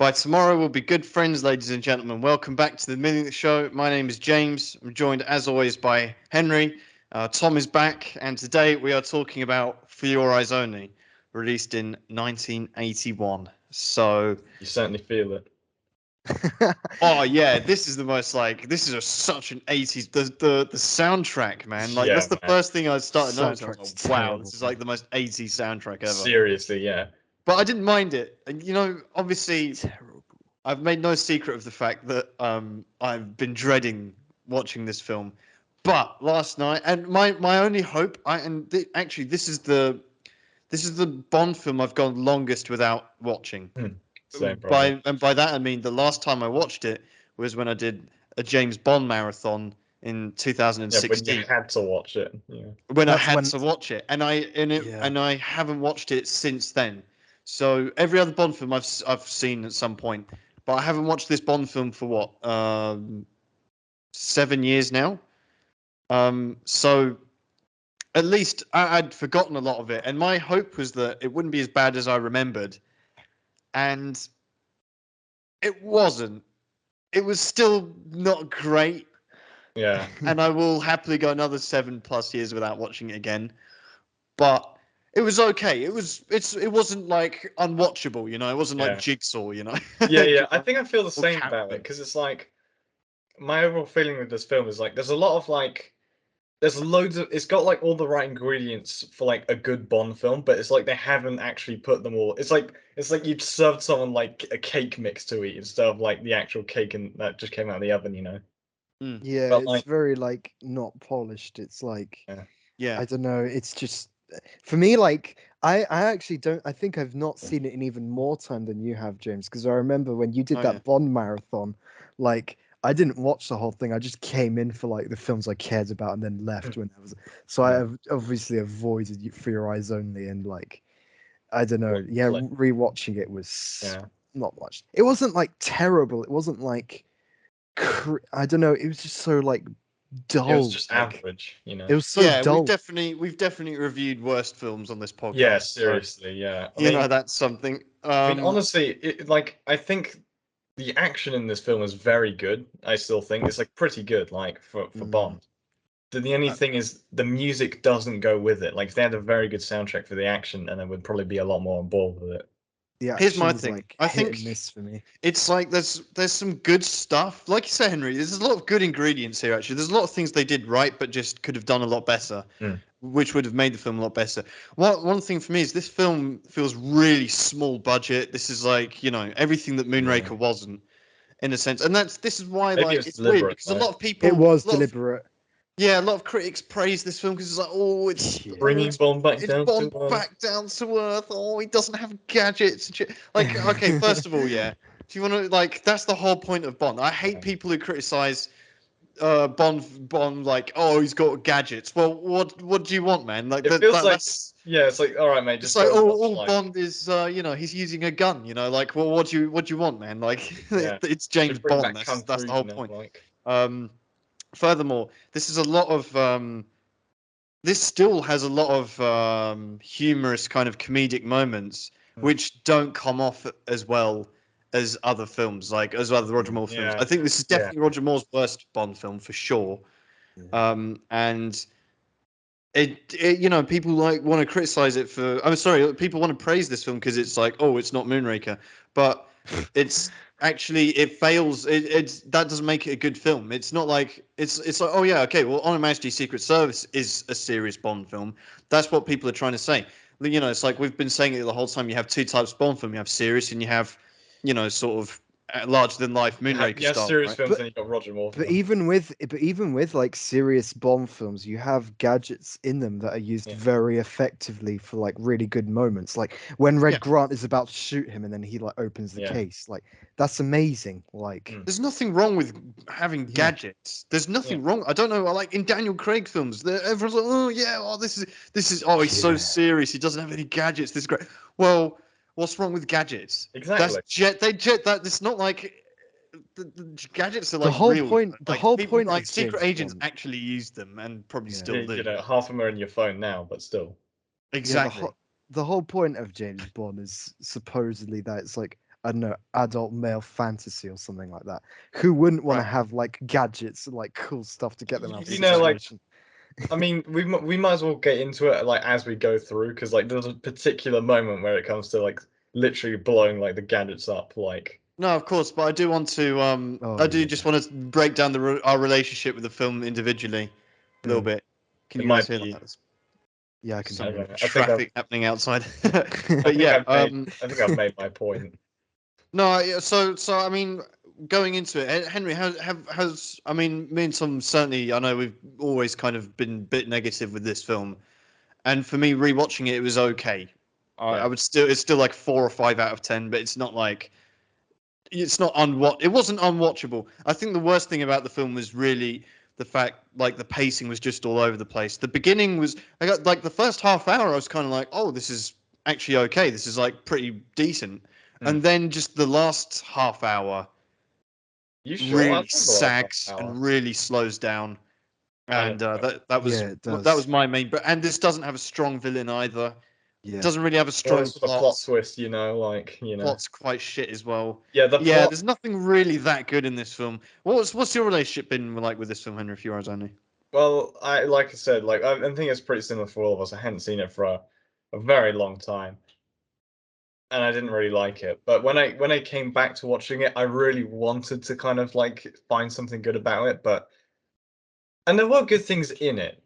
By tomorrow, we'll be good friends, ladies and gentlemen. Welcome back to the Millionth Show. My name is James. I'm joined, as always, by Henry. Tom is back, and today we are talking about For Your Eyes Only, released in 1981. So, you certainly feel it. oh yeah, this is the most such an 80s. The soundtrack, man. Like that's the first thing I started noticing. I was like, wow, this is like the most 80s soundtrack ever. Seriously, yeah. But I didn't mind it, and obviously. Terrible. I've made no secret of the fact that I've been dreading watching this film, but last night, and my only hope, actually this is the Bond film I've gone longest without watching. Same by that I mean the last time I watched it was when I did a James Bond marathon in 2016. When you had to watch it. Yeah. When I had to watch it, and I haven't watched it since then. So every other Bond film I've seen at some point. But I haven't watched this Bond film for what, 7 years now. So at least I'd forgotten a lot of it, and my hope was that it wouldn't be as bad as I remembered, and it wasn't. It was still not great. Yeah. And I will happily go another 7+ years without watching it again. But it was okay. It wasn't like unwatchable, It wasn't like Jigsaw, Yeah. I think I feel the same about it because it's like my overall feeling with this film is like there's a lot of it's got like all the right ingredients for like a good Bond film, but it's like they haven't actually put them all. It's like you'd served someone like a cake mix to eat instead of like the actual cake that just came out of the oven, Yeah, but, it's very like not polished. It's like yeah. I don't know. It's just for me like I actually don't. I think I've not seen it in even more time than you have, James. Because I remember when you did that Bond marathon, like I didn't watch the whole thing. I just came in for like the films I cared about and then left when I was. So I have obviously avoided For Your Eyes Only, and like I don't know. Yeah, rewatching it was not much. It wasn't like terrible. It wasn't like I don't know. It was just so like dull. It was just average, It was so dull. We've definitely reviewed worst films on this podcast. Yeah, seriously, yeah. I mean, that's something. I mean, honestly, I think the action in this film is very good. I still think it's like pretty good, like for Bond. The only thing is the music doesn't go with it. Like if they had a very good soundtrack for the action, and I would probably be a lot more on board with it. Here's my thing. Like I think hit and miss for me. It's like there's some good stuff. Like you said, Henry, there's a lot of good ingredients here. Actually, there's a lot of things they did right, but just could have done a lot better, which would have made the film a lot better. One thing for me is this film feels really small budget. This is like everything that Moonraker wasn't, in a sense, and this is why Maybe it's weird because a lot of people. It was deliberate. Yeah, a lot of critics praise this film because it's like, it's bringing Bond back down to earth. Back down to earth. Oh, he doesn't have gadgets and shit. Like, okay, first of all, do you want to that's the whole point of Bond. I hate people who criticize Bond like, oh, he's got gadgets. Well, what do you want, man? Like, it feels like it's like, all right, mate. Just like all Bond is, he's using a gun. Like, well, what do you want, man? Like, it's James Bond. That's the whole point. Furthermore, this is a lot of this still has a lot of humorous kind of comedic moments which don't come off as well as other films, like as other Roger Moore films. I think this is definitely Roger Moore's worst Bond film for sure. And it people want to criticize it for. I'm sorry, people want to praise this film because it's like, oh, it's not Moonraker, but it's. Actually, it fails. That doesn't make it a good film. It's not like it's like, oh yeah, okay. Well, On Her Majesty's Secret Service is a serious Bond film. That's what people are trying to say. It's like we've been saying it the whole time. You have two types of Bond film. You have serious, and you have, sort of larger than life Moonraker style. Serious films, and you got Roger Moore. But even with like serious Bond films, you have gadgets in them that are used very effectively for like really good moments. Like when Red Grant is about to shoot him, and then he like opens the case. Like that's amazing. Like there's nothing wrong with having gadgets. There's nothing wrong. I don't know. Like in Daniel Craig films, everyone's like, oh yeah, this is. Oh, he's so serious. He doesn't have any gadgets. This is great. Well. What's wrong with gadgets? Exactly. That. It's not like the gadgets are like the whole real. point. The whole point, like secret agents actually use them and probably still do. Half of them are in your phone now, but still. Exactly. The whole point of James Bond is supposedly that it's like I don't know, adult male fantasy or something like that. Who wouldn't want to Right. have like gadgets and like cool stuff to get them out of You the know, like, situation? I mean, we might as well get into it like as we go through, because like there's a particular moment where it comes to like literally blowing like the gadgets up, like. No, of course, but I do want to. Oh, I do yeah. just want to break down our relationship with the film individually a little bit. Can It you guys might hear be. that? There's Yeah, I can I hear don't it. know. traffic happening outside. I But think yeah, I think I've made my point. no. So I mean, going into it, Henry, has I mean, me and Tom certainly. I know we've always kind of been a bit negative with this film, and for me, rewatching it, it was okay. Yeah. I would still, it's still like 4 or 5 out of 10, but it's not like it wasn't unwatchable. I think the worst thing about the film was really the fact like the pacing was just all over the place. The beginning was I got like the first half hour I was kind of like, oh, this is actually okay. This is like pretty decent. And then just the last half hour You sure? I really thought the last sags half hour. and really slows down. I And don't know. Yeah, it that does. was my main. But and this doesn't have a strong villain either. Yeah. Doesn't really have a Well, strong this was a plot plot. twist, you know, like, you know. Plot's quite shit as well. Yeah, the Yeah, plot. there's nothing really that good in this film. What's your relationship been like with this film, Henry? If you eyes only. Well, like I said, like I think it's pretty similar for all of us. I hadn't seen it for a very long time, and I didn't really like it. But when I came back to watching it, I really wanted to kind of like find something good about it. And there were good things in it,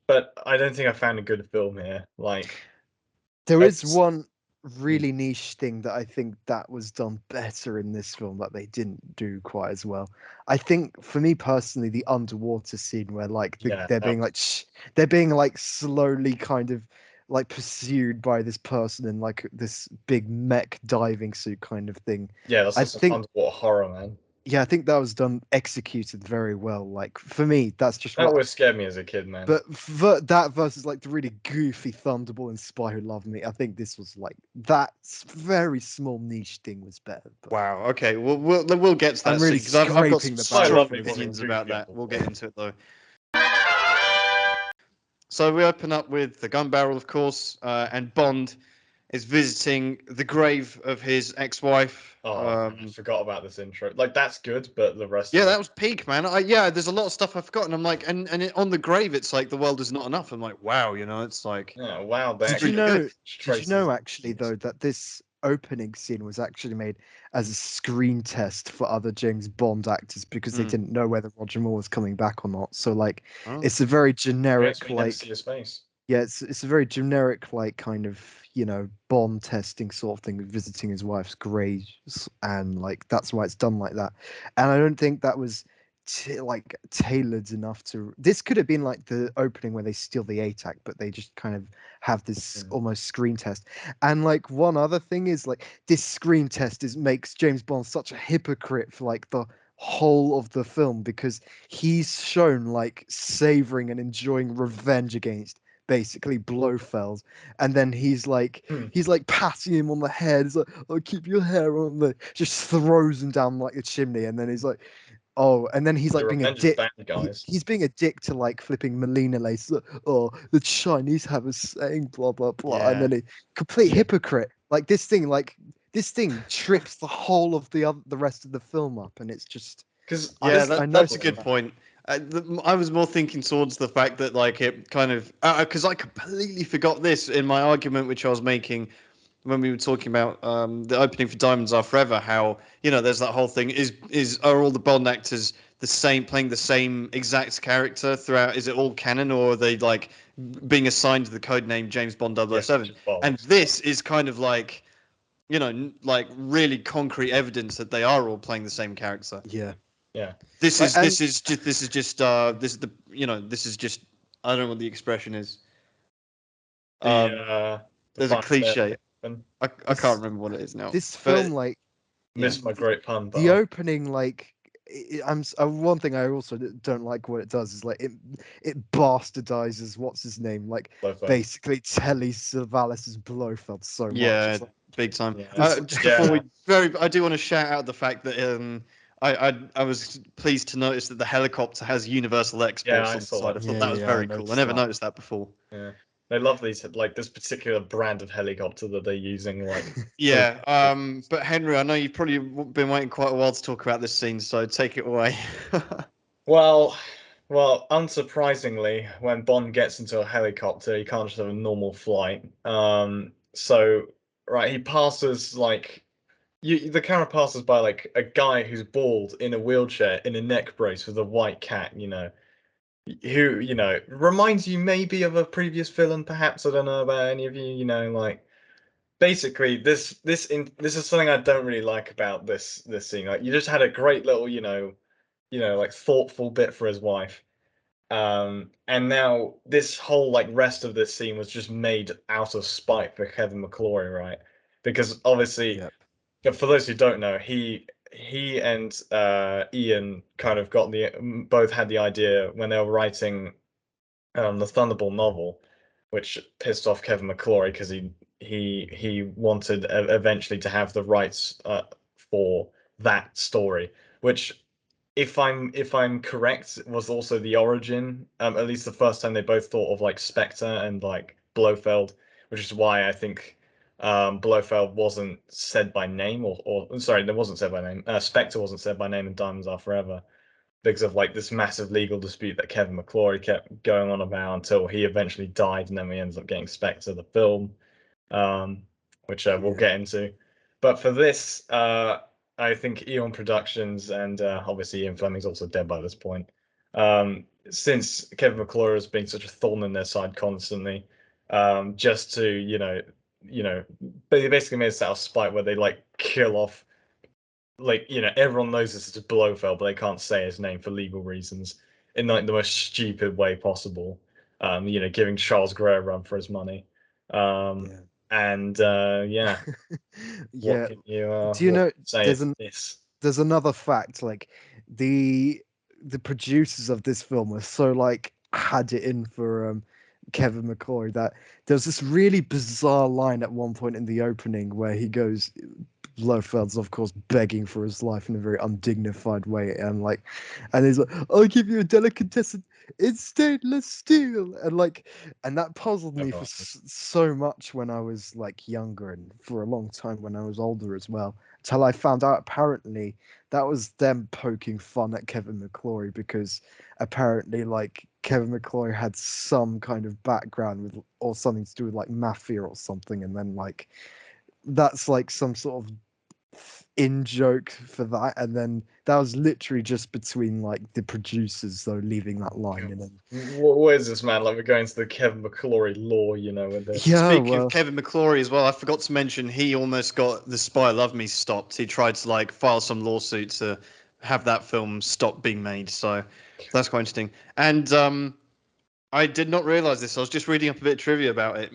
but I don't think I found a good film here. Like, There is it's, one really niche thing that I think that was done better in this film that they didn't do quite as well. I think for me personally, the underwater scene where like yeah, they're that being like they're being like slowly kind of like pursued by this person in like this big mech diving suit kind of thing. yeah, that's I just think underwater horror, man. yeah, I think that was done executed very well. Like for me, that's just That what. always scared me as a kid, man. But that versus like the really goofy Thunderball and Spy Who Loved Me, I think this was like that very small niche thing was better. But Wow. Okay. We'll get to that I'm really because I've got scraping some the Spy barrel. strong Lovely wasn't opinions about goofy that. at We'll all. get into it though. So we open up with the gun barrel, of course, and Bond is visiting the grave of his ex-wife. Oh, I forgot about this intro. Like that's good, but the rest Yeah, of that it. was peak, man. Yeah, there's a lot of stuff I've forgotten. I'm like, on the grave, it's like the world is not enough. I'm like, wow, it's like Yeah, wow. They Did you actually pretty know? good. Did you traces know of actually things. though that this opening scene was actually made as a screen test for other James Bond actors because they Mm. didn't know whether Roger Moore was coming back or not. So like, Oh. it's a very Yeah, so generic we never see like his face. yeah, it's a very generic like kind of Bond testing sort of thing, visiting his wife's graves, and like that's why it's done like that. And I don't think that was like tailored enough to. This could have been like the opening where they steal the ATAC, but they just kind of have this almost screen test. And like one other thing is like this screen test makes James Bond such a hypocrite for like the whole of the film because he's shown like savoring and enjoying revenge against basically Blofeld, and then he's like patting him on the head. He's like, "Oh, keep your hair on." The just throws him down like a chimney, and then he's like, "Oh," and then he's The like being a revenge is dick. bad, guys. He's being a dick to like flipping Melina lace. Oh, the Chinese have a saying, blah blah blah, and Yeah. then he complete hypocrite. Like this thing trips the whole of the rest of the film up, and it's just Because Yeah, I that's a noticed good that. point. I was more thinking towards the fact that like it kind of because I completely forgot this in my argument which I was making when we were talking about the opening for Diamonds Are Forever. How there's that whole thing are all the Bond actors the same playing the same exact character throughout? Is it all canon or are they like being assigned the code name James Bond 007? And this is kind of like like really concrete evidence that they are all playing the same character. Yeah. yeah, This Like, is and this is just this is just this is the this is just I don't know what the expression is. the There's a fun cliche. and I can't remember what it is now. this But film, like missed my great pun, but the opening, like one thing I also don't like what it does is like it bastardizes what's his name, like basically Telly Savalas's Blofeld so much. yeah, It's like, big time. yeah, Just before I do want to shout out the fact that I was pleased to notice that the helicopter has universal exports I on the saw side. that. I thought that was I very cool. I noticed never that. noticed that before. Yeah. They love these like this particular brand of helicopter that they're using. Like Yeah. But Henry, I know you've probably been waiting quite a while to talk about this scene, so take it away. well, unsurprisingly, when Bond gets into a helicopter, he can't just have a normal flight. So right, he passes like the camera passes by like a guy who's bald in a wheelchair in a neck brace with a white cat, who, reminds you maybe of a previous villain, perhaps. I don't know about any of you, like basically this is something I don't really like about this scene. Like you just had a great little, like thoughtful bit for his wife. And now this whole like rest of this scene was just made out of spite for Kevin McClory, right? Because obviously, Yep. for those who don't know, he and Ian kind of both had the idea when they were writing the Thunderball novel, which pissed off Kevin McClory because he wanted eventually to have the rights for that story, which if I'm correct, was also the origin, at least the first time they both thought of like Spectre and like Blofeld, which is why I think Blofeld wasn't said by name, or sorry, that wasn't said by name. Spectre wasn't said by name in Diamonds Are Forever because of like this massive legal dispute that Kevin McClory kept going on about until he eventually died, and then we ended up getting Spectre the film, which we'll get into. But for this, I think Eon Productions and obviously Ian Fleming's also dead by this point. Since Kevin McClure has been such a thorn in their side constantly, just to they basically made this out of spite where they like kill off, like everyone knows this is Blofeld, but they can't say his name for legal reasons in like the most stupid way possible. Giving Charles Gray a run for his money. Yeah. And yeah, Yeah. what can you Do you know say of this? there's another fact, like the producers of this film were so like had it in for Kevin McCloy that there's this really bizarre line at one point in the opening where he goes, Blofeld's of course begging for his life in a very undignified way, and he's like, I'll give you a delicatessen, it's stainless steel, and that puzzled me for so much when I was like younger, and for a long time when I was older as well, till I found out apparently that was them poking fun at Kevin McClory, because apparently like Kevin McClory had some kind of background with, or something to do with like mafia or something, and then like that's like some sort of in joke for that, and then that was literally just between like the producers though leaving that line in. Where's this man? Like we're going to the Kevin McClory lore, with this. Yeah, Speaking of Kevin McClory as well, I forgot to mention he almost got The Spy Love Me stopped. He tried to like file some lawsuit to have that film stop being made. So that's quite interesting. And I did not realize this. I was just reading up a bit of trivia about it.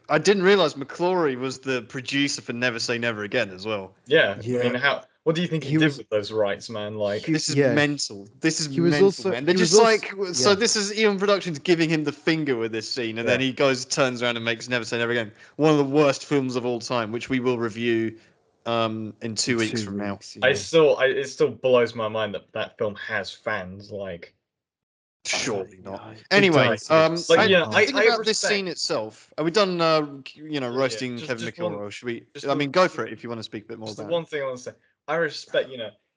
I didn't realize McClory was the producer for Never Say Never Again as well. Yeah. I mean, what do you think he did with those rights, man? Like, this is mental. This is he was mental, also- man. They're he just was like, also- so yeah. this is Eon Productions giving him the finger with this scene, and then he turns around and makes Never Say Never Again, one of the worst films of all time, which we will review in 2 weeks from now. Yeah. It still blows my mind that that film has fans. Like, surely not. It Anyway, does, I think about this respect- scene itself. Are we done? Roasting Just- Kevin just McClory, one- or should we? just I mean, one- go for it if you want to speak a bit more Just the about one it. thing I want to say, I respect,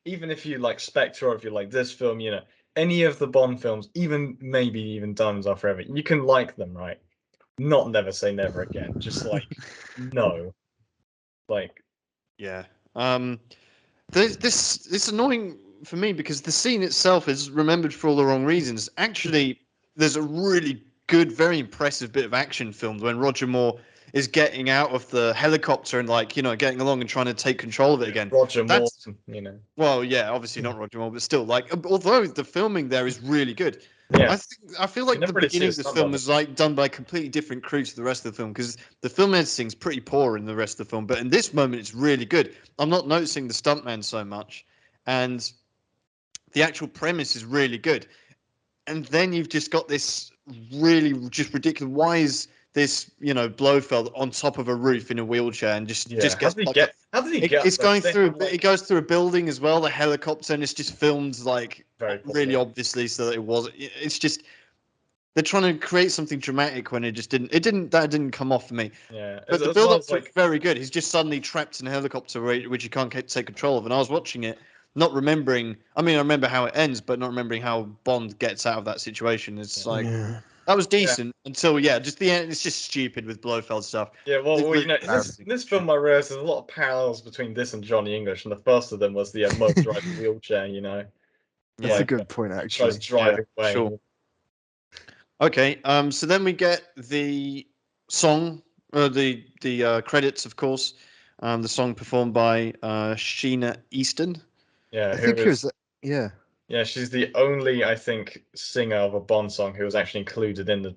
even if you like Spectre or if you like this film, any of the Bond films, even maybe even Diamonds Are Forever, you can like them, right? Not Never Say Never Again. Just like no, like Yeah. This annoying for me because the scene itself is remembered for all the wrong reasons. Actually, there's a really good, very impressive bit of action filmed when Roger Moore is getting out of the helicopter and getting along and trying to take control of it again. Roger Moore, Well, yeah, obviously not Roger Moore, but still, like, although the filming there is really good. Yeah. I feel like the beginning of this film was like done by a completely different crew to the rest of the film, because the film editing's pretty poor in the rest of the film, but in this moment it's really good. I'm not noticing the stuntman so much, and the actual premise is really good. And then you've just got this really just ridiculous. Why is this Blofeld on top of a roof in a wheelchair and just gets how did he get? It's going through. It goes through a building as well, the helicopter, and it's just filmed like Very really obviously, so that it was. It's just they're trying to create something dramatic when it just didn't. That didn't come off for me. Yeah, But the as well build-up as to it's very good. He's just suddenly trapped in a helicopter which he can't take control of. And I was watching it, not remembering. I mean, I remember how it ends, but not remembering how Bond gets out of that situation. It's like that was decent until just the end. It's just stupid with Blofeld stuff. Yeah, well, you know, in this film, I realized there's a lot of parallels between this and Johnny English, and the first of them was the motorized wheelchair. You know, that's like, a good point, he actually. tries driving away. Sure. Okay, so then we get the song, the credits, of course. The song performed by Sheena Easton. Yeah, I think it was. Yeah. Yeah, she's the only, I think, singer of a Bond song who was actually included in the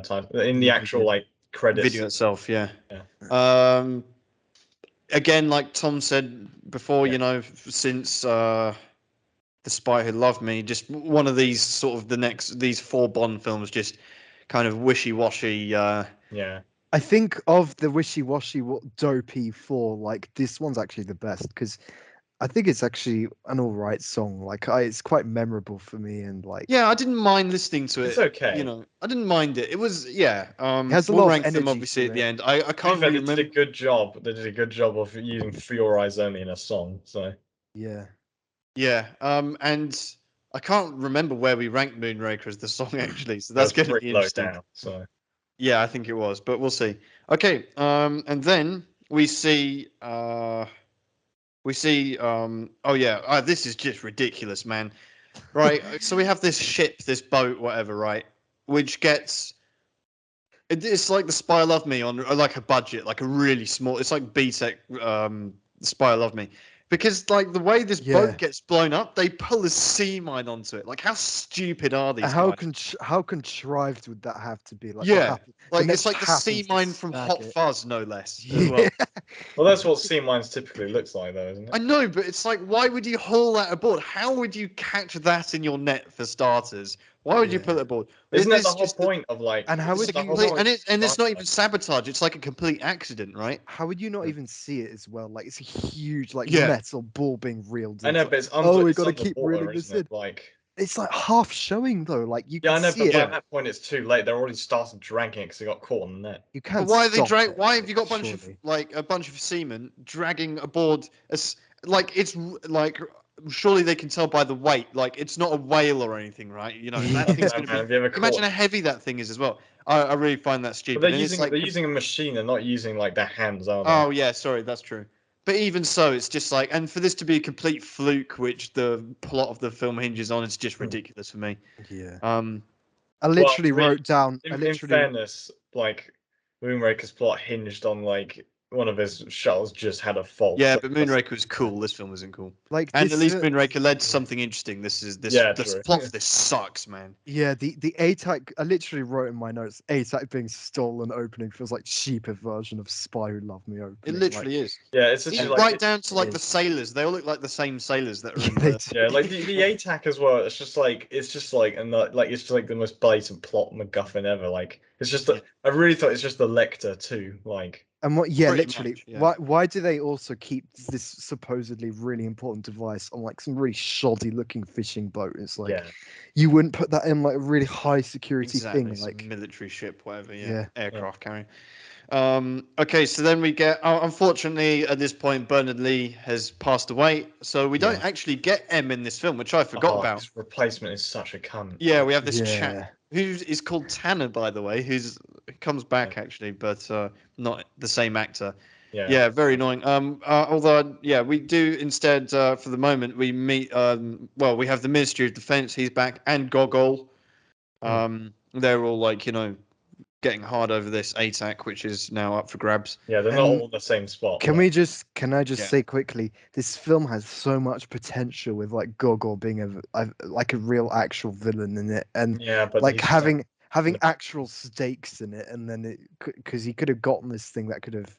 title, in the actual like credits. Video itself, yeah. Yeah. Again, like Tom said before, you know, since The Spy Who Loved Me, just one of these sort of these 4 Bond films, just kind of wishy-washy. Yeah. I think of the wishy-washy, dopey 4, like this one's actually the best because I think it's actually an all right song. Like, it's quite memorable for me, and like, yeah, I didn't mind listening to it. It's okay. You know, I didn't mind it. It was it has a we'll lot rank of them energy obviously to at the it. end. I can't really remember. They did a good job. They did a good job of using "For Your Eyes Only" in a song. So Yeah. Yeah, and I can't remember where we ranked Moonraker as the song actually, so that's going to be low interesting. down. So Yeah, I think it was, but we'll see. Okay, and then we see oh yeah, this is just ridiculous, man. Right, so we have this ship, this boat, whatever, right, which gets it's like the Spy Love Me on like a budget, like a really small. It's like BTEC, Spy Love Me, because like the way this boat gets blown up, they pull a sea mine onto it. Like how stupid are these guys? How contrived would that have to be? Like, Yeah, like the it's like the sea mine from Hot Fuzz, no less. As well. Well, that's what sea mines typically looks like, though, isn't it? I know, but it's like, why would you haul that aboard? How would you catch that in your net for starters? Why would you put it aboard? Isn't that the whole point of like? And how would it's not even sabotage. It's like a complete accident, right? How would you not even see it as well? Like, it's a huge metal ball being reeled. I know, but it's we got to keep reeling this in. Like, it's like half showing though. Like you can I know, see but by that point it's too late. They're already started dragging it because they got caught on the net. You can't. But why are they drag? Why have you got a bunch of seamen dragging aboard? It's like surely they can tell by the weight. Like it's not a whale or anything, right? You know that thing's gonna be. Imagine how heavy that thing is as well. I really find that stupid. But they're using a machine. They're not using like their hands, are they? Oh yeah, sorry, that's true. But even so, it's just like, and for this to be a complete fluke, which the plot of the film hinges on, it's just ridiculous for me. Yeah. I literally wrote down. In fairness, like Moonraker's plot hinged on like one of his shuttles just had a fault. Yeah, but Moonraker was cool. This film wasn't cool. Like, and at least Moonraker led to something interesting. The plot for this sucks, man. Yeah, the ATAC. I literally wrote in my notes, ATAC being stolen opening feels like cheaper version of Spy Who Loved Me opening. It literally is. Yeah, it's right down to like the sailors. They all look like the same sailors that are in the. Yeah, like the ATAC as well. It's just like it's just like the most blatant plot MacGuffin ever. Like it's just I really thought it's just the Lecter too. Like. And literally, why do they also keep this supposedly really important device on like some really shoddy looking fishing boat? It's like you wouldn't put that in like a really high security thing, like military ship, whatever. Aircraft carrier. Okay, so then we get. Unfortunately, at this point, Bernard Lee has passed away, so we don't actually get M in this film, which I forgot about. His replacement is such a cunt. Yeah, we have this chap who is called Tanner, by the way, who comes back actually, but not the same actor. Yeah, very annoying. Although, we do instead for the moment we meet. We have the Ministry of Defense. He's back, and Gogol. They're all like getting hard over this ATAC, which is now up for grabs. Yeah, they're not all in the same spot. Can I just say quickly, this film has so much potential with like Gogol being a real actual villain in it, and but like having actual stakes in it, and then because he could have gotten this thing that could have.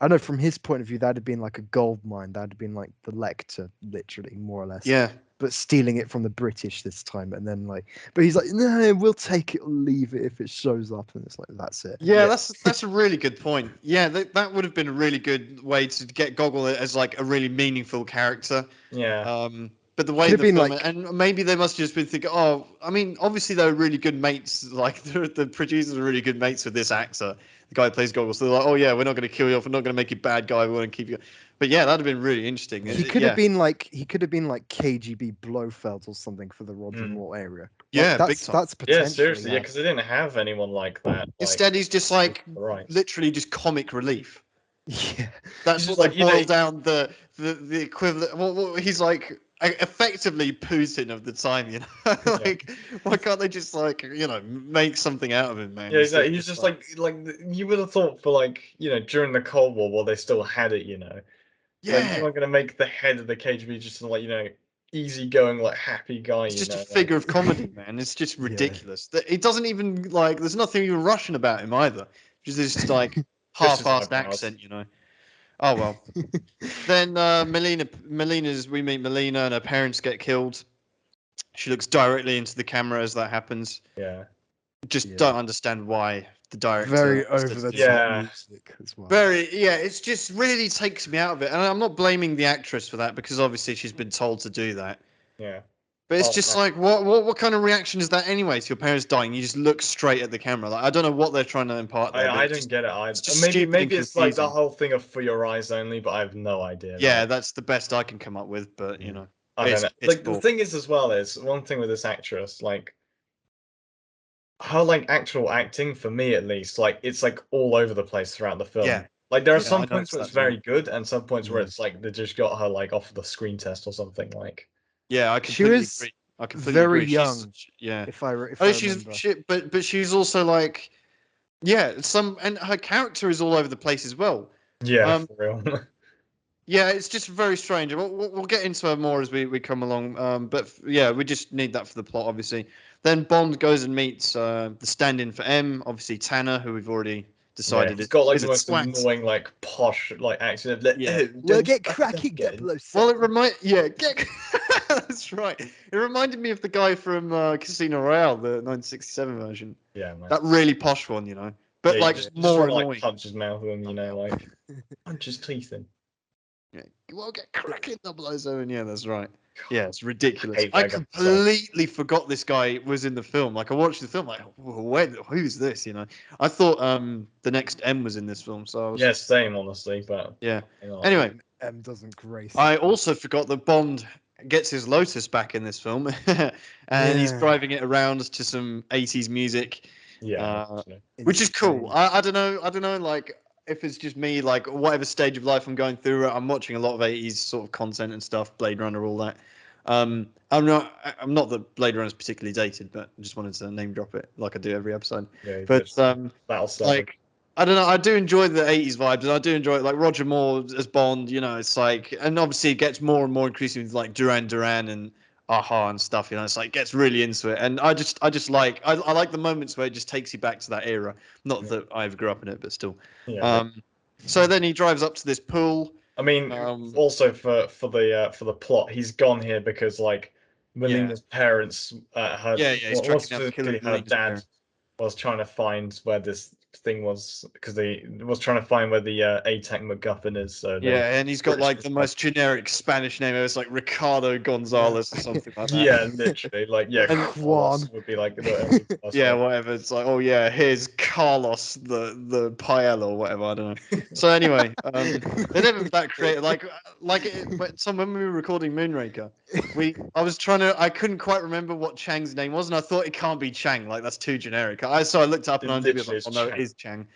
I know from his point of view, that'd have been like a gold mine. That'd have been like the Lecter, literally, more or less. Yeah. But stealing it from the British this time, and then but he's like, no, we'll take it or leave it if it shows up, and it's like, that's it. Yeah, that's a really good point. Yeah, that would have been a really good way to get Gogol as like a really meaningful character. Yeah. But the way Could've the been film, like- and maybe they must just been thinking, oh, I mean, obviously they were really good mates. Like the producers are really good mates with this actor, the guy who plays Goggles. So they're like, oh yeah, we're not going to kill you off. We're not going to make you bad guy. We want to keep you. But yeah, that'd have been really interesting. He could have been like KGB Blofeld or something for the Roger Moore area. Like, Yeah, big time. That's potentially. Yeah, seriously, yeah, because they didn't have anyone like that. Instead, he's just like literally just comic relief. Yeah, That's just what like, they boil down the equivalent. Well, he's like effectively Putin of the time, you know. Like, why can't they just like make something out of him, man? Yeah, exactly. He's just like you would have thought for like during the Cold War while they still had it, yeah, like you weren't gonna make the head of the KGB just like easygoing like happy guy. it's just a figure of comedy, man. It's just ridiculous. It doesn't even like. There's nothing even Russian about him either. Just like half-assed accent, Oh well. Then we meet Melina and her parents get killed. She looks directly into the camera as that happens. Yeah. Just don't understand why the director. Very over the top music as well. It's just really takes me out of it. And I'm not blaming the actress for that because obviously she's been told to do that. Yeah. But it's just like what kind of reaction is that anyway to your parents dying? You just look straight at the camera. Like I don't know what they're trying to impart there. I don't get it either. Maybe it's like the whole thing of for your eyes only, but I have no idea. Yeah, that's the best I can come up with, but I don't know. Like the thing is as well is one thing with this actress, like her like actual acting for me at least, like it's like all over the place throughout the film. Yeah. Like there are some points where it's very good and some points where it's like they just got her like off the screen test or something like. Yeah, I completely agree. I completely very agree. young. If I remember. But she's also like, and her character is all over the place as well. Yeah, for real. Yeah, it's just very strange. We'll get into her more as we come along. But yeah, we just need that for the plot, obviously. Then Bond goes and meets the stand-in for M, obviously Tanner, who we've already decided he's got like the most twat. annoying, like posh, like accent. We'll get cracking. Well, that's right. It reminded me of the guy from Casino Royale, the 1967 version. Yeah, man. That really posh one, But like just more annoying. Like punch his mouth in, like punch his teeth in. Yeah, we'll get cracking 007. Yeah, that's right. Yeah, it's ridiculous. I I completely forgot this guy was in the film. Like I watched the film, like who's this? I thought the next M was in this film. So I was, same honestly, but yeah. Anyway, M doesn't grace. I also forgot that Bond gets his Lotus back in this film, and he's driving it around to some 80s music. Yeah, which is cool. I don't know, like. If it's just me, like whatever stage of life I'm going through, I'm watching a lot of 80s sort of content and stuff, Blade Runner, all that. I'm not that Blade Runner is particularly dated, but I just wanted to name drop it like I do every episode. Yeah, but like I don't know, I do enjoy the 80s vibes, and I do enjoy it, like Roger Moore as Bond. It's like, and obviously it gets more and more increasing with like Duran Duran and Aha and stuff. It's like gets really into it, and I like the moments where it just takes you back to that era. Not that I ever grew up in it, but still. So then he drives up to this pool. I mean, also for the plot, he's gone here because like Melina's parents, he's specifically her dad was trying to find where this thing was because they was trying to find where the ATAC MacGuffin is. So and he's got like the most generic Spanish name. It's like Ricardo Gonzalez or something like that. Yeah, literally, like Juan would be like whatever. It's like, oh yeah, here's Carlos the Paella or whatever. I don't know. So anyway, they're never that creative. When we were recording Moonraker, I couldn't quite remember what Chang's name was, and I thought it can't be Chang. Like that's too generic. So I looked up and I was like, oh no, it is Chang.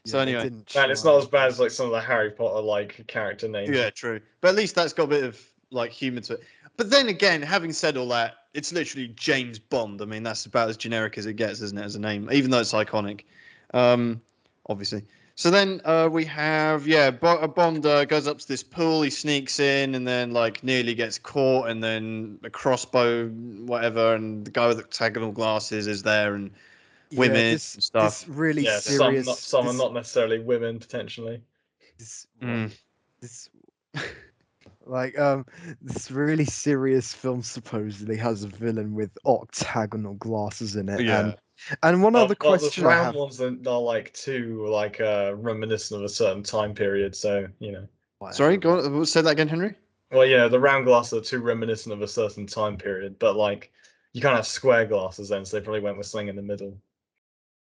So anyway, man, it's not as bad as like some of the Harry Potter like character names. Yeah, true. But at least that's got a bit of like humor to it. But then again, having said all that, it's literally James Bond. I mean, that's about as generic as it gets, isn't it, as a name? Even though it's iconic, obviously. So then we have Bond goes up to this pool. He sneaks in and then like nearly gets caught, and then a crossbow, whatever, and the guy with the octagonal glasses is there, and women and stuff. This really serious. Some are not necessarily women potentially. This this really serious film supposedly has a villain with octagonal glasses in it. Yeah. And one other question the round ones are like too reminiscent of a certain time period. So Sorry, go on, say that again, Henry. Well, yeah, the round glasses are too reminiscent of a certain time period, but like you can't have square glasses then, so they probably went with something in the middle.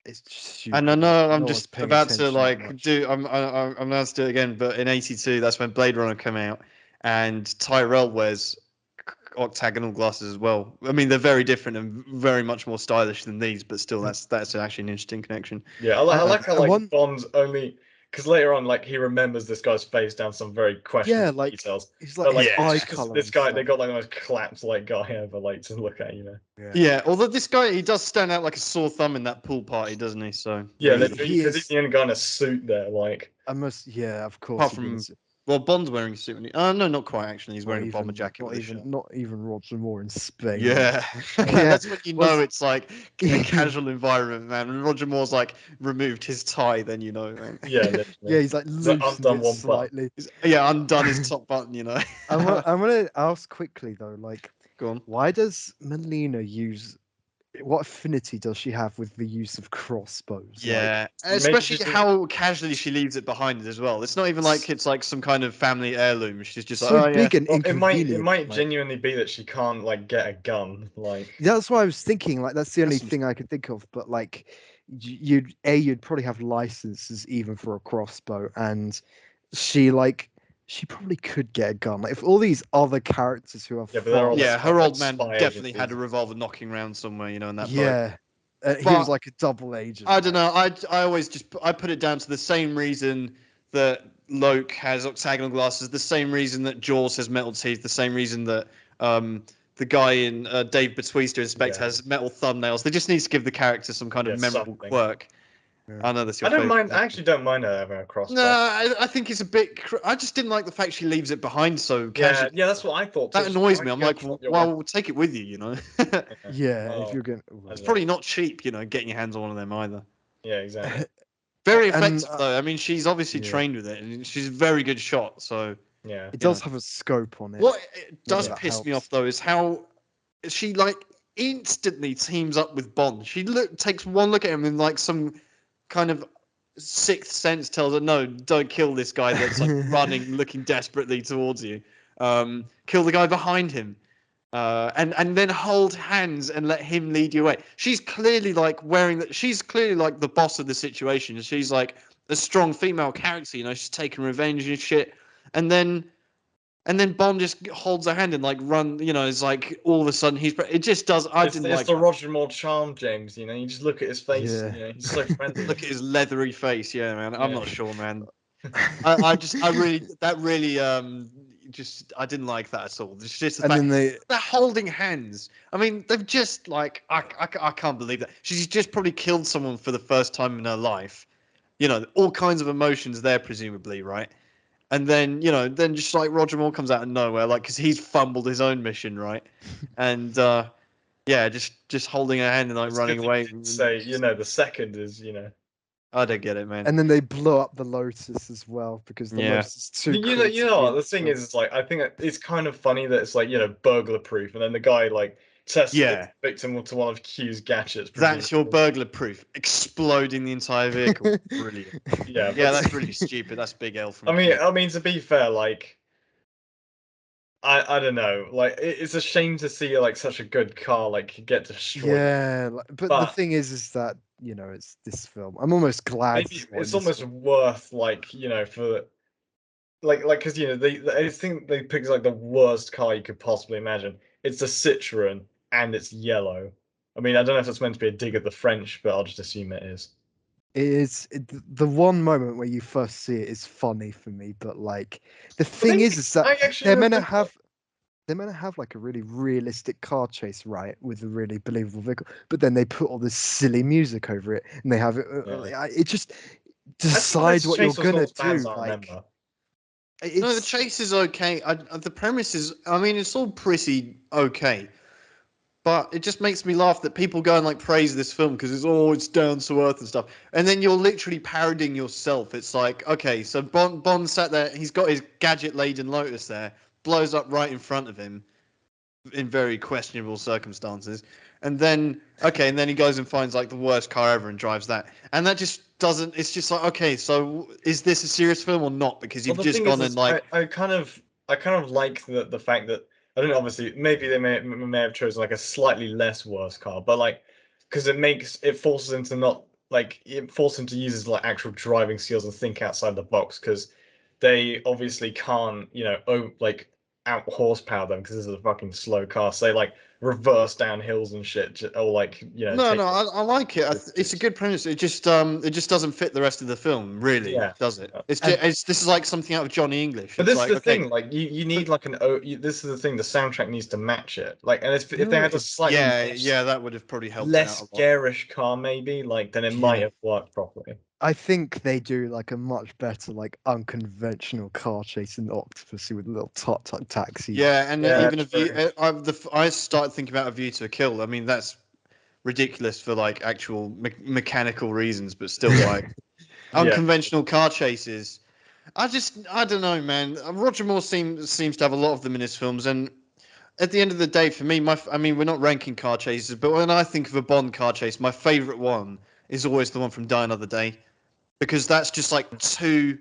It's just And I stupid. know I'm No one's just paying about to attention that like much. do. I'm about to do it again, but in '82, that's when Blade Runner came out, and Tyrell wears octagonal glasses as well. I mean, they're very different and very much more stylish than these, but still, that's actually an interesting connection. Yeah, I like how I like want- Bond's only because later on, like he remembers this guy's face down some very questionable Yeah, like details. he's But like like his Yeah. eye just 'cause color. this and guy, stuff. they got like the most collapsed like guy ever like to look at, you know. Yeah, although this guy, he does stand out like a sore thumb in that pool party, doesn't he? So Yeah, really, because He he's is- the only guy in a suit there, like. I must. Yeah, of course. apart he from is. well, Bond's wearing a suit. No, not quite actually. He's Not wearing a bomber even, jacket with a shirt. not even Roger Moore in Spain. Yeah, Yeah, that's when you know was- it's like a casual environment, man. When Roger Moore's like removed his tie, then you know, man. Yeah, literally. Yeah, he's like It's like loosened undone it one button. slightly. Yeah, undone his top button, you know. I'm gonna ask quickly though, like, Go on. why does Melina use? What affinity does she have with the use of crossbows? Yeah, Maybe especially she's how casually she leaves it behind as well. It's not even like it's like some kind of family heirloom. She's just Like, like, so oh yeah. big and Well, inconvenient. it might like- genuinely be that she can't like get a gun, like. That's what I was thinking. Like that's the only That's thing I could think of. But like, you'd probably have licenses even for a crossbow, and she probably could get a gun. Like if all these other characters who are Yeah, but they're all Yeah, like her old man spy definitely had a agencies. revolver knocking around somewhere, you know, in that boat. yeah, he But- was like a double agent. I don't know. I always just I put it down to the same reason that Loke has octagonal glasses, the same reason that Jaws has metal teeth, the same reason that the guy in Dave Bautista Inspector Yeah. has metal thumbnails. They just need to give the character some kind of Yeah, memorable something. quirk. Yeah. I know that's your I don't favorite mind. I character. actually don't mind her having a crossbow. No, I think it's a bit. I just didn't like the fact she leaves it behind so Yeah, casually. yeah, that's what I thought. That too. annoys Why me. I'm can't like, you drop your well, weapon? we'll take it with you, you know. Yeah, Oh, if you're going, I It's don't probably not cheap, you know, getting your hands on one of them either. Yeah, exactly. Very And, effective though. I mean, she's obviously yeah. trained with it, and she's a very good shot. So Yeah. it you does know. have a scope on it. What it does that piss me helps. off though is how she like instantly teams up with Bond. She takes one look at him and like some kind of sixth sense tells her, no, don't kill this guy that's like running, looking desperately towards you. Kill the guy behind him. And then hold hands and let him lead you away. She's clearly like she's clearly like the boss of the situation. She's like a strong female character, you know, she's taking revenge and shit. And then Bond just holds her hand and like you know, it's like all of a sudden it just does. It's the Roger Moore charm, James. You know, you just look at his face. Yeah. You know, he's so friendly. Look at his leathery face, yeah, man. I'm Yeah. not sure, man. I didn't like that at all. It's just the And fact then they're holding hands. I mean, they've just like I can't believe that she's just probably killed someone for the first time in her life. You know, all kinds of emotions there, presumably, right? And then then just like Roger Moore comes out of nowhere, like because he's fumbled his own mission, right? And yeah, just holding her hand and like It's running good away. that you did say, you know, the second is, you know. I don't get it, man. and then they blow up the Lotus as well because the Yeah. Lotus is too. You know what? The thing is, it's like I think it's kind of funny that it's like, you know, burglar proof, and then the guy like tests Yeah. the victim to one of Q's gadgets. That's your presumably. burglar proof. Exploding the entire vehicle. Brilliant. Yeah, Yeah, but- that's really stupid. That's big L from. I mean, to be fair, like, I don't know, like, it's a shame to see like such a good car like get destroyed. Yeah, but the But- thing is that it's this film. I'm almost glad. Maybe it's almost worth like, you know, for like because you know I think they picked like the worst car you could possibly imagine. It's a Citroen and it's yellow. I mean, I don't know if it's meant to be a dig at the French, but I'll just assume it is. The one moment where you first see it is funny for me, but like the thing they- is that I actually they're meant to remember- have like a really realistic car chase, right, with a really believable vehicle, but then they put all this silly music over it, and they have it. It just decide what you're gonna do. Like, No, the chase is okay. The premise is, I mean, it's all pretty okay, but it just makes me laugh that people go and like praise this film because it's down to earth and stuff, and then you're literally parodying yourself. It's like, okay, so Bond sat there, he's got his gadget-laden Lotus there, blows up right in front of him, in very questionable circumstances, and then he goes and finds like the worst car ever and drives that, and that just doesn't. It's just like, okay, so is this a serious film or not? Because you've Well, the just thing gone is, and like. I kind of I kind of like the fact that I don't know. Obviously, maybe they may have chosen like a slightly less worse car, but like because it forces him to not like it forces him to use his like actual driving skills and think outside the box because they obviously can't like out horsepower them because this is a fucking slow car. So they like reverse down hills and shit, or like No, take. no, I like it. It's a good premise. It just doesn't fit the rest of the film, really, Yeah. does it? It's And- just this is like something out of Johnny English. But It's this is like the okay, thing, like you need like this is the thing, the soundtrack needs to match it. Like, and if they No, had a slightly yeah, that would have probably helped out less a lot. garish car, maybe, like then it might Yeah. have worked properly. I think they do like a much better, like unconventional car chase in Octopussy with a little tut taxi. Yeah, and Yeah, even a view. true. I started thinking about A View to a Kill. I mean, that's ridiculous for like actual mechanical reasons, but still, like Yeah. unconventional car chases. I don't know, man. Roger Moore seems to have a lot of them in his films, and at the end of the day, for me, I mean, we're not ranking car chases, but when I think of a Bond car chase, my favorite one is always the one from Die Another Day, because that's just like two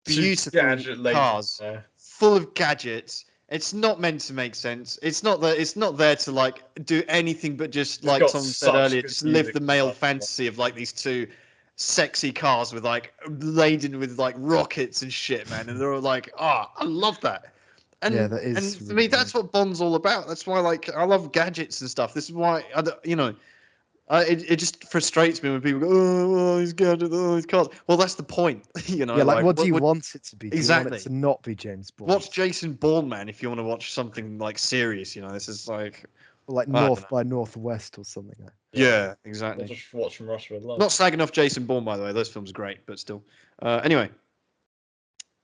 beautiful gadget laden, cars full of gadgets. It's not meant to make sense. It's not that. It's not there to like do anything but just It's like got someone said such earlier, good just live music the and male stuff. fantasy of like these two sexy cars with like laden with like rockets and shit, man. And they're all like, I love that. Yeah, And that is for really me, that's what Bond's all about. That's why like I love gadgets and stuff. This is why it just frustrates me when people go, oh, he's gadgets, oh, his cars. Well, that's the point, Yeah, like what do you what want it to be? Do you want it exactly? to not be James Bond? Watch Jason Bourne, man, if you want to watch something like serious. This is like Or like I don't North know. by Northwest or something like Yeah, Or exactly. just watch from Russia with Love. Not slagging off Jason Bourne, by the way. Those films are great, but still. Anyway,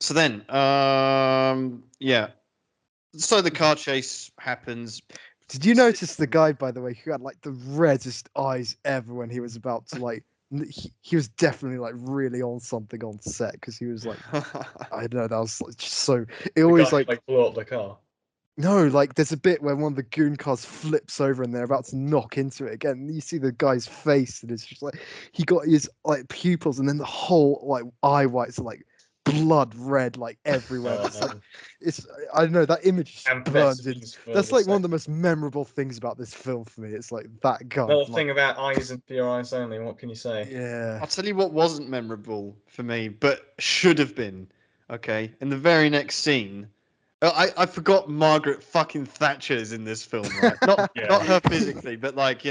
so then, yeah. So the car chase happens. Did you notice the guy, by the way, who had like the reddest eyes ever when he was about to like he was definitely like really on something on set because he was like I don't know, that was like, just so it The always guy like like blew up the car. no, like there's a bit where one of the goon cars flips over and they're about to knock into it again. And you see the guy's face and it's just like he got his like pupils and then the whole like eye whites are like blood red like everywhere. It's like Man. it's I don't know, that image just burns in. Amphetamines for That's the like one of sec- the most memorable things about this film for me. It's like that guy. Another Like, thing about eyes and for your eyes only. What can you say? yeah. I'll tell you what wasn't memorable for me, but should have been. Okay, in the very next scene, I forgot Margaret fucking Thatcher's in this film, right? Not Yeah. not her physically, but like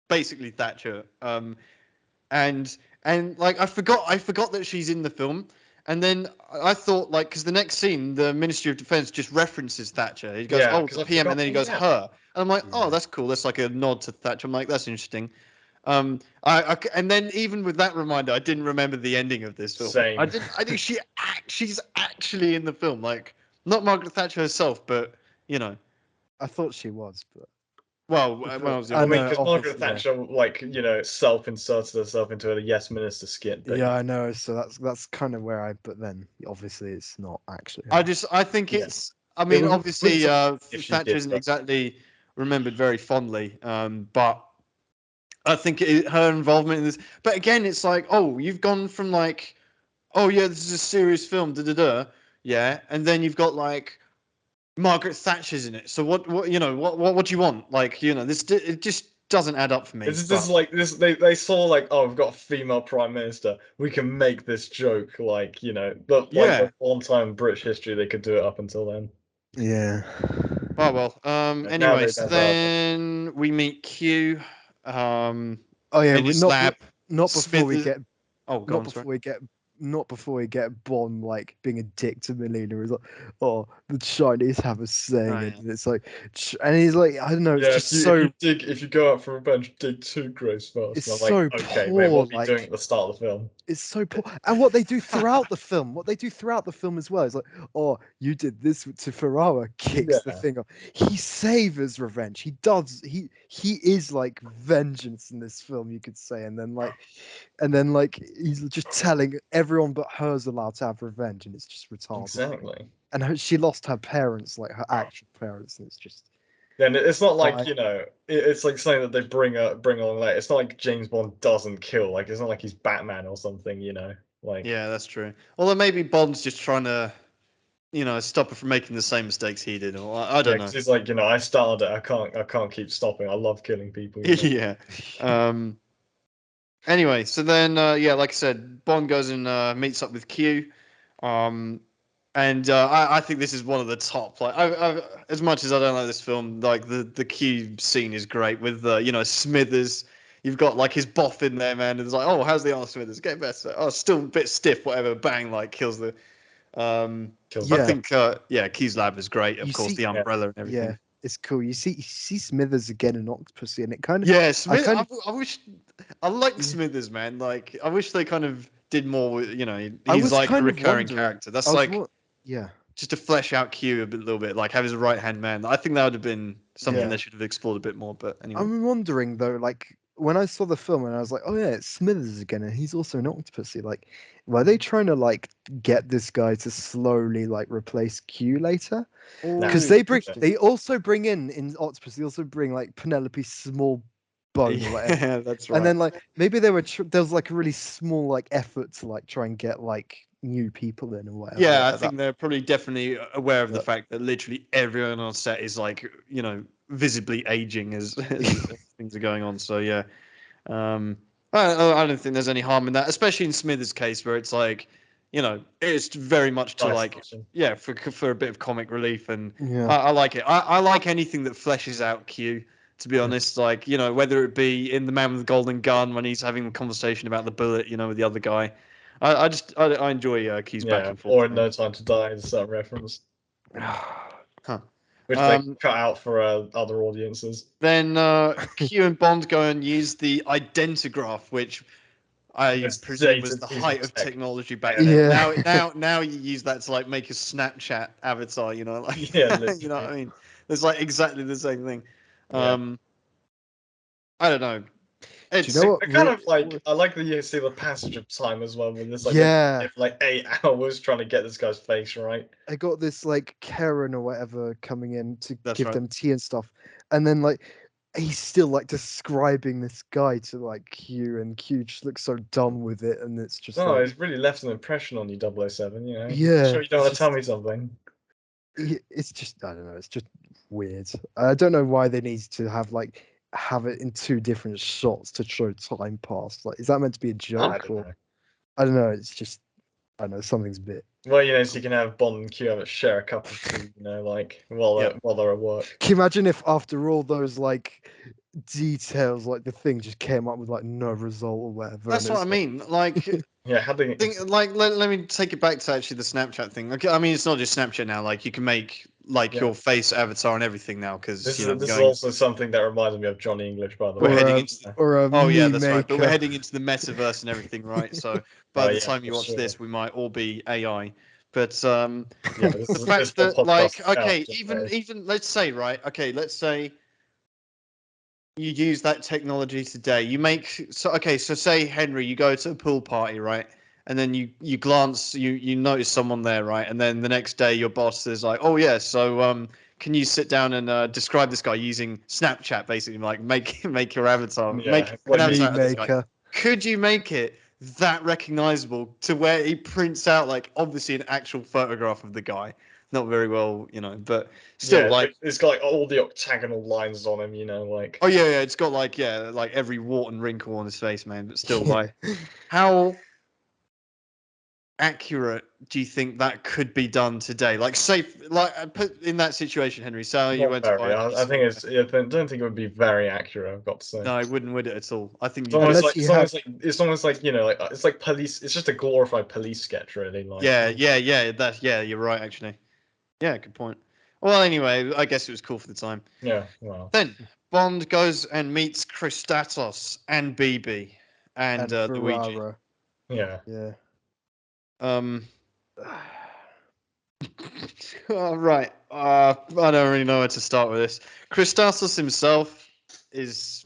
basically Thatcher. And like I forgot that she's in the film, and then I thought like because the next scene, the Ministry of Defence just references Thatcher. He goes, Yeah, "Oh, 'cause the I PM," and forgot. then he Oh, goes, yeah. "Her," and I'm like, "Oh, Yeah. that's cool. That's like a nod to Thatcher." I'm like, "That's interesting." And then even with that reminder, I didn't remember the ending of this film. Same. I think she's actually in the film, like not Margaret Thatcher herself, but you know, I thought she was, but well, when I was I young. I mean, know, because Margaret obviously, yeah. Thatcher, like, self-inserted herself into a Yes Minister skit. But Yeah, I know. So that's kind of where I. But then obviously it's not actually. I think Yeah. it's. I It mean, would obviously, if she Thatcher did isn't that. exactly remembered very fondly, but I think her involvement in this. But again, it's like, oh, you've gone from like, oh yeah, this is a serious film, da da da, yeah, and then you've got like Margaret Thatcher's in it. So what do you want? Like, this it just doesn't add up for me. This is like this. They saw like, oh, we've got a female prime minister. We can make this joke, like, but like Yeah. the one time in British history they could do it up until then. Yeah. Oh well. And now Anyway, they so don't have it. then we meet Q. Oh yeah, In his lab. not before Smith we is. get Oh, go not on, sorry. before we get not before we get Bond like being a dick to Melina. He's like, oh, the Chinese have a saying, Oh, yeah. and it's like, and he's like, I don't know, it's Yeah, just so if you go out for revenge, dig two graves first. it's And I'm like, so okay, wait, what poor. are you doing Like at the start of the film? it's so poor. And what they do throughout the film, as well, is like, oh, you did this to Ferrara, kicks the Yeah. thing off. He savors revenge. He does. He is like vengeance in this film, you could say. And then like he's just telling everyone but her's allowed to have revenge, and it's just retarded. Exactly. And she lost her parents, like her actual parents, and it's just. Then it's not like I- it's like something that they bring along later. It's not like James Bond doesn't kill. Like it's not like he's Batman or something. Like Yeah, that's true. Although maybe Bond's just trying to stop her from making the same mistakes he did, or I don't know. He's like, I started it. I can't keep stopping. I love killing people. Yeah. Anyway, so then, like I said, Bond goes and meets up with Q. And I think this is one of the top. Like, as much as I don't like this film, like the Q scene is great with Smithers. You've got like his boff in there, man. And it's like, oh, how's the arm, Smithers? Get better. Oh, still a bit stiff, whatever. Bang, like kills the. I think Q's lab is great. Of course, the umbrella and everything. Yeah, it's cool. You see Smithers again in OCTOPUSSY, and it kind of I wish I like Smithers, man. Like, I wish they kind of did more with, he's like a recurring character. That's just to flesh out Q a little bit, like have his right hand man. I think that would have been something they should have explored a bit more. But anyway, I'm wondering though, like when I saw the film and I was like, oh yeah, it's Smithers again, and he's also an OCTOPUSSY. Like, were they trying to like get this guy to slowly like replace Q later? Because they also bring in OCTOPUSSY, they also bring like Penelope Small Bone or whatever. Yeah, that's right. And then like maybe there was like a really small like effort to like try and get like new people in or whatever. Yeah, I think they're probably definitely aware of the fact that literally everyone on set is like, visibly aging as things are going on. So yeah, I don't think there's any harm in that, especially in Smithers' case where it's like, it's very much to for a bit of comic relief, and I like it. I like anything that fleshes out Q. To be honest, like whether it be in The Man with the Golden Gun when he's having a conversation about the bullet, with the other guy. I enjoy Q's back and forth. Or in No Time to Die, is that reference? Huh. Which they cut out for other audiences. Then Q and Bond go and use the identigraph, which I presume was the height of technology back then. Now you use that to like make a Snapchat avatar, like you know what I mean? It's like exactly the same thing. I don't know. It's kind of like I like that you see the passage of time as well with this like 8 hours trying to get this guy's face right. I got this like Karen or whatever coming in to give them tea and stuff, and then like he's still like describing this guy to like Q, and Q just looks so done with it, and it's just it's really left an impression on you, 007. Yeah, sure you don't want to tell me something. It's just I don't know. It's just weird. I don't know why they need to have it in two different shots to show time pass. Like, is that meant to be a joke I don't know. It's just I don't know, something's a bit. Well, so you can have Bond and Q share a cup of tea, like while they're at work. Can you imagine if after all those like details, like the thing just came up with like no result or whatever? That's what I mean. Like, how do you like let me take it back to actually the Snapchat thing. Like, I mean, it's not just Snapchat now. Like, you can make like your face avatar and everything now because this is also something that reminds me of Johnny English, by the way. We're heading into that's right. But we're maker. heading into the metaverse and everything, right? So by the time you watch this, we might all be AI. But the fact that like even let's say let's say you use that technology today. You make so say Henry, you go to a pool party, right? And then you glance, you notice someone there, right? And then the next day your boss is like, oh yeah, so can you sit down and describe this guy using Snapchat, basically, like make your avatar, make an avatar of this guy. Could you make it that recognizable to where he prints out like obviously an actual photograph of the guy? Not very well, but still like it's got like all the octagonal lines on him, like it's got like every wart and wrinkle on his face, man. But still, like how accurate do you think that could be done today? Like, safe, like put in that situation, Henry. So you went to buy. I think I don't think it would be very accurate. I've got to say. No, it wouldn't, would it at all? I think it's almost like it's like police. It's just a glorified police sketch, really. Like you're right, actually. Yeah, good point. Well, anyway, I guess it was cool for the time. Yeah. Well. Then Bond goes and meets Christatos and BB and Luigi. Yeah. Right. I don't really know where to start with this. Christatos himself is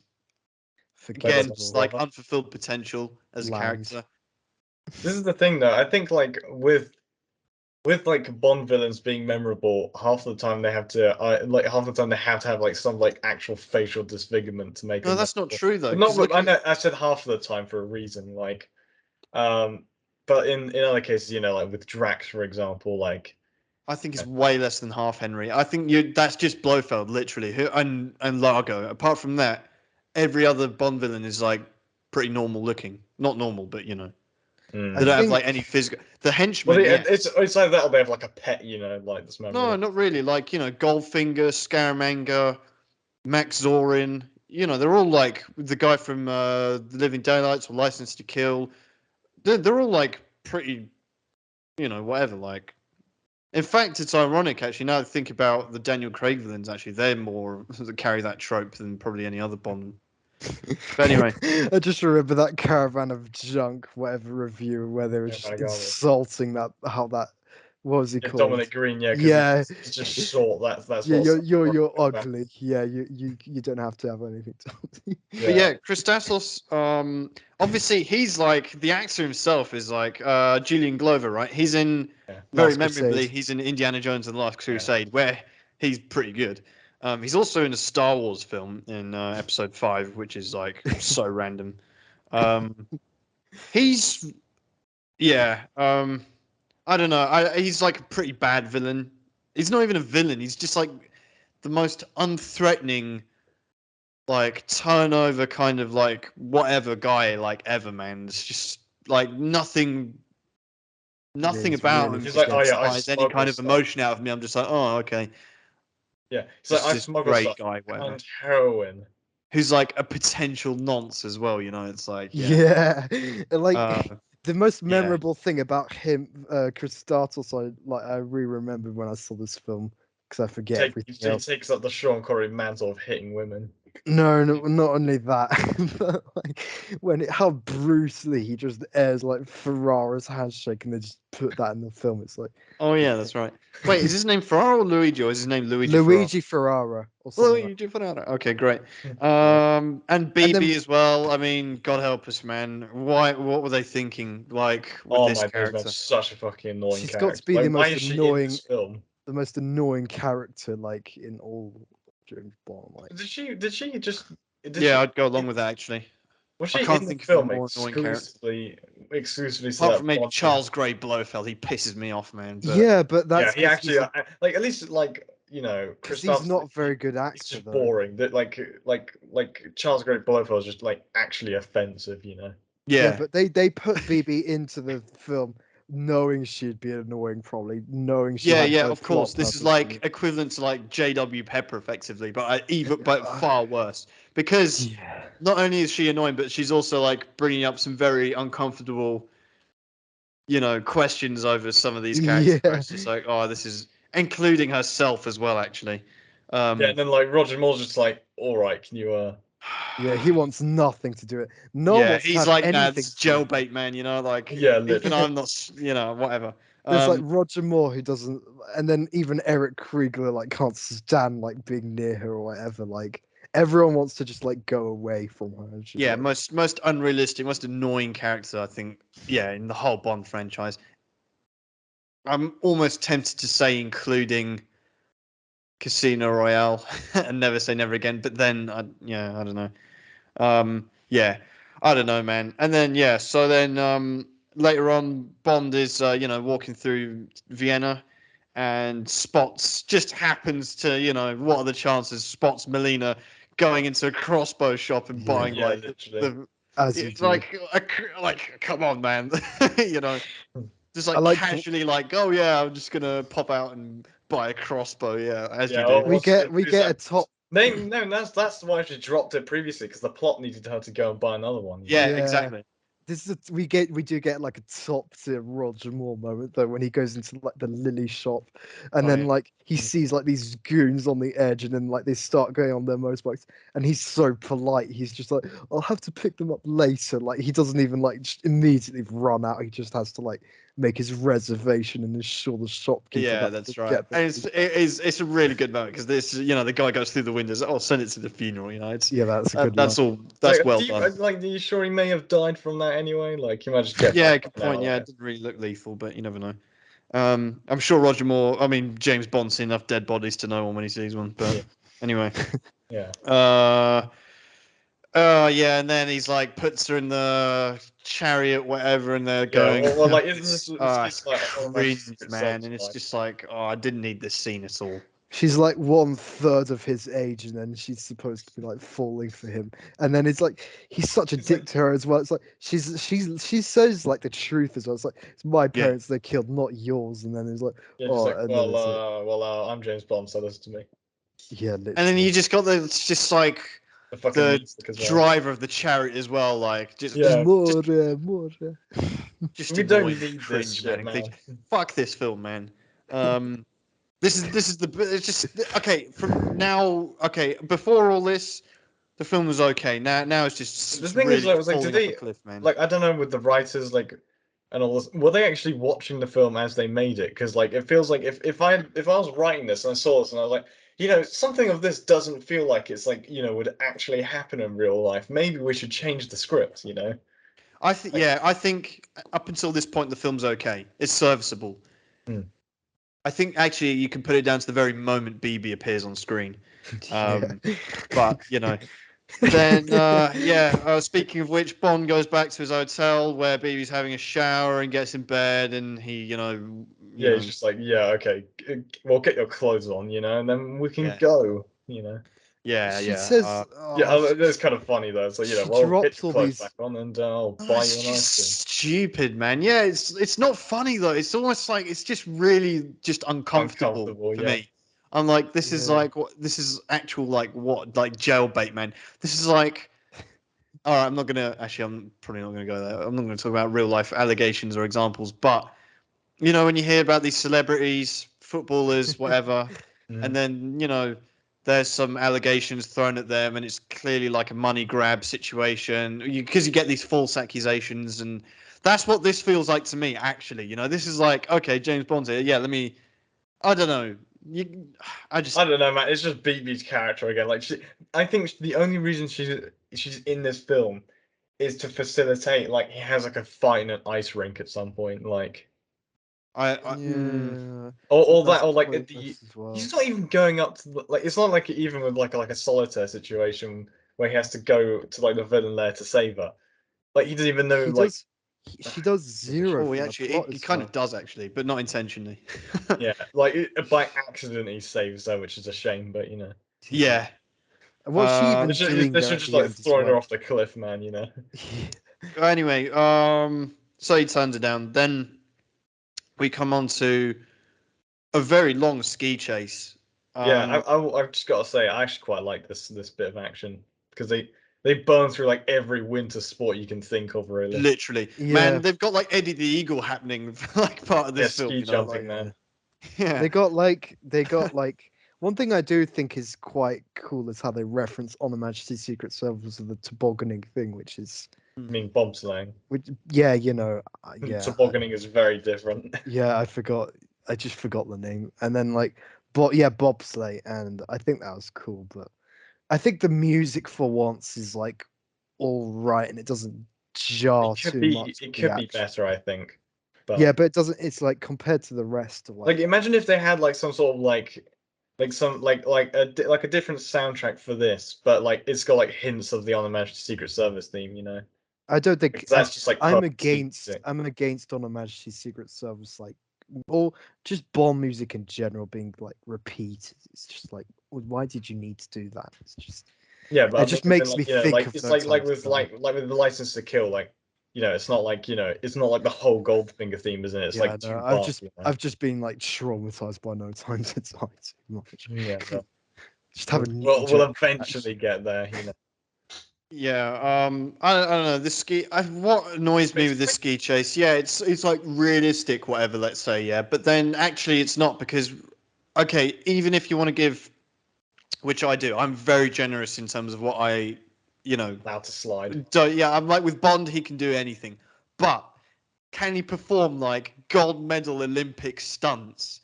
again like unfulfilled potential as a character. This is the thing, though. I think like with like Bond villains being memorable, half the time they have to have like some like actual facial disfigurement to make. No, that's not true though. I know I said half of the time for a reason, like, but in other cases, like with Drax, for example, like I think it's way less than half Henry. I think that's just Blofeld, literally, and Largo. Apart from that, every other Bond villain is like pretty normal looking. Not normal, but you know, they don't have like any physical. The henchmen, Well, it's like that, or they have like a pet, like this member. No, not really. Like Goldfinger, Scaramanga, Max Zorin. They're all like the guy from The Living Daylights or License to Kill. They're all like pretty, whatever. Like, in fact, it's ironic actually. Now that I think about the Daniel Craig villains, actually, they're more that carry that trope than probably any other Bond. But anyway, I just remember that Caravan of Junk, whatever review, where they were just insulting how that. What was he called? Dominic Green, yeah. Yeah. It's just short. That's yeah. You're ugly. Yeah. You don't have to have anything to. But yeah, Christassos. Obviously, he's like the actor himself is like Julian Glover, right? He's in very memorably. He's in Indiana Jones and the Last Crusade, where he's pretty good. He's also in a Star Wars film in Episode 5, which is like so random. He's I don't know. He's like a pretty bad villain. He's not even a villain. He's just like the most unthreatening, like turnover kind of like whatever guy like ever, man. It's just like nothing about him. He's like, oh yeah, I any kind of emotion out of me. I'm just like, oh okay. Yeah, he's like, I smuggle stuff and heroin. Who's like a potential nonce as well, It's like like the most memorable thing about him, Christassos, I remembered when I saw this film because I forget everything else. He takes up the Sean Connery mantle of hitting women. No, not only that, but like how brutally he just airs like Ferrara's handshake and they just put that in the film. It's like, oh yeah, that's right. Wait, is his name Ferrara or Luigi, or is his name Luigi Ferrara? Luigi Ferrara. Okay, great. And BB as well. I mean, God help us, man. What were they thinking? Like with this character? God, such a fucking annoying She's character. got to be the most annoying film. The most annoying character, like in all James Bond. Like, did she just? I'd go along with that actually. Was she I can't in think the film of a more annoying character. Exclusively, apart from maybe Charles Gray Blofeld, he pisses me off, man. But, yeah, but that's he actually like at least like because he's not a very good actor. It's just boring. That like Charles Gray Blofeld is just like actually offensive, Yeah, but they put BB into the film knowing she'd be annoying, probably knowing she. Yeah, of course. This is like equivalent to like J.W. Pepper, effectively, but far worse because not only is she annoying, but she's also like bringing up some very uncomfortable, questions over some of these characters. Yeah. It's just like, oh, this is including herself as well, actually. And then like Roger Moore's just like, all right, can you Yeah, he wants nothing to do it. He's like, nah, it's jailbait, man. Like, even I'm not, whatever. There's like Roger Moore who doesn't, and then even Eric Kriegler like can't stand like being near her or whatever. Like everyone wants to just like go away from her. Yeah, like, most unrealistic, most annoying character I think. Yeah, in the whole Bond franchise. I'm almost tempted to say including Casino Royale and Never Say Never Again, but then I don't know. I don't know, man. And then so then later on, Bond is walking through Vienna, and just happens to what are the chances? Spots Melina going into a crossbow shop and buying come on, man, just like casually oh yeah, I'm just gonna pop out and buy a crossbow. Yeah, as you do. We get a top. No, that's why she dropped it previously because the plot needed her to go and buy another one. Yeah, exactly. We do get like a top tier Roger Moore moment though when he goes into like the lily shop, and then like he sees like these goons on the edge, and then like they start going on their motorbikes, and he's so polite. He's just like, I'll have to pick them up later. Like he doesn't even like just immediately run out. He just has to like make his reservation and ensure the shopkeeper. Yeah, that's right. And it's a really good moment because this the guy goes through the windows. Oh, send it to the funeral. It's that's a good. That's all. That's well done. Like, are you sure he may have died from that anyway? Like, you might just get. Yeah, good point. Yeah, it didn't really look lethal, but you never know. I'm sure Roger Moore. I mean, James Bond's seen enough dead bodies to know one when he sees one. But anyway. Yeah. Oh yeah, and then he's like puts her in the chariot, whatever, and they're going. Well, like it's like cringe, man, and it's just like, oh, I didn't need this scene at all. She's like 1/3 of his age, and then she's supposed to be like falling for him, and then it's like he's such a dick to her as well. It's like she says like the truth as well. It's like it's my parents they killed, not yours. And then it's like, I'm James Bond, so listen to me. Yeah, literally. And then you just got it's just like the driver of the chariot as well, like just more. Just we don't need this shit, man. Fuck this film, man. This is the it's just okay from now. Okay, before all this, the film was okay. Now it's just the thing really is, like, did they cliff, man. like I don't know with the writers like and all this, were they actually watching the film as they made it? Because like it feels like if I was writing this and I saw this and I was like, you know, something of this doesn't feel like it's like, you know, would actually happen in real life. Maybe we should change the script, you know. I think up until this point the film's okay. It's serviceable. I think actually you can put it down to the very moment BB appears on screen. But you know, then speaking of which, Bond goes back to his hotel where BB's having a shower and gets in bed, and he, he's just like, okay, well, get your clothes on, you know, and then we can go, you know. She says, that's kind of funny though. It's like, well, get your clothes back on and I'll buy you an ice cream. Stupid, man. Yeah, it's not funny though. It's almost like it's just really just uncomfortable for me. I'm like, this is like this is actual like jailbait, man. This is like, all right, I'm probably not gonna go there. I'm not gonna talk about real life allegations or examples, but you know, when you hear about these celebrities, footballers, whatever, and then there's some allegations thrown at them, and it's clearly like a money grab situation because you get these false accusations, and that's what this feels like to me. Actually, this is like, okay, James Bond's here. Yeah, I don't know. I don't know, man. It's just BB's character again. Like, I think the only reason she's in this film is to facilitate. Like, he has like a fight in an ice rink at some point. Like, he's not even going up to like. It's not like even with like a solitaire situation where he has to go to like the villain lair to save her. Like, he doesn't even know. She does zero. He kind of does actually, but not intentionally. Yeah, like by accident he saves her, which is a shame. But yeah. What's she even doing? They should just like throwing her off the cliff, man. Anyway, so he turns it down. Then we come on to a very long ski chase. I've just got to say, I actually quite like this bit of action because they burn through like every winter sport you can think of, really. Literally, man. They've got like Eddie the Eagle happening, like part of this film. Ski jumping, man. Yeah, they got like one thing I do think is quite cool is how they reference On Her Majesty's Secret Service of the tobogganing thing, which is. I mean, bobsleighing. Tobogganing is very different. Yeah, I just forgot the name, and then bobsleigh, and I think that was cool, but I think the music for once is like all right, and it doesn't jar too much. It could be better, I think. But yeah, but it doesn't. It's like compared to the rest of like imagine if they had like some sort of like some like a different soundtrack for this, but like it's got like hints of the On Her Majesty's Secret Service theme, I don't think that's just like I'm against On Her Majesty's Secret Service, like, or just Bond music in general being like repeated. It's just like, why did you need to do that? It's just but it just makes me think like of it's like with the License to Kill, like it's not like it's not like the whole Goldfinger theme, isn't it? It's like two parts, I've just been like traumatized by No Time to Die too much. Yeah, just have a we'll eventually get there, Yeah, I don't know. The what annoys me with this ski chase, it's like realistic, whatever, let's say, but then actually it's not because, okay, even if you want to give, which I do, I'm very generous in terms of what I, allowed to slide. I'm like with Bond, he can do anything, but can he perform like gold medal Olympic stunts?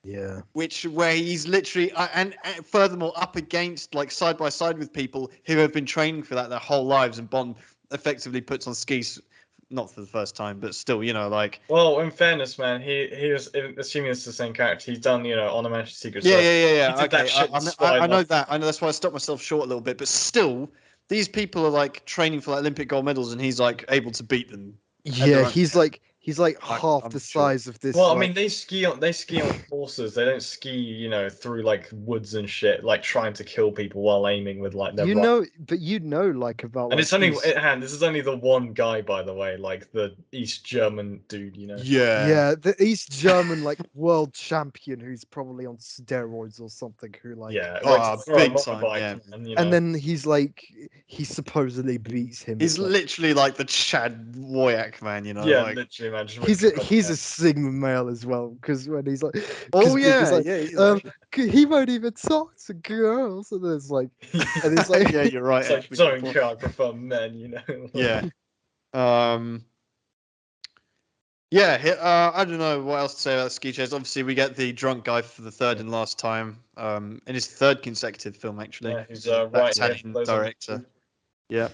Yeah. Where he's literally and furthermore up against like side by side with people who have been training for that their whole lives, and Bond effectively puts on skis, not for the first time, but still, like. Well, in fairness, man, he was, assuming it's the same character. He's done, On Her Majesty's Secret Service. Yeah. Okay, I know that. I know that's why I stopped myself short a little bit, but still, these people are like training for like Olympic gold medals, and he's like able to beat them. Yeah, he's like half I'm the sure. size of this. Well, I like, mean, they ski on horses. They don't ski, through like woods and shit, like trying to kill people while aiming with like their but like about And like it's only East- this is only the one guy, by the way, like the East German dude, Yeah. the East German like world champion who's probably on steroids or something who like Yeah, Oh, throw big him off a time, bike, yeah. man, and then he supposedly beats him. He's It's like, literally like the Chad Woyak man, yeah, like literally, man. he's a Sigma male as well because when he's like, oh because, like, yeah, he's he won't even talk to girls, and there's like, and it's like, yeah, you're right. It's like, Actually, don't care, I prefer men, yeah. Yeah, I don't know what else to say about Ski Chase. Obviously, we get the drunk guy for the third and last time. In his third consecutive film, actually. Yeah, who's That right here, Italian those director. Yeah.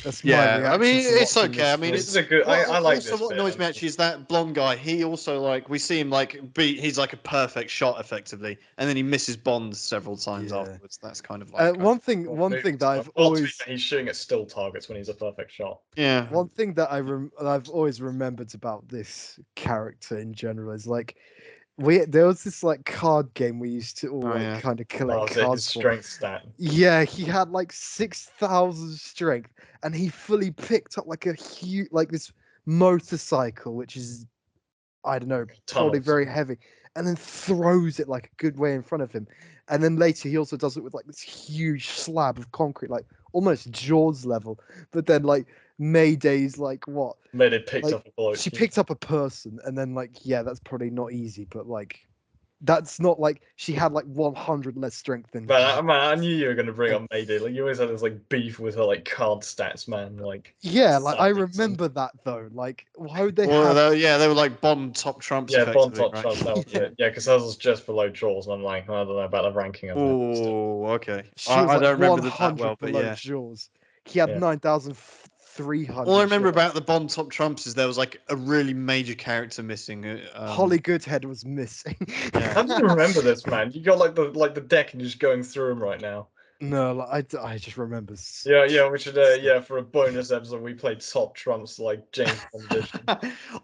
that's my Yeah, reaction. I mean, to it's watching okay. I this mean, film. This is a good. I like also, this. what annoys me actually is that blonde guy. He also like we see him like beat. He's like a perfect shot, effectively, and then he misses Bond several times Yeah. afterwards. That's kind of like One thing that I've always he's shooting at still targets when he's a perfect shot. yeah. one thing that I've always remembered about this character in general is like there was this like card game we used to all Oh, like yeah. kind of collect His cards for. strength stat. Yeah, he had like 6,000 strength, and he fully picked up like a huge like this motorcycle, which is I don't know, probably Tunnels. very heavy, and then throws it like a good way in front of him. And then later he also does it with like this huge slab of concrete, like almost Jaws level. But then like Mayday's like what? Mayday picked Like up a bloke. she picked up a person, and then like yeah, that's probably not easy, but like that's not like she had like 100 less strength than Man, I knew you were gonna bring up Mayday. Like you always had this like beef with her like card stats, man. Like yeah, like I sadness and- remember that though. Like why would they Well, have they were like Bond top trumps. Yeah, Bond Effectively, top right? Trump, that was it. Yeah, because hers was just below Jaws, and I'm like, I don't know about the ranking of them. Oh, okay. she was I like don't remember that 100 well, but below yeah. Jaws. He had Yeah. 9,300. All I remember about the Bond top trumps is there was like a really major character missing. Holly Goodhead was missing. Yeah. How do you remember this, man? You got like the deck and you're just going through them right now. No, like, I just remember. Yeah, we should for a bonus episode we played top trumps like James Bond edition.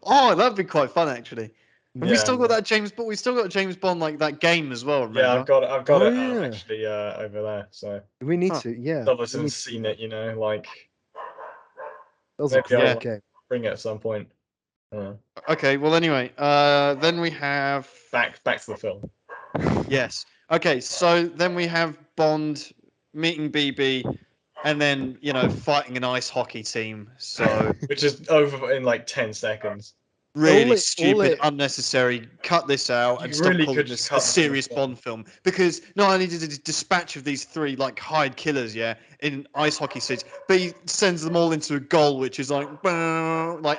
Oh, that'd be quite fun actually. And we Yeah, still got that James Bond. We still got James Bond like that game as well. Remember? Yeah, I've got Oh, it yeah. actually over there. So We need Huh. to, yeah. some of us we haven't need to seen do it, like That was a maybe I'll great game. bring it at some point. Okay. Well, anyway, then we have Back to the film. yes. Okay. So then we have Bond meeting BB, and then fighting an ice hockey team. So Which is over in like 10 seconds. really all stupid, it- unnecessary. Cut this out and You stop really calling could just this cut a this serious film. Bond film. Because not only did it dispatch of these three like hired killers, in ice hockey suits, but he sends them all into a goal, which is like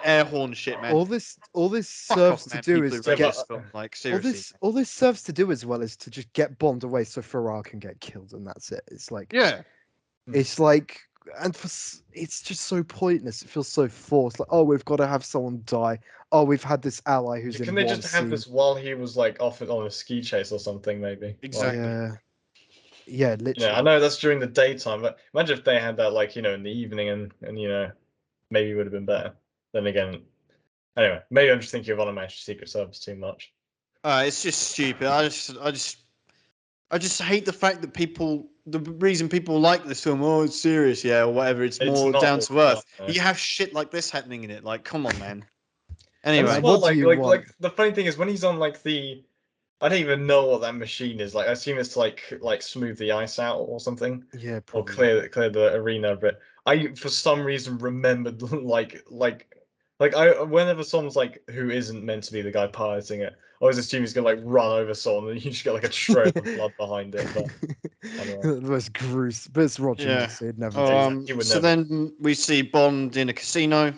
air horn shit, man. all this Fuck serves off, to man. do People is who to wrote get this film, like seriously. all this serves to do as well is to just get Bond away so Farrar can get killed, and that's it. It's like Yeah. it's like it's just so pointless. It feels so forced. Like, oh, we've got to have someone die. Oh, we've had this ally who's Can in they one just have scene. this while he was like off on a ski chase or something, maybe? Exactly. Yeah, literally. I know that's during the daytime, but imagine if they had that like, in the evening and maybe it would have been better. Then again, anyway, maybe I'm just thinking of Unmatched Secret Service too much. It's just stupid. I just hate the fact that the reason people like this film, oh, it's serious, yeah, or whatever, it's more not down all to earth. that, no. You have shit like this happening in it. Like, come on, man. And Anyway, as well, what do you want? like the funny thing is when he's on like I don't even know what that machine is. Like I assume it's to like smooth the ice out or something. Yeah, Or probably. clear the arena a bit. I for some reason remembered I whenever someone's like who isn't meant to be the guy piloting it, I always assume he's gonna like run over someone and you just get like a trail of blood behind it. But The most gruesome. But it's Roger yeah. Moore, so he'd never do He would So never. then we see Bond in a casino.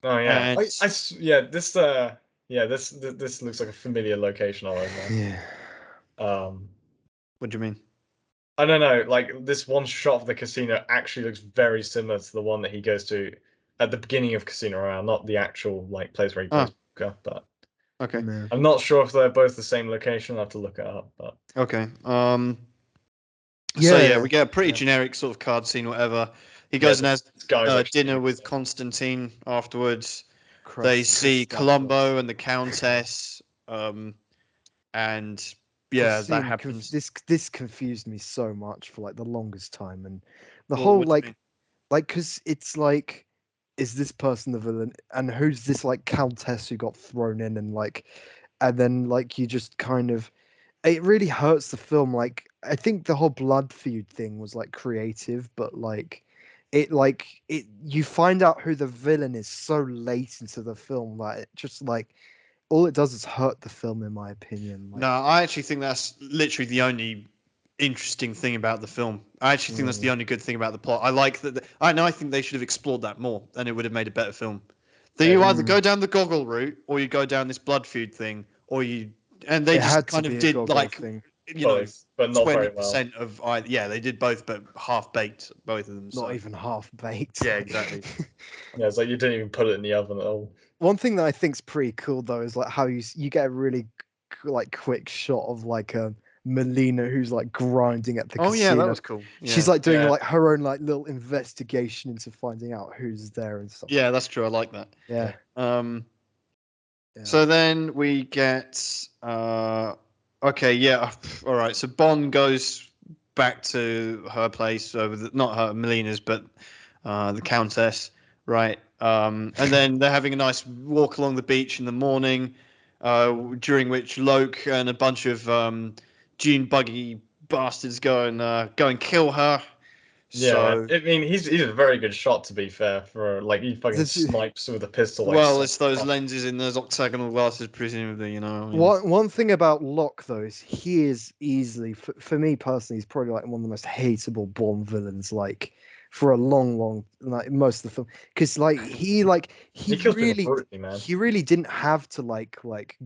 Oh yeah, and this looks like a familiar location already. Yeah. What do you mean? I don't know. Like this one shot of the casino actually looks very similar to the one that he goes to at the beginning of Casino Royale, not the actual like place where he plays poker. But Okay. Yeah. I'm not sure if they're both the same location. I'll have to look it up. But Okay. So yeah, we get a pretty generic sort of card scene, whatever. He goes and has dinner with Constantine afterwards. They see Columbo and the Countess, and yeah, that happens. This confused me so much for like the longest time, and the What whole do you mean? because it's like, is this person the villain, and who's this like countess who got thrown in, and then like you just kind of, it really hurts the film. Like I think the whole blood feud thing was like creative, but it you find out who the villain is so late into the film that it just like all it does is hurt the film, in my opinion. No, I actually think that's literally the only interesting thing about the film. I actually think that's the only good thing about the plot. I like that. I think they should have explored that more, and it would have made a better film. Then you either go down the goggle route, or you go down this blood feud thing, and they just kind of did like thing. But not very well. 20% of they did both, but half baked, both of them. Not even half baked. Yeah, exactly. Yeah, it's like you didn't even put it in the oven at all. One thing that I think's pretty cool though is like how you get a really like quick shot of like Melina who's like grinding at the casino. Oh yeah, that was cool. Yeah. She's like doing like her own like little investigation into finding out who's there and stuff. Yeah, that's true. I like that. Yeah. So then we get okay, yeah, all right. So Bond goes back to her place, not her Melina's, but the Countess, right? And then they're having a nice walk along the beach in the morning, during which Loke and a bunch of June buggy bastards go and kill her. Yeah, so, I mean he's a very good shot, to be fair, for like he fucking snipes with a pistol. Like, well, it's those lenses in those octagonal glasses, presumably, you know. I mean, one thing about Locke though is he is easily, for me personally, he's probably like one of the most hateable Bond villains. Like for a long like most of the film, because he really didn't have to like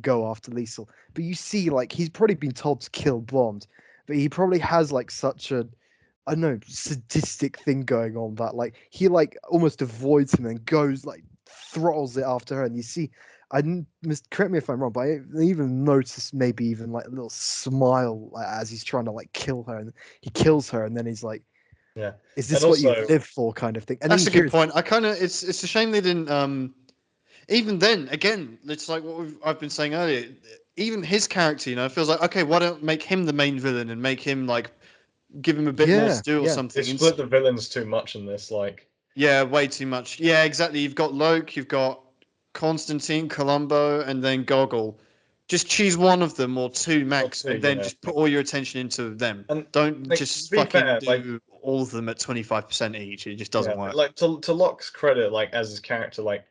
go after Liesel, but you see like he's probably been told to kill Bond, but he probably has like such a, I don't know, sadistic thing going on that like he like almost avoids him and goes like throttles it after her, and you see, correct me if I'm wrong, but I even noticed maybe even like a little smile as he's trying to like kill her, and he kills her, and then he's like, yeah, is this what you live for, kind of thing. And that's a good point. I kind of, it's a shame they didn't even then, again, it's like what I've been saying earlier, even his character, you know, feels like, okay, why don't make him the main villain and make him like, give him a bit more to do or something. They split the villains too much in this, like. Yeah, way too much. Yeah, exactly. You've got Loke, you've got Constantine, Columbo, and then Goggle. Just choose one of them or two max, and then just put all your attention into them. And don't like, just fucking do all of them at 25% each. It just doesn't work. Like to Locke's credit, like as his character, like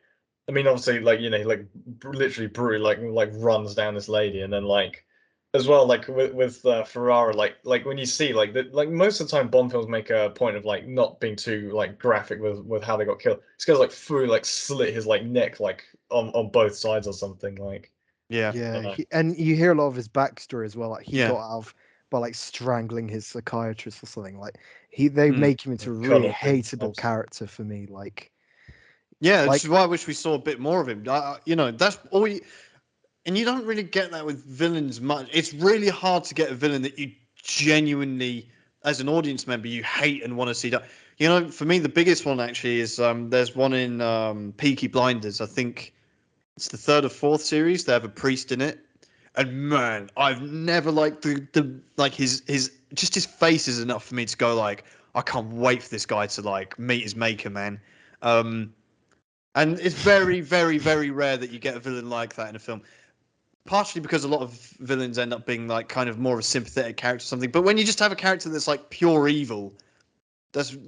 I mean, obviously, like he like literally brutally like runs down this lady, and then like as well, like with Ferrara, like when you see like most of the time Bond films make a point of like not being too like graphic with how they got killed. This guy's like fully like slit his like neck like on both sides or something, like. Yeah. And you hear a lot of his backstory as well. Like he got out of by like strangling his psychiatrist or something. Like they make him into a really hateable character for me. Like, yeah, which is why I wish we saw a bit more of him. You know, that's all. And you don't really get that with villains much. It's really hard to get a villain that you genuinely, as an audience member, you hate and want to see. You know, for me, the biggest one actually is there's one in Peaky Blinders. I think it's the third or fourth series. They have a priest in it, and man, I've never liked the like his just his face is enough for me to go like, I can't wait for this guy to like meet his maker, man. And it's very, very, very rare that you get a villain like that in a film. Partially because a lot of villains end up being like kind of more of a sympathetic character or something. But when you just have a character that's like pure evil,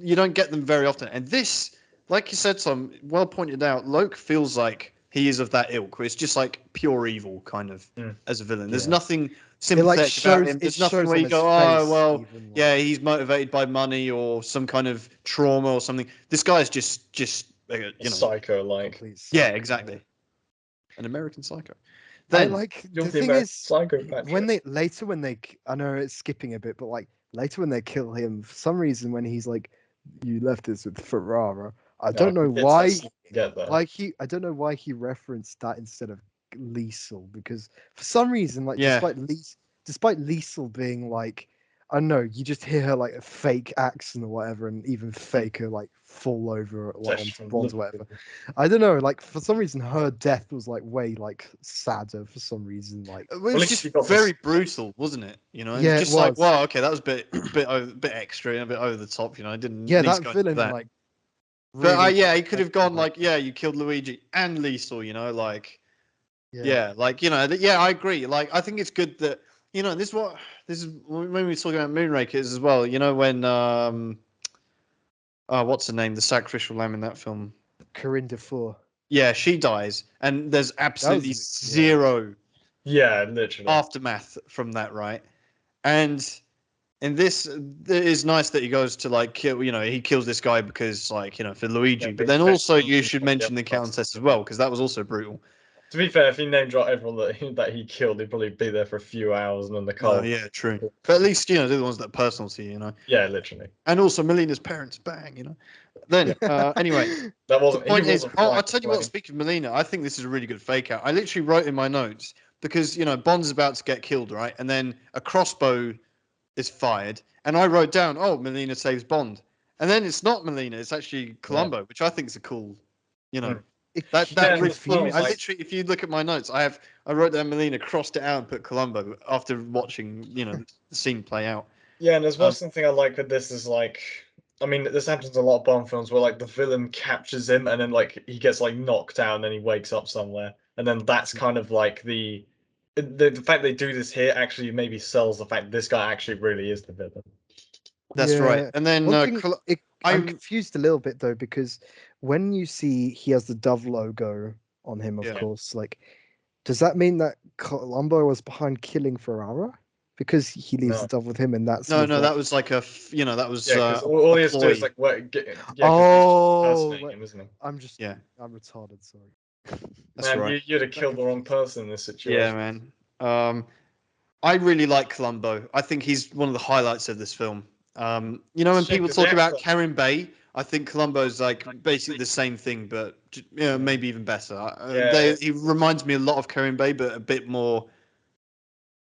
you don't get them very often. And this, like you said, Tom, well pointed out, Loke feels like he is of that ilk, where it's just like pure evil kind of as a villain. There's nothing sympathetic about him. There's nothing where you go, oh, well, yeah, he's motivated by money or some kind of trauma or something. This guy is just you know, psycho, like. Yeah, exactly. An American psycho. Then, the thing is, when they I know it's skipping a bit, but like later when they kill him, for some reason when he's like, you left us with Ferrara, I don't know why. I don't know why he referenced that instead of Liesel, because for some reason, like despite Liesel being like I don't know, you just hear her like a fake accent or whatever, and even faker like fall over like onto Bond or whatever. I don't know, like for some reason her death was like way like sadder for some reason. Like it was just very brutal, wasn't it? You know, yeah, it was just like, wow, okay, that was a bit extra and a bit over the top. You know, I didn't. Yeah, need that to go villain that. like. But Really yeah, he could have gone like, yeah, you killed Luigi and Liesel. You know, like. Yeah, like yeah, I agree. Like, I think it's good that this is when we were talking about Moonrakers as well. You know when what's her name, the sacrificial lamb in that film? Corinne Defoe. Yeah, she dies, and there's absolutely zero literally aftermath from that, right? And in this, it is nice that he goes to like kill. He kills this guy because for Luigi, but then also you should mention the Countess as well because that was also brutal. To be fair, if he name dropped everyone that he killed, he'd probably be there for a few hours and then the car. Oh yeah, true. But at least they're the ones that are personal to you, Yeah, literally. And also Melina's parents, bang, Then anyway, that wasn't. The point is, I'll tell you what. Speaking of Melina, I think this is a really good fake out. I literally wrote in my notes because Bond's about to get killed, right? And then a crossbow is fired, and I wrote down, "Oh, Melina saves Bond," and then it's not Melina; it's actually Columbo, which I think is a cool, That really funny. I literally, if you look at my notes, I wrote down Melina, crossed it out, and put Columbo after watching the scene play out. Yeah, and there's one thing I like with this is like, I mean, this happens in a lot of Bond films where like the villain captures him and then like he gets like knocked out and then he wakes up somewhere, and then that's kind of like the fact they do this here actually maybe sells the fact this guy actually really is the villain. That's right. And then I'm confused a little bit though because when you see he has the Dove logo on him, of course, like, does that mean that Columbo was behind killing Ferrara because he leaves the Dove with him and that's no, that was like that was because all he has to do is like him, isn't he? I'm retarded. Sorry. That's man, right. You'd have killed the wrong person in this situation. Yeah, man. I really like Columbo. I think he's one of the highlights of this film. When people talk about Karen Bay, I think Columbo's like basically the same thing, but maybe even better. He reminds me a lot of Karen Bay, but a bit more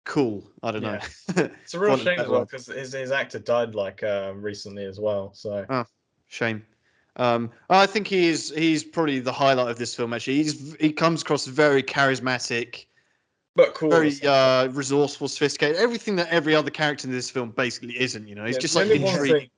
cool. I don't know. It's a real shame as well because his actor died like recently as well. So shame. I think he's probably the highlight of this film. Actually, he comes across very charismatic. But cool. Very resourceful, sophisticated. Everything that every other character in this film basically isn't. He's just like intriguing.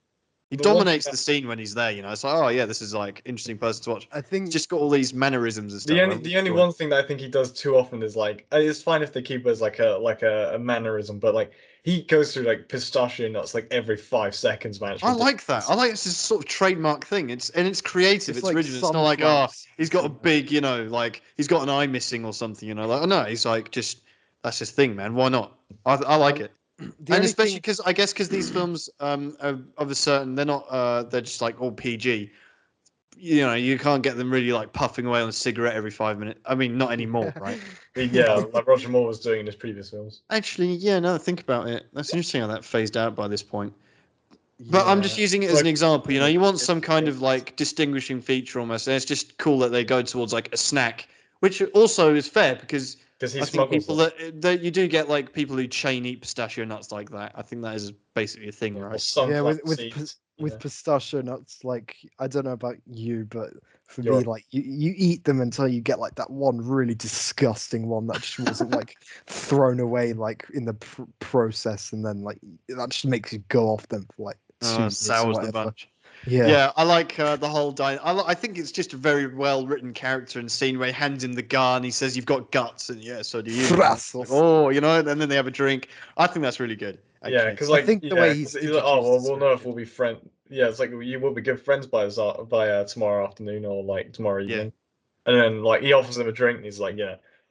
He dominates the scene when he's there. It's like, oh yeah, this is like interesting person to watch. I think he's just got all these mannerisms and stuff. The only one thing that I think he does too often is like it's fine if they keep it as like a mannerism, but like he goes through like pistachio nuts like every 5 seconds, man. I like that. I like this sort of trademark thing. It's creative. It's like original. It's not like he's got a big like he's got an eye missing or something. Like no, he's like just that's his thing, man. Why not? I like it. And especially because I guess because these films are of a certain, they're not they're just like all PG. You can't get them really like puffing away on a cigarette every 5 minutes. I mean, not anymore, right? Like Roger Moore was doing in his previous films. Actually, no, think about it. That's interesting how that phased out by this point. But I'm just using it as an example. You want some kind of like distinguishing feature almost. And it's just cool that they go towards like a snack, which also is fair because I think people that you do get like people who chain eat pistachio nuts like that. I think that is basically a thing, right? Yeah, with pistachio nuts, like I don't know about you, but for me, like you eat them until you get like that one really disgusting one that just wasn't like thrown away like in the process, and then like that just makes you go off them for like 2 minutes sours or the bunch. Yeah, I like the whole I think it's just a very well written character and scene where he hands him the gun. He says, "You've got guts," and so do you. Like, and then they have a drink. I think that's really good. Actually. Yeah, because like I think the way he's like, oh well, we'll know if we'll be friends. Yeah, it's like you will be good friends by tomorrow afternoon or like tomorrow evening. And then like he offers him a drink and he's like,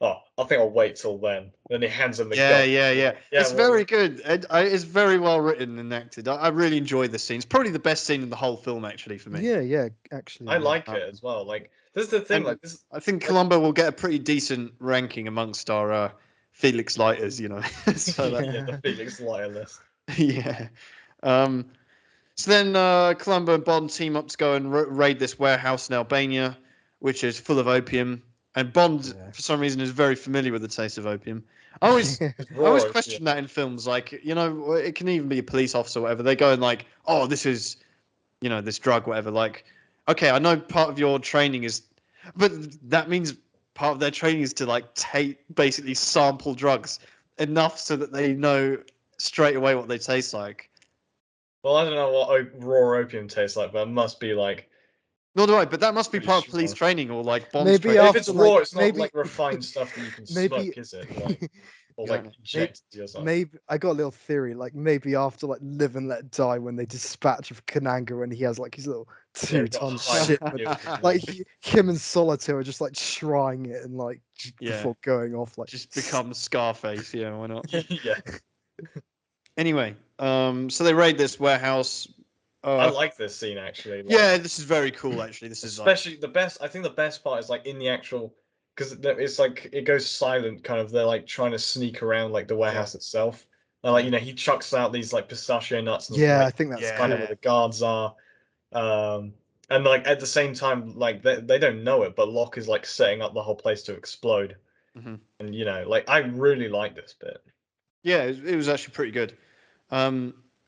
I think I'll wait till then. Then he hands him the gun. Yeah. It's very good. It's very well written and acted. I really enjoyed this scene. It's probably the best scene in the whole film, actually, for me. Yeah, actually. I like it as well. Like this is the thing. Like this, I think Columbo will get a pretty decent ranking amongst our Felix Lighters. So the Felix Lighter list. Yeah. So then Columbo and Bond team up to go and raid this warehouse in Albania, which is full of opium. And Bond, for some reason, is very familiar with the taste of opium. I always question that in films. Like, it can even be a police officer or whatever. They go and like, oh, this is, this drug, whatever. Like, okay, I know part of your training is, but that means part of their training is to like basically sample drugs enough so that they know straight away what they taste like. Well, I don't know what raw opium tastes like, but it must be like. No, do I? But that must be part of police training or like Bond's maybe training. If it's raw, it's not like refined stuff that you can maybe, smoke, is it? Like, or like inject into yourself. Maybe I got a little theory. Like maybe after like Live and Let Die, when they dispatch of Kananga, when he has like his little 2-ton shipment, like him and Solitaire are just like trying it and like before going off, like just become Scarface. Yeah, why not? Yeah. Anyway, so they raid this warehouse. I like this scene actually. Like, yeah, this is very cool. Actually, this is especially the best. I think the best part is like in the actual, because it's like it goes silent. Kind of, they're like trying to sneak around like the warehouse itself. And like he chucks out these like pistachio nuts. And, I like, think that's kind of where the guards are. And like at the same time, like they don't know it, but Locke is like setting up the whole place to explode. And like I really like this bit. Yeah, it was actually pretty good.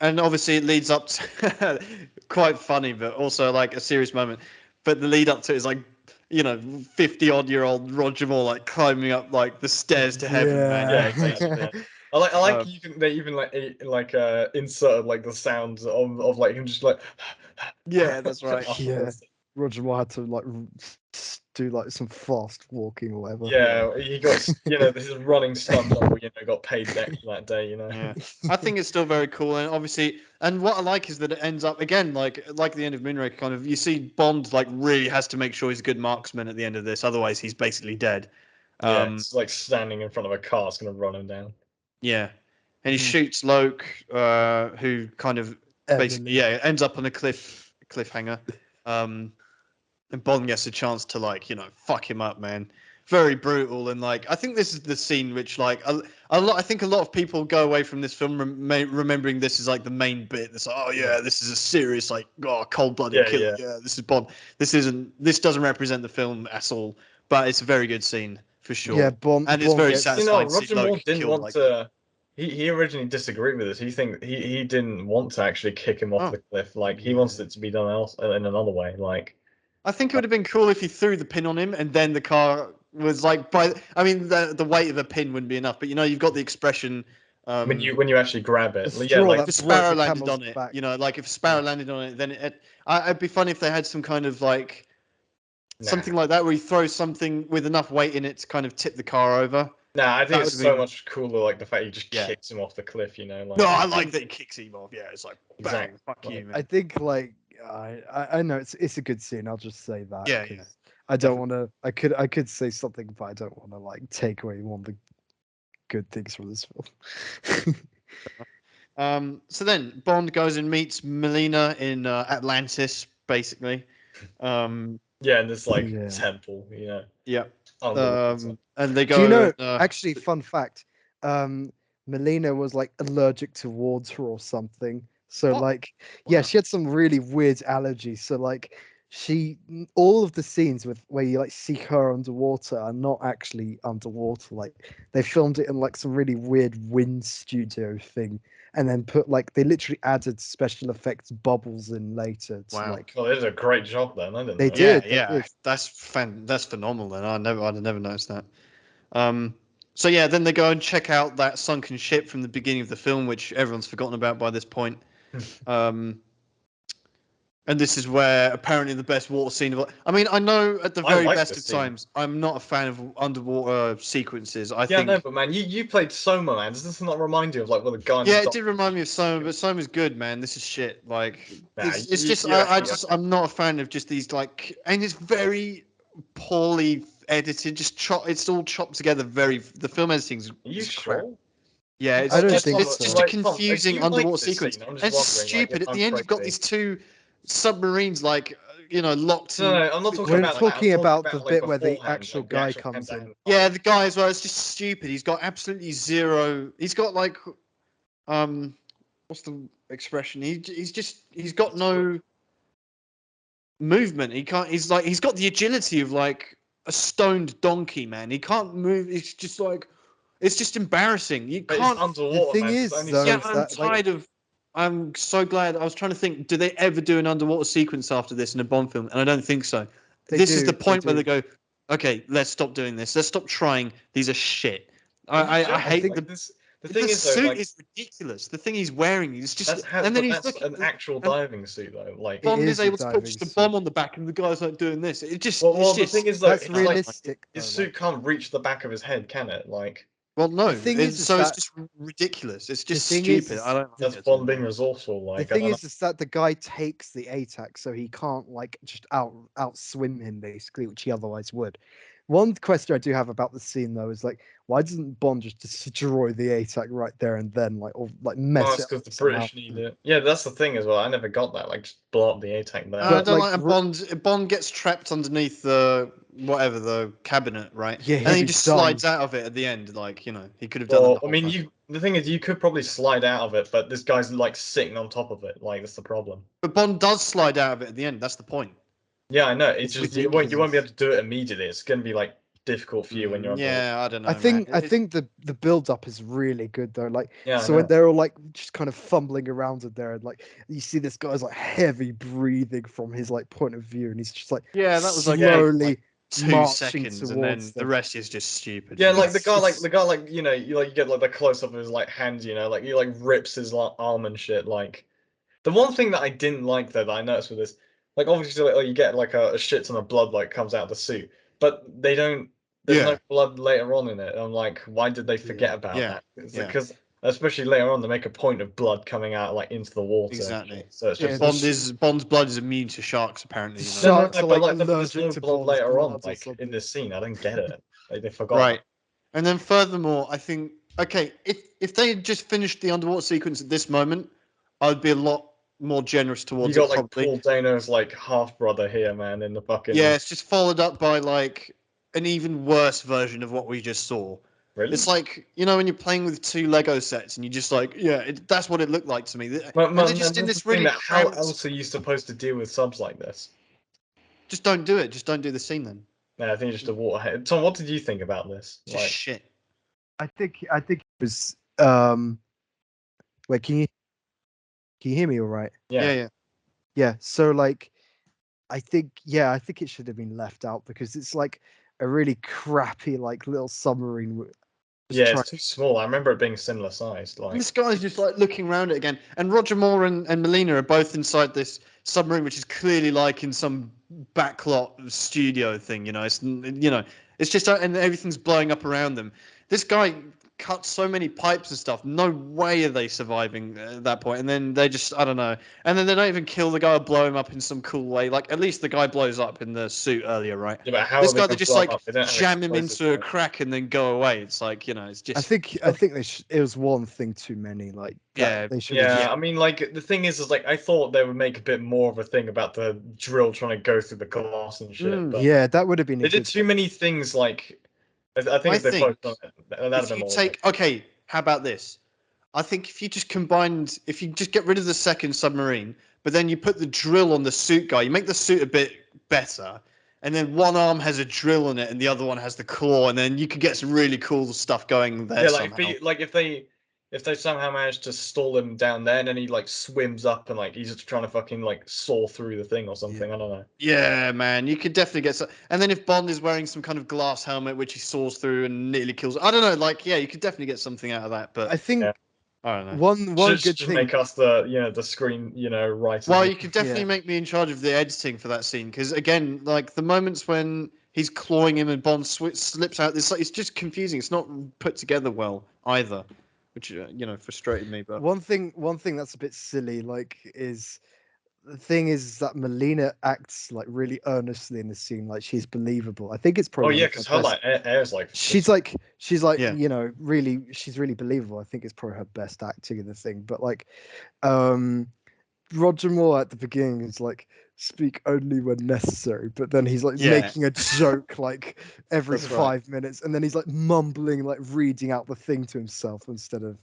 And obviously it leads up to quite funny, but also like a serious moment. But the lead up to it is like 50-odd-year-old Roger Moore like climbing up like the stairs to heaven, man. Yeah, exactly. I like they even like inserted like the sounds of like him just like. Yeah, that's right. Roger Moore had to like do like some fast walking or whatever. Yeah, he got this is running stunt double. Got paid extra that day. Yeah, I think it's still very cool, and obviously, and what I like is that it ends up again like the end of Moonraker. Kind of, you see Bond like really has to make sure he's a good marksman at the end of this, otherwise he's basically dead. Yeah, it's like standing in front of a car, it's gonna run him down. Yeah, and he shoots Loke, who kind of basically ends up on a cliffhanger. And Bond gets a chance to like fuck him up, man. Very brutal, and like I think this is the scene which like a lot. I think a lot of people go away from this film remembering this is like the main bit. It's like, oh yeah, this is a serious like cold-blooded killer. Yeah, this is Bond. This doesn't represent the film at all, but it's a very good scene for sure. Yeah, Bond, and it's very satisfying. Roger Moore didn't want to. He originally disagreed with this. He didn't want to actually kick him off the cliff. Like he wants it to be done in another way. Like I think it would have been cool if he threw the pin on him and then the car was like the weight of a pin wouldn't be enough. But you've got the expression when you actually grab it. Yeah, like if Sparrow landed on it. Like if Sparrow landed on it, then it'd be funny if they had some kind of like something like that where he throws something with enough weight in it to kind of tip the car over. Nah, I think it's so much cooler, like the fact he just kicks him off the cliff. Like, no, I like that he kicks him off. Yeah, it's like bang, fuck you, man. I think like I know it's a good scene. I'll just say that. Yeah. I don't want to. I could say something, but I don't want to like take away one of the good things from this film. So then Bond goes and meets Melina in Atlantis, basically. In this like temple, Yeah. And they go. Do you know? Actually, fun fact. Melina was like allergic to water or something. So like, she had some really weird allergy. So like, all of the scenes where you like see her underwater are not actually underwater. Like they filmed it in like some really weird wind studio thing, and then they literally added special effects bubbles in later. Well, they did a great job then. I didn't. They did. That's phenomenal. Then I'd have never noticed that. So then they go and check out that sunken ship from the beginning of the film, which everyone's forgotten about by this point. And this is where apparently the best water scene of. I mean, I know at the very best of times, I'm not a fan of underwater sequences. I think. No, but man, you played Soma, man. Does this not remind you of like what the guy? Yeah, it did remind me of Soma, but Soma's good, man. This is shit. Like, I'm not a fan of just these like, and it's very poorly edited. It's all chopped together. The film editing's. Are you sure? Yeah, it's just a confusing underwater sequence, and it's stupid. At the end, you've got these two submarines, like locked. No, I'm not talking about. We're talking about the bit where the actual guy comes in. Yeah, the guy as well. It's just stupid. He's got absolutely zero. He's got like, what's the expression? He's got no movement. He can't. He's got the agility of like a stoned donkey, man. He can't move. It's just like, it's just embarrassing. You But can't. it's underwater, The thing man. is, There's only though, so Yeah, is much I'm that, like, tired of. I'm so glad. I was trying to think, do they ever do an underwater sequence after this in a Bond film? And I don't think so. They This is do, the point where do. they go, okay, let's stop doing this. Let's stop trying. These are shit. I Generally, hate like, this. The the thing is though, suit like is ridiculous. The thing he's wearing is just, that's how, and then but he's that's looking, an actual and diving suit though. Like, It Bond is is a able to put diving just a suit. bomb on the back, and the guy's like doing this. It just, well, it's the just, thing is though, That's it's like realistic, his though. suit Like, can't reach the back of his head, can it? Like, well, no. the thing is So it's that just ridiculous. It's the just thing is, stupid. I don't like that's it. Bond being resourceful. the Like, I thing don't know. is that the guy takes the ATAC, so he can't like just outswim him basically, which he otherwise would. One question I do have about the scene though is like, why doesn't Bond just destroy the ATAC right there and then, like, or like No, mess it's it because up the somehow? British need it. Yeah, that's the thing as well. I never got that. Like, just blow up the ATAC there. I But don't like, like Bond gets trapped underneath the whatever the cabinet, right? yeah, And then he he'd be just done. slides out of it at the end. Like, you know, he could have done that Well, the I whole mean, time. the thing is, you could probably slide out of it, but this guy's like sitting on top of it. Like, that's the problem. But Bond does slide out of it at the end. That's the point. Yeah, I know. It's It's just you won't be ridiculous. able to do it immediately. It's gonna be like difficult for you when you're underwater. Yeah, I don't know, I man. think the build up is really good though. Like, Yeah, I so when know. they're all like just kind of fumbling around in there, and like you see this guy's like heavy breathing from his like point of view, and he's just like Yeah, that was like slowly 2 marching seconds, and then towards the them. rest is just stupid. Yeah, for me. like the It's- guy, it's- you know, you get like the close up of his like hands, you know, like he like rips his like arm and shit. Like the one thing that I didn't like though that I noticed with this, like obviously like, you get like a shit ton of blood like comes out of the suit, but they don't. There's no Yeah. blood later on in it. I'm like, why did they forget Yeah. about Yeah, that? It's yeah. because especially later on they make a point of blood coming out like into the water. And Exactly. shit. So it's Yeah, just Bond's blood is immune to sharks, apparently. The You know? sharks are but like like there's allergic no to blood Bond's later on blood or like in something. this scene. I don't get it. Like they forgot. Right. And then furthermore, I think, okay, if they had just finished the underwater sequence at this moment, I would be a lot more generous You towards got it, like probably. Paul Dano's like half brother here, man, in the fucking. Yeah, it's just followed up by like an even worse version of what we just saw. Really? It's like, you know, when you're playing with 2 Lego sets and you just like, yeah, that's what it looked like to me. And they're just in That's this the thing really that how cramped. else are you supposed to deal with subs like this? Just don't do it. Just don't do the scene then. No, I think it's just a waterhead. Tom, what did you think about this? Just shit. I think it was wait, can you hear me all right? Yeah. Yeah. Yeah, so like I think it should have been left out because it's like a really crappy like little submarine Yeah, it's too small. I remember it being similar sized. And Like, this guy's just like looking around it again. And Roger Moore and Melina are both inside this submarine, which is clearly like in some backlot studio thing. You know, it's just and everything's blowing up around them. This guy cut so many pipes and stuff. No way are they surviving at that point. And then they just, I don't know. And then they don't even kill the guy or blow him up in some cool way. Like at least the guy blows up in the suit earlier, right? yeah, but how This are they guy, gonna they just blow like up? They don't have jam him explosives, into a right? crack and then go away. It's like, you know, it's just. I think it was one thing too many. Like Yeah, they should Yeah, have I mean, like the thing is like I thought they would make a bit more of a thing about the drill trying to go through the glass and shit, but yeah, that would have been they a did good too many things. Like, I think I if they think focused on it, that'd have if been you more. take, okay, how about this? I think if you just if you just get rid of the second submarine, but then you put the drill on the suit guy, you make the suit a bit better, and then one arm has a drill in it and the other one has the claw, and then you could get some really cool stuff going there Yeah, like somehow. if they somehow manage to stall him down there and then he like swims up and like he's just trying to fucking like saw through the thing or something. I don't know. Yeah, man, you could definitely get some. And then if Bond is wearing some kind of glass helmet which he saws through and nearly kills, I don't know, like yeah, you could definitely get something out of that. But I think Yeah. I don't know. one good Just thing. make us the screen writers. Well, you could definitely Yeah. make me in charge of the editing for that scene because again, like the moments when he's clawing him and Bond slips out, it's just confusing. It's not put together well either, which frustrated me. But One thing that's a bit silly, like, is the thing is that Melina acts like really earnestly in the scene, like she's believable. I think it's Oh probably yeah, one of because her her best. like air's like She's like Yeah. really she's really believable. I think it's probably her best acting in the thing. But like, um, Roger Moore at the beginning is like speak only when necessary, but then he's like Yeah. making a joke like every That's right. 5 minutes, and then he's like mumbling, like reading out the thing to himself instead of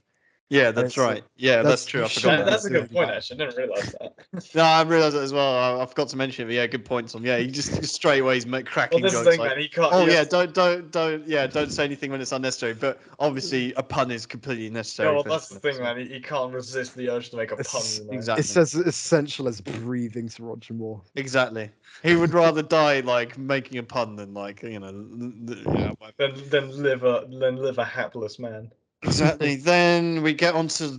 Yeah, that's so right. Yeah, that's true. I forgot That's a that. good point, actually. I didn't realize that. No, I realised that as well. I forgot to mention it. But yeah, good point, Tom. Yeah, he just straight away he's cracking Well, this is the jokes thing, like, man. He can't. "Oh Yeah, yeah, don't say anything when it's unnecessary." But obviously, a pun is completely necessary. well, For that's this the film, thing, so- man. He can't resist the urge to make a pun. It's, You know? Exactly. it's as essential as breathing to Roger Moore. Exactly. He would rather die like making a pun than like Then live a hapless man. Exactly. Then we get onto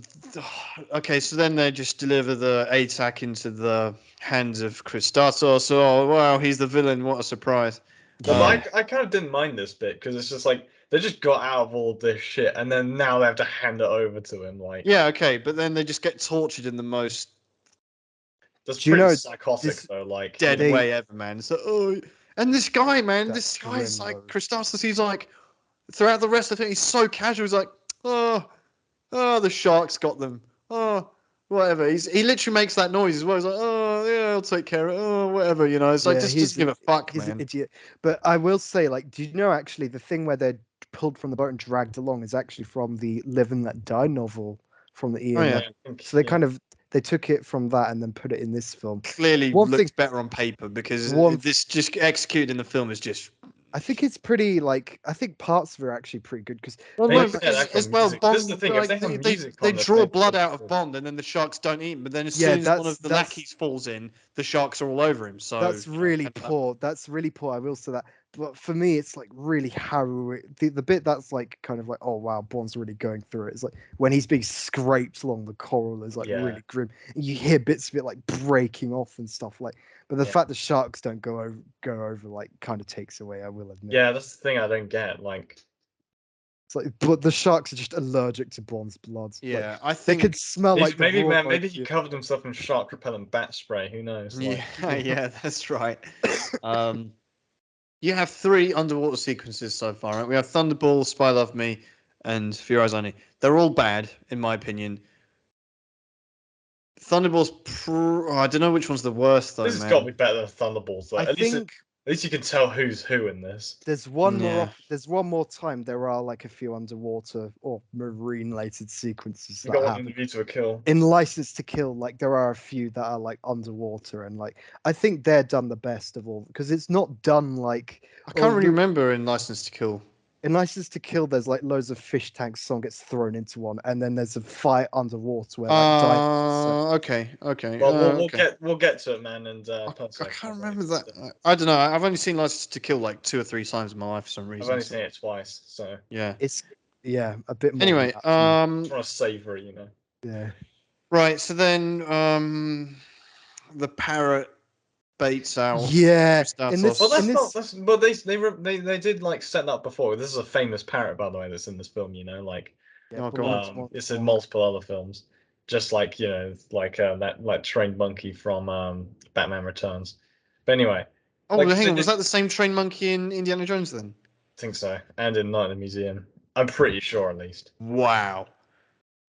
okay, so then they just deliver the ATAC into the hands of Christatos. Oh wow, he's the villain. What a surprise. Well, I kind of didn't mind this bit because it's just like they just got out of all this shit, and then now they have to hand it over to him. Like, Yeah, okay, but then they just get tortured in the most that's Do you pretty know, psychotic, this- though. Like, dead They- way ever, man. So and this guy, man, That's this guy's grim, like though. Christatos, he's like throughout the rest of it, he's so casual, he's like, the sharks got them. Oh, whatever. He literally makes that noise as well. He's like, oh yeah, I'll take care of it. Oh, whatever, you know. It's like just he's give a fuck, he's an man. idiot. But I will say, like, do you know actually the thing where they're pulled from the boat and dragged along is actually from the Live and Let Die novel from the Oh Ian. yeah. So they kind of they took it from that and then put it in this film. Clearly One looks thing- better on paper because One- this just executed in the film is just. I think it's pretty like I think parts of it are actually pretty good because Well, They no, just get because actual as well, music. Bond, This is the thing, if like, they had music they on this, draw they'd blood be out of good. Bond, and then the sharks don't eat him. But then as Yeah, soon as one of the that's- lackeys falls in, the sharks are all over him. So that's you know, really kind of that. poor. That's really poor. I will say that. But for me, it's like really harrowing. The bit that's like kind of like, oh wow, Bond's really going through it. It's like when he's being scraped along the coral is like Yeah. really grim. And you hear bits of it like breaking off and stuff like. But the Yeah. fact the sharks don't go over like kind of takes away. I will admit. Yeah, that's the thing I don't get. Like, It's like, but the sharks are just allergic to Bond's blood. Yeah, Like, I they think. could smell like the maybe raw man, bone maybe he fuel. covered himself in shark repellent bat spray. Who knows? Like, Yeah, yeah, that's right. You have 3 underwater sequences so far, right? We have Thunderball, Spy Love Me, and For Your Eyes Only. They're all bad, in my opinion. Thunderball's, I don't know which one's the worst though, this has man. got to be better than Thunderbolts. Though. I At least think you can tell who's who in this. there's one more. Yeah. There's one more time. There are like a few underwater or marine-related sequences You that got one happen. in the View to a Kill. In License to Kill, like there are a few that are like underwater, and like I think they're done the best of all because it's not done like I can't really the- remember in License to Kill. in License to Kill. There's like loads of fish tanks. Someone gets thrown into one, and then there's a fight underwater where like dinosaurs. Okay. Well, okay. we'll get to it, man. And I personally, can't I've remember only- that. I don't know. I've only seen License to Kill like 2 or 3 times in my life for some I've reason. only so- seen it twice, so Yeah. It's a bit more. Anyway, than that, I just want to savor it, you know. yeah. right. So then, the parrot baits out. Yeah, Christatos. in this- Well, that's in not. That's but they did like set that up before. This is a famous parrot, by the way, that's in this film. You know, like Yeah, Oh, but go on. once- it's in multiple other films. Just like that like trained monkey from Batman Returns. But anyway, Oh, like, hang they on. Was did- that the same train monkey in Indiana Jones then? I think so, and in Night in the Museum. I'm pretty sure, at least. Wow.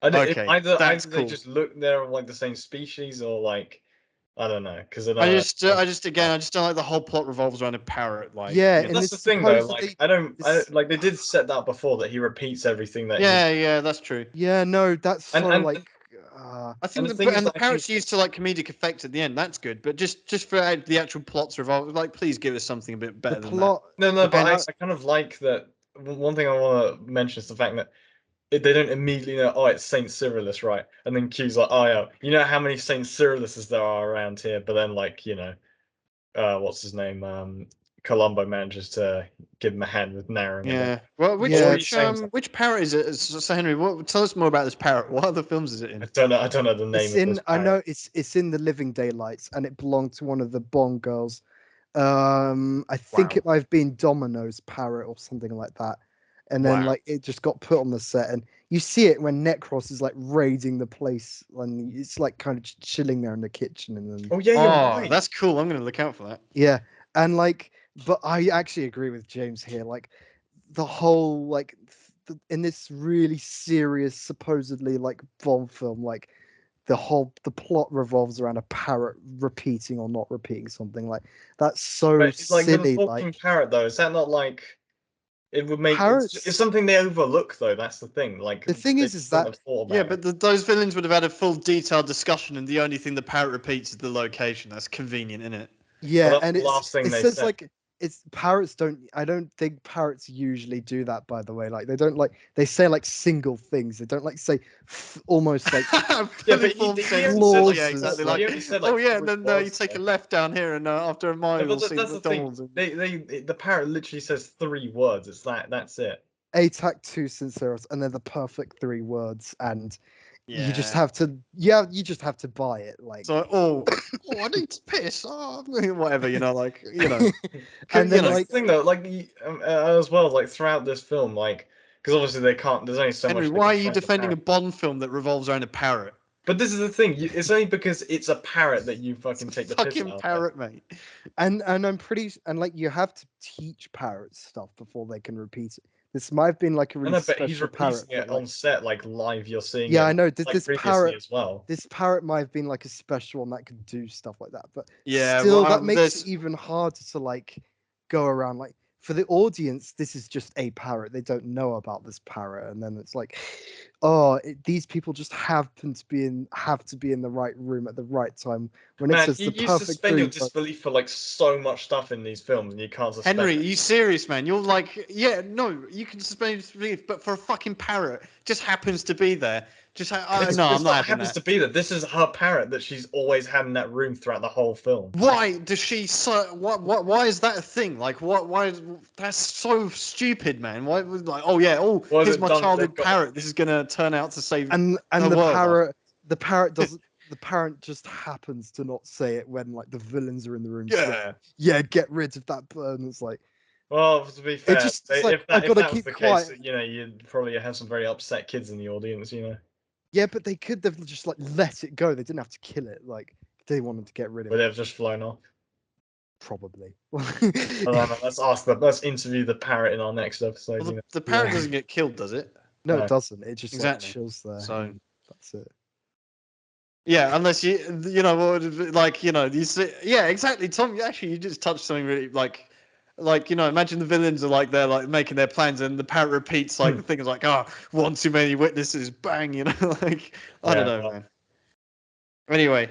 Okay, either that's they cool. just look they're like the same species, or like I don't know, because I just don't like the whole plot revolves around a parrot. Like, Yeah, you know. and that's this the thing though. supposedly- Like like they did set that before that he repeats everything that. Yeah, that's true. Yeah, no, that's so And- like. I think the thing is the that I parrot's think- used to like comedic effect at the end. That's good, but just for the actual plot to revolve, like, please give us something a bit better The than plot. No, the but plot- I kind of like that. One thing I want to mention is the fact that they don't immediately know, oh, it's Saint Cyrillus, right? And then Q's like, oh yeah, you know how many Saint Cyrilluses there are around here? But then like what's his name? Columbo manages to give him a hand with narrowing it. Yeah. Well, Yeah, which parrot is it? So Henry, tell us more about this parrot. What other films is it in? I don't know the name It's of in. this I parrot. know it's in the Living Daylights, and it belonged to one of the Bond girls. I think Wow. it might have been Domino's parrot or something like that. And then Wow. like it just got put on the set, and you see it when Necros is like raiding the place, and it's like kind of chilling there in the kitchen, and then Oh yeah, you're Oh, right. that's cool. I'm gonna look out for that. yeah, and like, but I actually agree with James here. Like the whole like in this really serious, supposedly like Bond film, like the plot revolves around a parrot repeating or not repeating something like that's so But it's like the silly. talking Like parrot though. Is that not like It would make Parrots. it's something they overlook, though. That's the thing. Like The thing they is just wouldn't that have thought Yeah, about it. but those villains would have had a full detailed discussion, and the only thing the parrot repeats is the location. That's convenient, isn't it? yeah, Well, that's and the last thing it they says said. like it's parrots don't. I don't think parrots usually do that. By the way, like they don't like they say like single things. They don't like say almost like Yeah, Fully but formed he only said like yeah, clauses, exactly. like he Like, only said oh like yeah, and 3 then you words take a there. left down here, and after a mile, No, you'll but see the that's the thing. McDonald's. And... The parrot literally says 3 words. It's that's it. ATAC 2 sinceros, and they're the perfect 3 words, and you just Yeah. have to you just have to buy it. Like, So, I need to piss. Oh, whatever, like, and you then know, That's like the thing, though. Like as well, like throughout this film, like because obviously they can't. There's only so Henry, much they why can are you show the defending a parrot. Bond film that revolves around a parrot? But this is the thing. It's only because it's a parrot that you It's fucking a take the piss fucking out of it. parrot, mate. and I'm pretty and like you have to teach parrots stuff before they can repeat it. This might have been like a I really know, but he's special parrot, repeating but it like on set, like live. You're seeing yeah, it I know like previously as well. this parrot might have been like a special one that could do stuff like that, but Yeah, still well, that makes it there's even harder to like go around like for the audience this is just a parrot, they don't know about this parrot, and then it's like these people just happen to be in the right room at the right time when it Man, says the you perfect suspend your 3 words. disbelief for like so much stuff in these films, and you can't suspend Henry, it. are you serious, man? You're like, yeah, no, you can suspend your disbelief, but for a fucking parrot, just happens to be there. No, It's I'm not not having happens that. to be that this is her parrot that she's always had in that room throughout the whole film. Why does she? Why is that a thing? Like, what? Why? That's so stupid, man. Why was like, oh yeah, Was here's it my done? childhood They've got parrot. This is gonna turn out to save and the the world. parrot doesn't the parrot just happens to not say it when like the villains are in the room. So, like, Yeah. yeah, get rid of that bird. And it's like Well, to be it fair, just it's like I if gotta that was keep the case, quiet. you'd probably have some very upset kids in the audience. Yeah, but they could have just like let it go. They didn't have to kill it. Like they wanted to get rid of But it. they've just flown off. Probably. I don't know. Let's interview the parrot in our next episode. Well, the parrot Yeah. doesn't get killed, does it? No, No. it doesn't. It just like Exactly. chills there. So And that's it. yeah, unless like you see, yeah, exactly. Tom, you just touched something really imagine the villains are like they're like making their plans, and the parrot repeats like the thing is like, one too many witnesses, bang, like I don't Yeah, know, well, man. Anyway.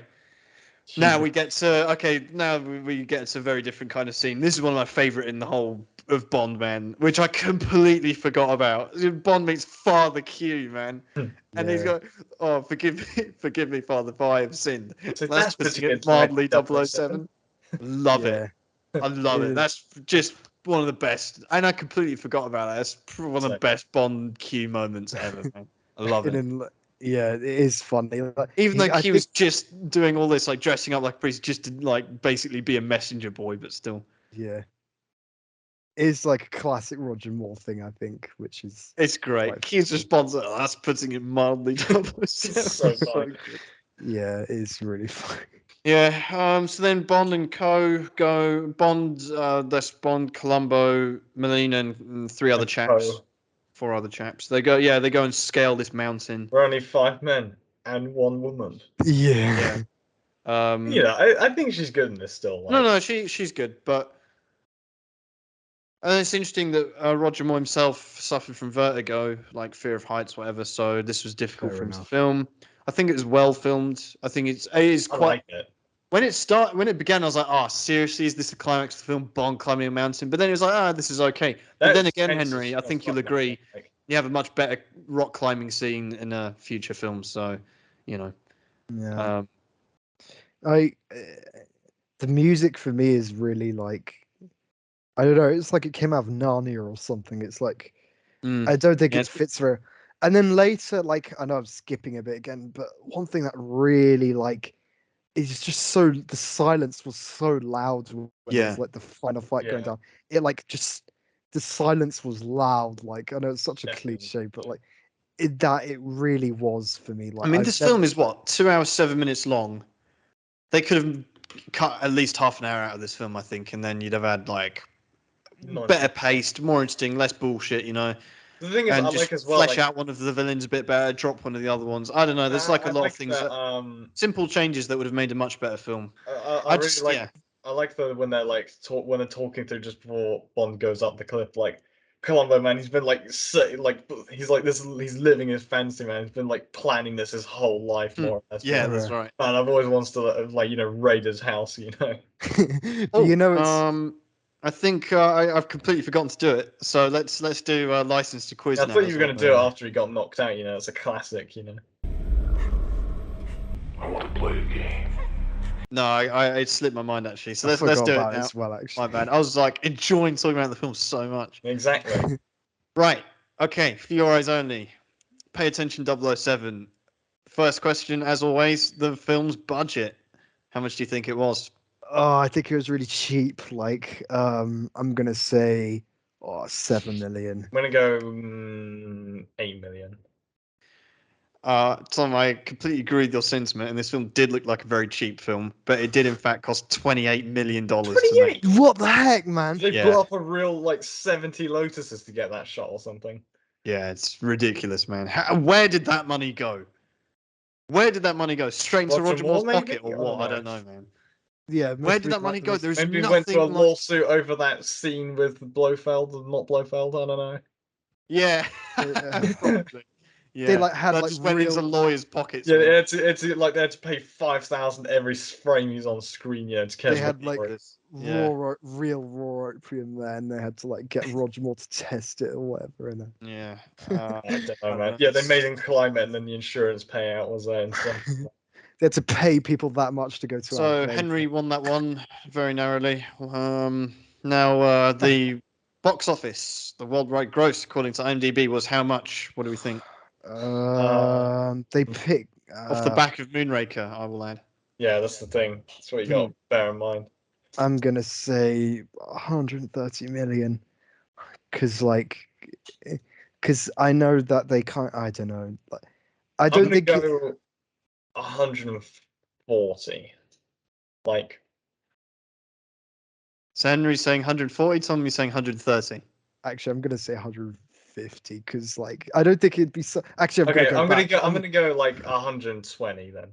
she's Now we get to a very different kind of scene. This is one of my favorite in the whole of Bond, man, which I completely forgot about. Bond meets Father Q, man, and he's Yeah. got, oh, forgive me, Father, for I have sinned. so That's that's putting putting it it to mildly 007. Love Yeah. it. I love it. It That's just one of the best, and I completely forgot about that. That's one of the So- best Bond Q moments ever, man. I love in it. an, yeah, it is funny. Like, Even though I Q think was just doing all this, like dressing up like a priest, just to like basically be a messenger boy, but still, yeah, it's like a classic Roger Moore thing. I think, which is it's great. quite Q's response, that's putting it mildly. 007. It's so funny. good. yeah, it's really funny. Yeah. So then Bond and Co. go. Bond, that's Bond, Columbo, Melina, and 3 other And chaps. Co. 4 other chaps. They go. Yeah, they go and scale this mountain. We're only 5 men and 1 woman. Yeah. I think she's good in this still. Like, No, she's good, but. And it's interesting that Roger Moore himself suffered from vertigo, like fear of heights, whatever. So this was difficult Fair for him to enough. film. I think it was well filmed. I think it is I quite. like it. When it began, I was like, "Oh, seriously, is this the climax of the film? Bond climbing a mountain?" But then it was like, this is okay." But That then is again, tense as Henry, I think you'll fuck, man. agree, Like, you have a much better rock climbing scene in a future film. So, you know, Yeah. um, I the music for me is really like I don't know. It's like it came out of Narnia or something. It's like I don't think yeah, it fits for. And then later, like I know I'm skipping a bit again, but one thing that really like is just so the silence was so loud when yeah, there's like the final fight going yeah, down. It like just the silence was loud. Like I know it's such a definitely. cliche, but like it really was for me. I Like mean, I've this never. film is what 2 hours 7 minutes long. They could have cut at least half an hour out of this film, I think, and then you'd have had like better paced, more interesting, less bullshit, The thing is, I and like just as well. flesh Like, out one of the villains a bit better, drop one of the other ones. I don't know. There's like a I lot of like things that. that simple changes that would have made a much better film. I I really just like. I like when they're like when they're talking through just before Bond goes up the cliff. Like Columbo, man, he's been like he's like this. He's living his fantasy, man. He's been like planning this his whole life, more or less. Yeah, man. that's right. Man, I've always wanted to like raid his house, But you know, it's I think I've completely forgotten to do it. So let's do license to quiz I now. thought you were going to do it after he got knocked out. It's a classic. I want to play a game. No, it slipped my mind actually. So I let's forgot do it about now. as well, actually. My bad. I was like enjoying talking about the film so much. Exactly. Right. Okay. For your eyes only. Pay attention, 007. First question, as always, the film's budget. How much do you think it was? Oh, I think it was really cheap. Like, I'm gonna say, 7 million. I'm going to go 8 million. Tom, I completely agree with your sentiment, and this film did look like a very cheap film, but it did in fact cost $28 million to make. What the heck, man? They Yeah. brought up a real 70 Lotuses to get that shot or something. Yeah, it's ridiculous, man. Where did that money go? Where did that money go? Straight into Roger Moore's pocket or what? I don't know, man. Yeah. Where did that money go? There's Maybe nothing went to a like... lawsuit over that scene with Blofeld and not Blofeld. I don't know. Yeah. Probably. Yeah. They had that just went into lawyers' pockets. Yeah, man. it's like they had to pay 5,000 every frame he's on screen. Yeah, to They had real raw opium there, and they had to get Roger Moore to test it or whatever. And Yeah. I don't know, man. Yeah, they made him climb it, and then the insurance payout was there and stuff. they had to pay people that much to go to. So Henry won that one very narrowly. Now the box office, the worldwide gross, according to IMDb, was how much? What do we think? They picked Off the back of Moonraker, I will add. Yeah, that's the thing. That's what you got to bear in mind. I'm gonna say 130 million, because I know that they can't. I don't know. I don't I'm think. gonna go 140. So Henry's saying 140, Tommy's saying 130. Actually, I'm gonna say 150, because I don't think it'd be so. Actually, I'm gonna go 120 then.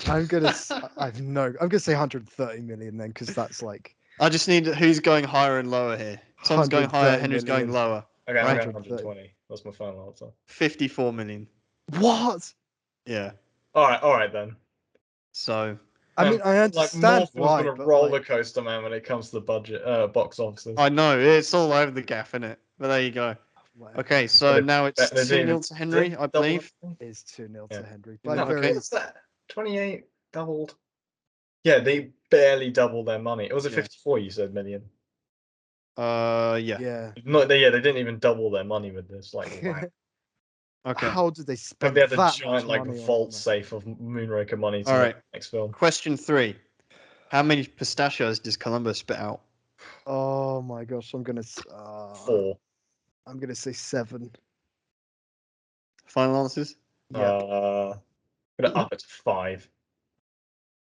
I'm gonna say 130 million then, because that's I just need who's going higher and lower here. Tom's going higher, Henry's going lower. Okay, I'm right? going 120. That's my final answer. 54 million. What? Yeah. All right then. So. I mean, I understand why. Been a roller coaster, man, when it comes to the budget, box offices. I know it's all over the gaff, isn't it? But there you go. Okay, so now it's 2-0 to Henry, I believe. It's 2-0 to Henry. Okay. What's that? 28 doubled. Yeah, they barely doubled their money. It was 54. You said million. Yeah. Yeah. They didn't even double their money with this. Wow. Okay. How did they spend They had a that giant much money vault safe of Moonraker money to All the right. next film. Question 3. How many pistachios does Columbo spit out? Oh my gosh, I'm gonna 4. I'm gonna say 7. Final answers? Yeah. I'm gonna up it to 5.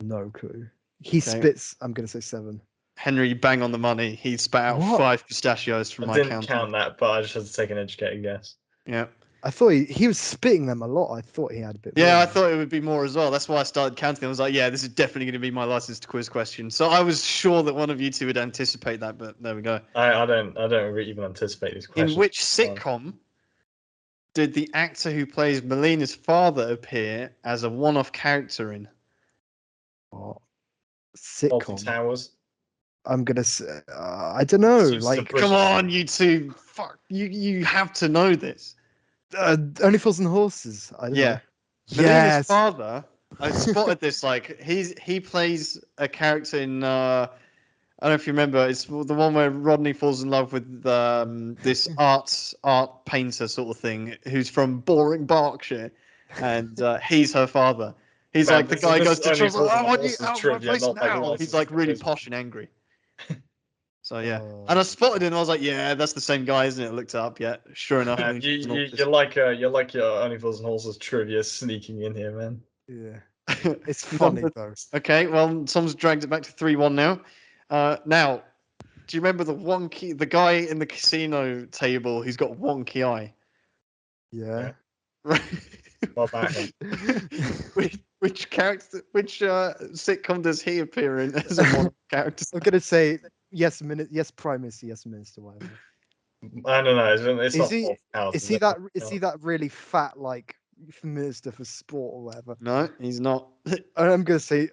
No clue. He spits. I'm gonna say 7. Henry, you bang on the money. He spat out 5 pistachios from my count. I didn't count that, but I just had to take an educated guess. Yeah. I thought he was spitting them a lot. I thought he had a bit more. Yeah, I thought it would be more as well. That's why I started counting. I was like, yeah, this is definitely going to be my license to quiz question. So I was sure that one of you two would anticipate that, but there we go. I don't even anticipate these questions. In which sitcom did the actor who plays Melina's father appear as a one-off character in? What? Sitcom. Towers. I'm gonna say. I don't know. Come on, you two. Fuck, you have to know this. Only Fools and Horses. I don't know. Melina's father. I spotted this. He plays a character in. I don't know if you remember. It's the one where Rodney falls in love with this art painter sort of thing, who's from boring Berkshire, and he's her father. He's the guy who goes to church. I want you out of my place now. He's really posh and angry. So yeah, and I spotted it, and I was like, yeah, that's the same guy, isn't it? I looked it up, yeah, sure enough. You like your Only Fools and Horses trivia sneaking in here, man. Yeah, it's funny though. Okay, well, Tom's dragged it back to 3-1 now. Now, do you remember the guy in the casino table who's got wonky eye? Yeah. Right. Well, back which character? Which sitcom does he appear in as a one character? I'm gonna say yes, Prime Minister, yes, Minister, whatever. I don't know. It's Is not he? Fourth House. Is he that? Is he that really fat like minister for sport or whatever? No, he's not. I'm gonna say.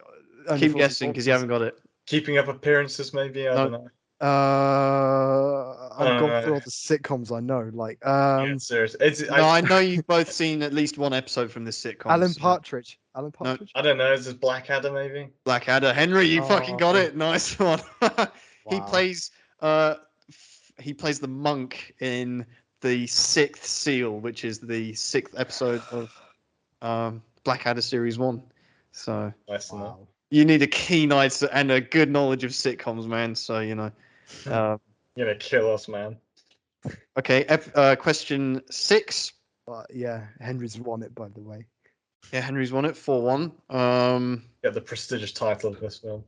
Keep guessing because you haven't got it. Keeping Up Appearances? Maybe I No. don't know. I've gone know. through all the sitcoms I know, like Yeah, seriously. No, I know you've both seen at least one episode from this sitcom. Alan so- Partridge. Alan Partridge. I don't know. Is this Blackadder maybe? Blackadder. Henry, you fucking got Oh. it. Nice one. He Wow. plays he plays the monk in the Sixth Seal, which is the 6th episode of Blackadder series 1. So Nice to know. Wow. you need a keen eye and a good knowledge of sitcoms, man. So you know. You're gonna kill us, man. Okay, question 6. But yeah, Henry's won it, by the way. Yeah, Henry's won it 4-1. Get the prestigious title of this film.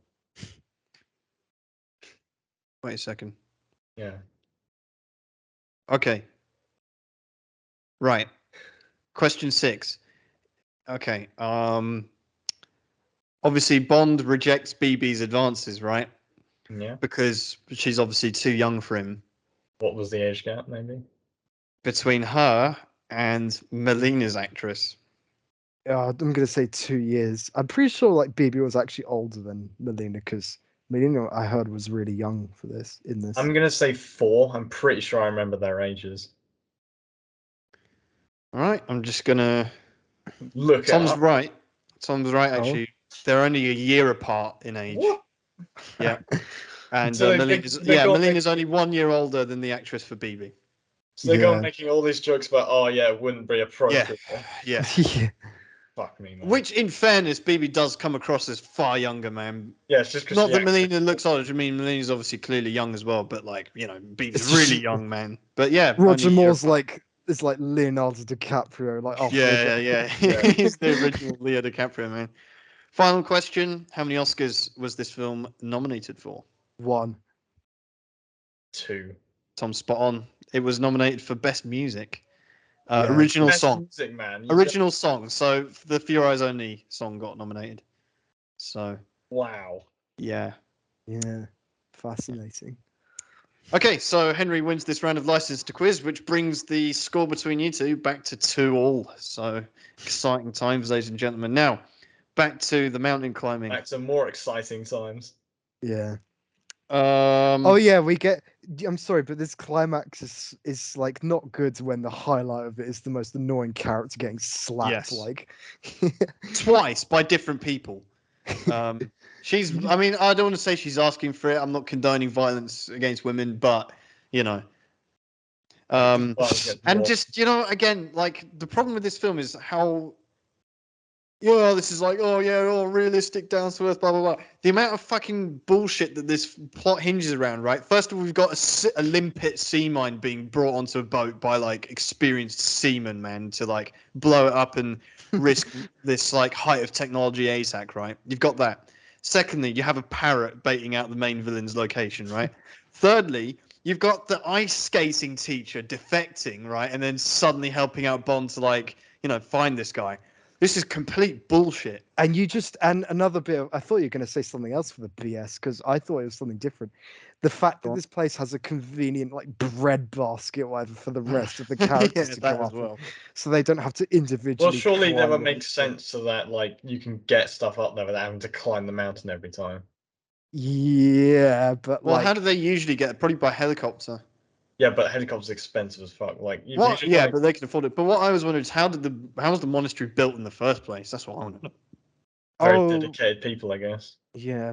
Wait a second. Yeah. Okay. Right. Question 6. Okay. Obviously Bond rejects BB's advances, right? Yeah. Because she's obviously too young for him. What was the age gap, maybe? Between her and Melina's actress. I'm gonna say 2 years. I'm pretty sure like BB was actually older than Melina because Melina I heard was really young for this in this. I'm gonna say 4. I'm pretty sure I remember their ages. All right. I'm just gonna. Look it Tom's up. right. Tom's right. Oh. Actually, they're only a year apart in age. What? Yeah. And So Melina's only 1 year older than the actress for BB. So they go on Yeah. making all these jokes about, oh yeah, it wouldn't be appropriate. Yeah. Yeah. Fuck me, man. Which, in fairness, BB does come across as far younger, man. Yeah, it's just because Not that Melina looks old. I mean, Melina's obviously clearly young as well, but like, you know, BB's really young, man. But yeah, Roger only a year Moore's apart. like it's like Leonardo DiCaprio, like after Yeah. Yeah. He's the original Leo DiCaprio, man. Final question: how many Oscars was this film nominated for? 1. 2. Tom, spot on. It was nominated for Best Music, Yeah. original Best song. music, man. Original song. So the For Your Eyes Only song got nominated. So Wow. yeah. Yeah. Fascinating. Okay, so Henry wins this round of license to quiz, which brings the score between you two back to 2-2. So exciting times, ladies and gentlemen. Now, back to the mountain climbing. Back to more exciting times. Yeah. Oh yeah, we get. I'm sorry, but this climax is like not good when the highlight of it is the most annoying character getting slapped. Yes. Like twice by different people. She's. I mean, I don't want to say she's asking for it. I'm not condoning violence against women, but you know. And just again, like the problem with this film is how. This is like, realistic, down to earth, blah blah blah. The amount of fucking bullshit that this plot hinges around, right? First of all, we've got a limpet sea mine being brought onto a boat by like experienced seamen, man, to like blow it up and risk this like height of technology ASAC, right? You've got that. Secondly, you have a parrot baiting out the main villain's location, right? Thirdly, you've got the ice skating teacher defecting, right, and then suddenly helping out Bond to like, find this guy. This is complete bullshit. and another bit of, I thought you were going to say something else for the BS because I thought it was something different. The fact that this place has a convenient like bread basket or whatever for the rest of the characters to go as off, well. so they don't have to individually. Well, surely that climb would all make this shit. sense so that like you can get stuff up there without having to climb the mountain every time. Yeah, but Well, like, how do they usually get it? Probably by helicopter. Yeah, but helicopter's expensive as fuck. Like you What? usually, Yeah, like, but they can afford it. But what I was wondering is how was the monastery built in the first place? That's what I want to know. very dedicated people, I guess. Yeah,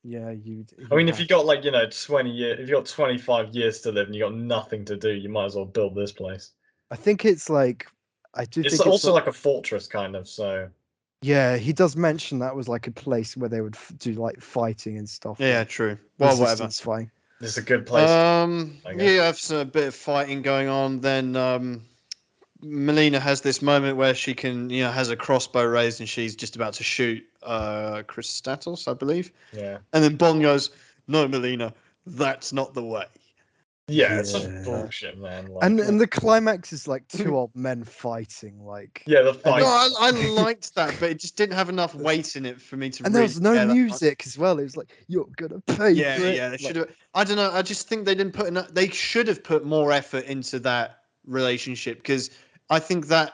I mean, if you got like 20 years, if you got 25 years to live and you got nothing to do, you might as well build this place. I think it's like It's also like a fortress kind of. So yeah, he does mention that was like a place where they would do like fighting and stuff. Yeah, like, true. Well, whatever. resistance fighting. this is a good place. You have a bit of fighting going on. Then Melina has this moment where she can, has a crossbow raised and she's just about to shoot Christatos, I believe. Yeah. And then Bond goes, "No, Melina, that's not the way." Yeah, it's such Yeah. bullshit, man. Like, And the climax is like two old men fighting, like yeah, the and fight. No, I liked that, but it just didn't have enough weight in it for me to and there really was no care that much. music as well. It was like you're gonna pay Yeah, for it. yeah, they should have. I don't know. I just think they didn't put enough. They should have put more effort into that relationship because I think that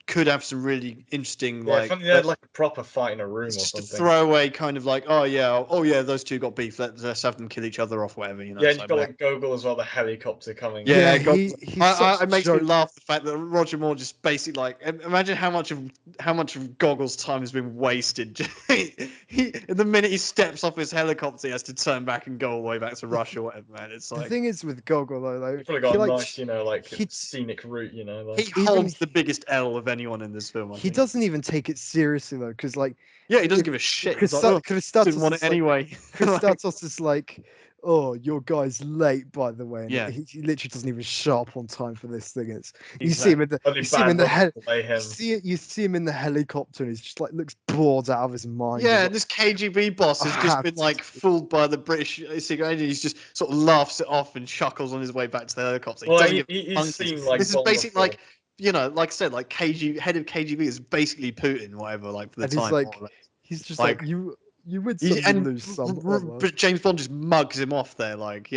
could have some really interesting, Yeah, if like, only they had like a proper fight in a room it's or just a something. throwaway kind of like, oh yeah, those two got beef. Let's have them kill each other off, whatever. You know. Yeah, It's and you've like, got man. like Gogol as well, the helicopter coming. Yeah, Yeah, God, he's such a it makes me joke. laugh the fact that Roger Moore just basically like imagine how much of Goggles' time has been wasted. The minute he steps off his helicopter, he has to turn back and go all the way back to Russia or whatever. Man, it's The like thing is with Gogol though, You've probably got a like nice, like he scenic route, he like. even holds the biggest L of anyone in this film. I he think. doesn't even take it seriously though, because like Yeah, he doesn't if give a shit. He's like, oh, Christatos didn't want it is like anyway. Like, Christatos is like, oh, your guy's late, by the way, and Yeah. he literally doesn't even show up on time for this thing. It's you see exactly. him in the Only you see him bad in the brothers hel- delay him. you see him in the helicopter, and he's just like looks bored out of his mind. He's Yeah, like, this KGB boss has I just have been to like fooled by the British secret agent. He's just sort of laughs it off and chuckles on his way back to the helicopter. He Well, doesn't give he's monkeys. seen like This is Bond basically before. like like I said, like head of KGB is basically Putin, whatever, like for the and he's time. like, more or less. he's just Like, like you win some, you lose some. but James Bond just mugs him off there, like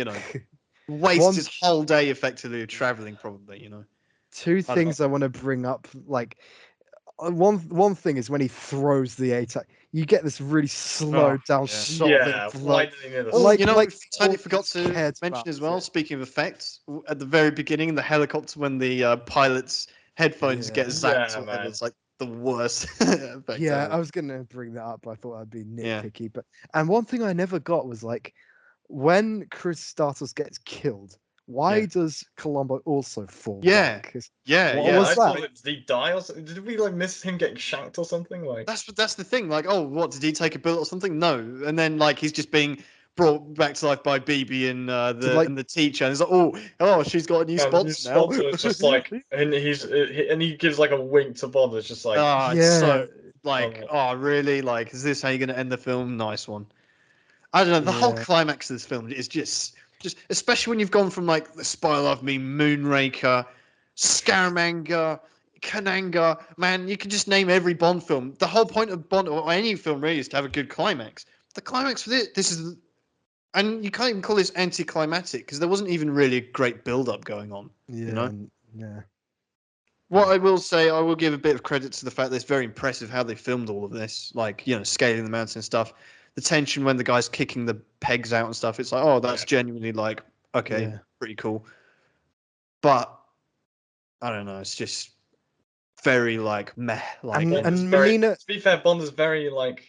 wastes One- his whole day effectively traveling, probably. Two I don't things I want to bring up, like one thing is when he throws the ATAC, you get this really slowed down yeah. shot of Yeah, it why blow. did he need a Oh, Like- we like totally Bond forgot to cared mention about as well. it. Speaking of effects, at the very beginning, the helicopter when the pilot's headphones get Yeah. zapped, Yeah, or whatever, man. it's like the worst effect Yeah, ever. I was gonna bring that up. I thought I'd be Yeah. nitpicky, but and one thing I never got was like when Christatos gets killed, why Yeah. does Columbo also fall Yeah. back? Yeah, What yeah. was I that? thought, did he die or something? Did we like miss him getting shanked or something? Like, That's the thing. Like, oh, what did he take a bullet or something? No, and then like he's just being brought back to life by BB and the teacher, and it's like, oh, she's got a new and the new sponsor now. sponsor is just like, and he gives like a wink to Bond. It's just like, It's so Yeah. like, Oh. oh, really? Like, is this how you're gonna end the film? Nice one. I don't know. The whole Yeah. climax of this film is just especially when you've gone from like The Spy Who Loved Me, Moonraker, Scaramanga, Kananga. Man, you can just name every Bond film. The whole point of Bond or any film really is to have a good climax. The climax for this is, and you can't even call this anticlimactic because there wasn't even really a great build-up going on. Yeah. Yeah. What I will say, I will give a bit of credit to the fact that it's very impressive how they filmed all of this, like, scaling the mountain and stuff. The tension when the guy's kicking the pegs out and stuff, it's like, oh, that's genuinely like, okay, Yeah. pretty cool. But, I don't know, it's just very, like, meh. Like, And- Bond is Melina- to be fair, Bond is very like,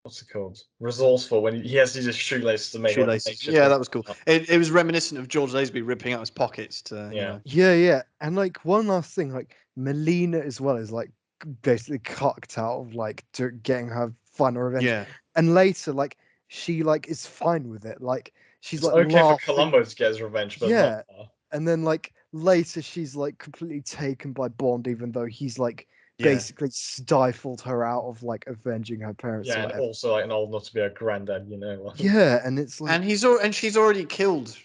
what's it called? Resourceful when he has to use shoelaces to make like, shoelaces. makeshift Yeah, thing. that was cool. It was reminiscent of George Lazenby ripping out his pockets to, Yeah. Yeah. And like one last thing, like Melina as well is like basically cocked out of like getting her final revenge. Yeah. And later, like she like is fine with it. Like she's It's like okay for laughing. Columbo to get his revenge, but Yeah. not her. And then like later she's like completely taken by Bond, even though he's like Yeah. basically stifled her out of like avenging her parents or Yeah, and whatever. also like an old enough to be a granddad, like. Yeah, and it's like And she's already killed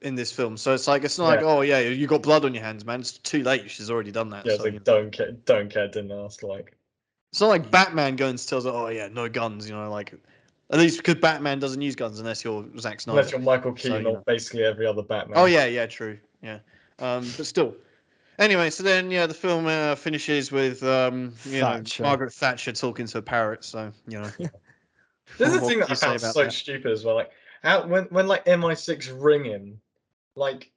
in this film, so it's not like, oh yeah, you got blood on your hands, man. It's too late. She's already done that. Yeah, it's So, like don't care, didn't ask. Like, it's not like Batman going and tells her, oh yeah, no guns. Like at least because Batman doesn't use guns unless you're Zack Snyder. unless you're Michael So, Keaton or basically every other Batman. Oh yeah, true. Yeah, but still. Anyway, so then the film finishes with Thatcher. Margaret Thatcher talking to a parrot. So This is What the can thing that I you say found about so that? stupid as well. Like, how when like MI6 ring him, like,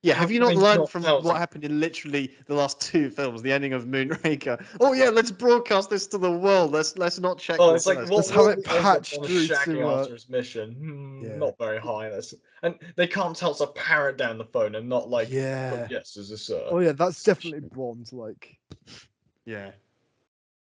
Yeah, how have you can not they learned from tell? what happened in literally the last two films, the ending of Moonraker? Oh yeah, let's broadcast this to the world. Let's not check. Oh, them it's like first. Let's what have it the odds of patched Bond through shagging to, after his mission? yeah. Not very high. And they can't tell it's a parrot down the phone and not like, Yeah. oh, yes, is this a Oh yeah, that's definitely Bond. Like, Yeah.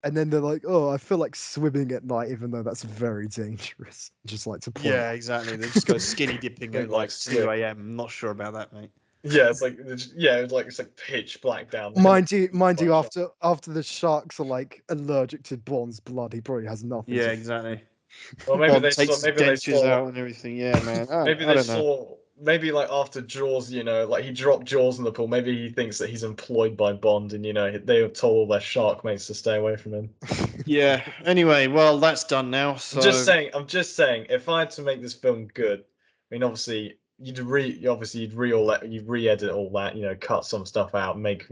and then they're like, "Oh, I feel like swimming at night, even though that's very dangerous." Just like to point. Yeah, exactly. They just go skinny dipping Don't at like like slip. 2 a.m. I'm not sure about that, mate. Yeah, it's like it's like pitch black down there. Mind you, Quite after the sharks are like allergic to Bond's blood, he probably has nothing. Yeah, to... exactly. Well, maybe Bond they takes saw. his Maybe they dentures saw. out and everything. Yeah, man. Maybe I they don't know. saw. maybe like after Jaws, like he dropped Jaws in the pool. Maybe he thinks that he's employed by Bond, and they have told all their shark mates to stay away from him. Yeah. Anyway, well, that's done now. So I'm just saying, if I had to make this film good, I mean, obviously you'd re-edit all that, cut some stuff out, make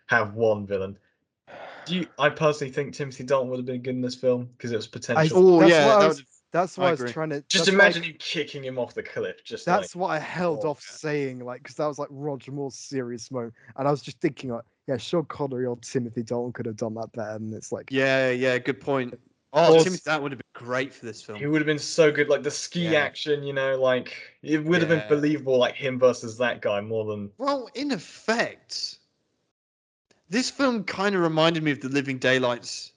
have one villain. I personally think Timothy Dalton would have been good in this film because it was potential. That's why I was trying to. Just imagine you kicking him off the cliff. That's what I held off saying, like, because that was like Roger Moore's serious moment, and I was just thinking, like, yeah, Sean Connery or Timothy Dalton could have done that better, and it's like, yeah, good point. Oh, Timothy, that would have been great for this film. He would have been so good, like the ski action, like it would have been believable, like him versus that guy more than. Well, in effect, this film kind of reminded me of The Living Daylights.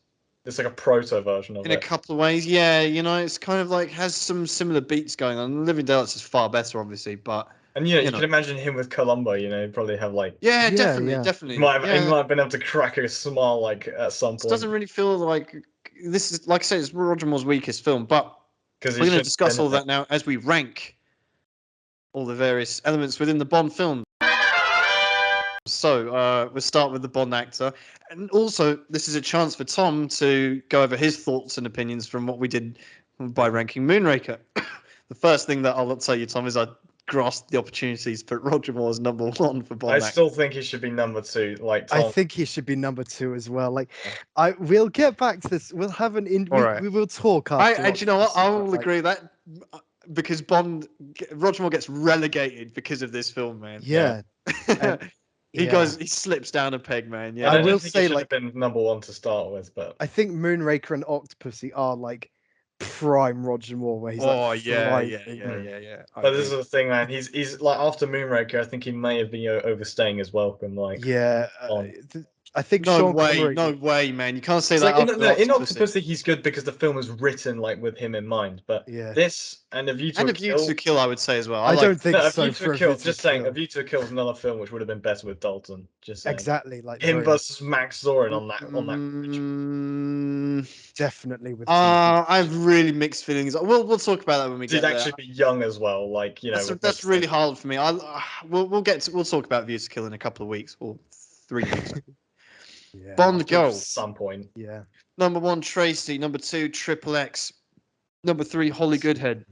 It's like a proto version of it. In a couple of ways, yeah. It's kind of like has some similar beats going on. The Living Daylights is far better, obviously, but. And you can imagine him with Columbo. He'd probably have like. Yeah, definitely. He might have been able to crack a smile like at some point. It doesn't really feel like this is, like I say, it's Roger Moore's weakest film, but we're going to discuss all that now as we rank all the various elements within the Bond film. So we'll start with the Bond actor, and also this is a chance for Tom to go over his thoughts and opinions from what we did by ranking Moonraker. The first thing that I'll tell you, Tom, is I grasped the opportunities to put Roger Moore as number 1 for Bond. I still think he should be number 2. Like Tom. I think he should be number 2 as well. Like, we'll get back to this. We'll have we will talk after. Do you know what? I will agree that because Roger Moore gets relegated because of this film, man. Yeah. He slips down a peg, man. Yeah. I will say, like, been number 1 to start with, but I think Moonraker and OCTOPUSSY are like prime Roger Moore, where he's yeah. But this is the thing, man. He's like after Moonraker, I think he may have been overstaying his welcome. Like, I think no way, man. You can't say that. Like, in OCTOPUSSY, he's good because the film is written like with him in mind. But this and A View to Kill, I would say as well. I don't think so. A View to Kill. Just saying, A View to Kill is another film which would have been better with Dalton. Just saying. Exactly, like him versus Max Zorin on that. Definitely with. I have really mixed feelings. We'll talk about that when we get there. He'd actually be young as well. Like that's really hard for me. We'll talk about View to Kill in a couple of weeks or 3 weeks. Yeah, Bond Girl. At some point. Yeah. Number 1, Tracy. Number 2, Triple X. Number 3, Holly Goodhead.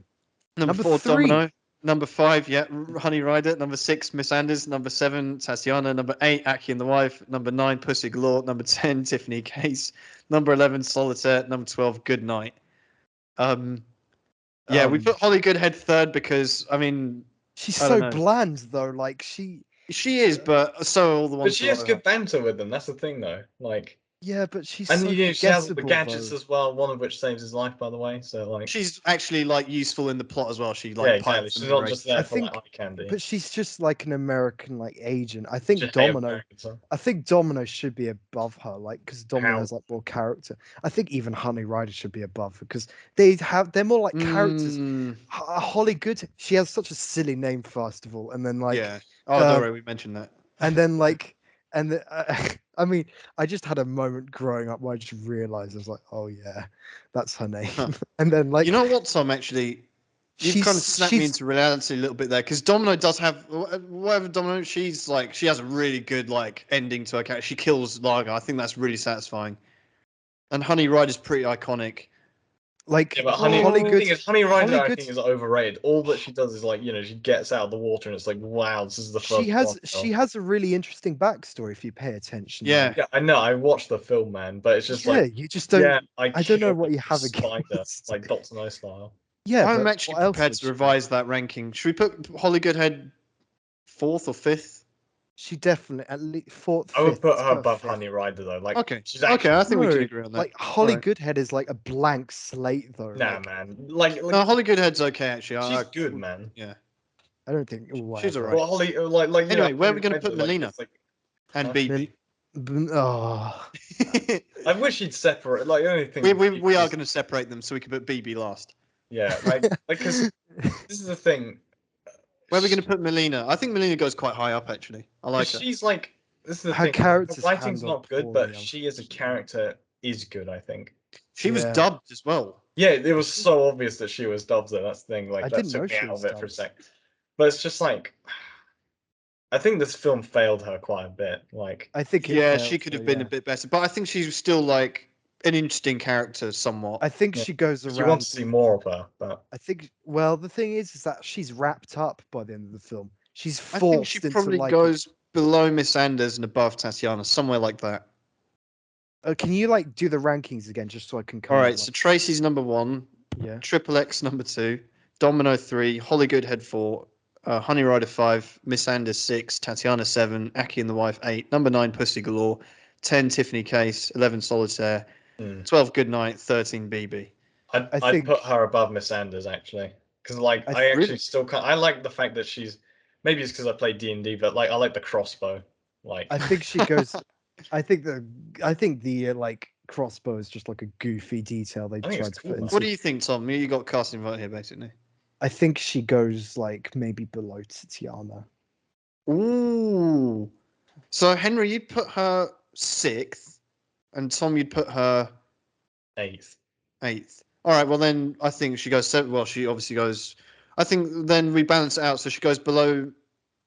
Number 4, Domino. Number 5, Honey Rider. Number 6, Miss Anders. Number 7, Tatiana. Number 8, Aki and the Wife. Number 9, Pussy Galore. Number 10, Tiffany Case. Number 11, Solitaire. Number 12, Good Night. We put Holly Goodhead 3rd because she's so bland though. Like she is, but so are all the ones. But she has good banter with them. That's the thing, though. Like, yeah, but she's she has the gadgets as well. One of which saves his life, by the way. So like, she's actually like useful in the plot as well. She exactly. She's not just there for eye candy. But she's just like an American agent. I think Domino. I think Domino should be above her, like because Domino has like more character. I think even Honey Rider should be above her because they're more like characters. Holly Good, she has such a silly name first of all, and then like don't worry, we mentioned that. And then I just had a moment growing up where I just realized I was like, oh yeah, that's her name. And then you know what, Tom? Actually, you kind of snapped me into reality a little bit there because Domino does have whatever Domino. She has a really good ending to her character. She kills Largo. I think that's really satisfying. And Honey Rider's pretty iconic. But Honey Rider, I think, is overrated. All that she does is she gets out of the water and it's like, wow, this is the first. She has a really interesting backstory if you pay attention. Yeah, I know. I watched the film, man, but it's just you just don't. Yeah, I don't know what you have against like Doctor No style. Yeah, I'm actually prepared to revise that ranking. Should we put Holly Goodhead 4th or 5th? She definitely at least 4th. I would put her above Honey Rider though. Like, okay, I think we can agree on that. Like Holly Goodhead is like a blank slate though. Nah, man. No, Holly Goodhead's okay actually. She's good, man. Yeah. I don't think she's alright. Well, Holly, anyway, where are we going to put Melina and BB? I wish he'd separate. Like the only thing we are going to separate them so we can put BB last. Yeah, because this is the thing. Where are we going to put Melina? I think Melina goes quite high up, actually. I like her. She's like, this is the her thing. Her writing's not good, but she as a character is good, I think. She was dubbed as well. Yeah, it was so obvious that she was dubbed, though. That's the thing. Like, that took me out of it for a sec. But it's just like, I think this film failed her quite a bit. Like, I think Yeah, it she failed could her, have been yeah. a bit better, but I think she's still like an interesting character, somewhat. I think Yeah. she goes 'cause you want around. to see more of her, but I think. Well, the thing is that she's wrapped up by the end of the film. She's I think she forced into probably like. goes below Miss Anders and above Tatiana, somewhere like that. Can you like do the rankings again, just so I can All kind right, of so Tracy's number 1, yeah. Triple X number 2, Domino 3, Holly Goodhead 4, Honey Rider 5, Miss Anders 6, Tatiana 7, Aki and the Wife 8, number 9 Pussy Galore, 10 Tiffany Case, 11 Solitaire, 12 Goodnight, 13 BB. I'd think- put her above Miss Anders actually, because like I actually really? still can't. I like the fact that she's maybe it's because I play D&D, but like I like the crossbow. Like I think she goes. I think the like crossbow is just like a goofy detail they I think it's tried to cool, put man. into. What do you think, Tom? You got casting vote here, basically. I think she goes like maybe below Tatiana. Ooh. So, Henry, you'd put her 6th, and Tom, you'd put her 8th. 8th. All right, well, then I think she goes 7th. Well, she obviously goes. I think then we balance it out. So she goes below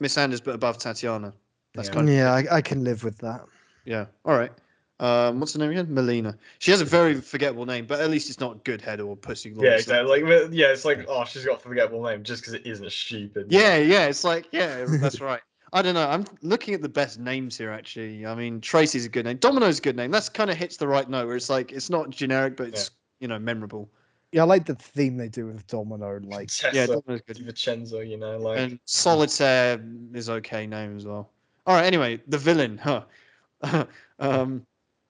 Miss Anders, but above Tatiana. That's Yeah. kind of. Yeah, I can live with that. Yeah. All right. What's her name again? Melina. She has a very forgettable name, but at least it's not Goodhead or Pussy Galore. Yeah, so- exactly. Like yeah, it's like oh, she's got a forgettable name just because it isn't stupid. Yeah, yeah. It's like, yeah, that's right. I don't know. I'm looking at the best names here, actually. I mean, Tracy's a good name. Domino's a good name. That's kind of hits the right note where it's like, it's not generic, but it's, memorable. Yeah, I like the theme they do with Domino. Like, Yeah, Tessa, Domino's good. DiVincenzo, you know, like And Solitaire is okay name as well. All right, anyway, the villain. Huh.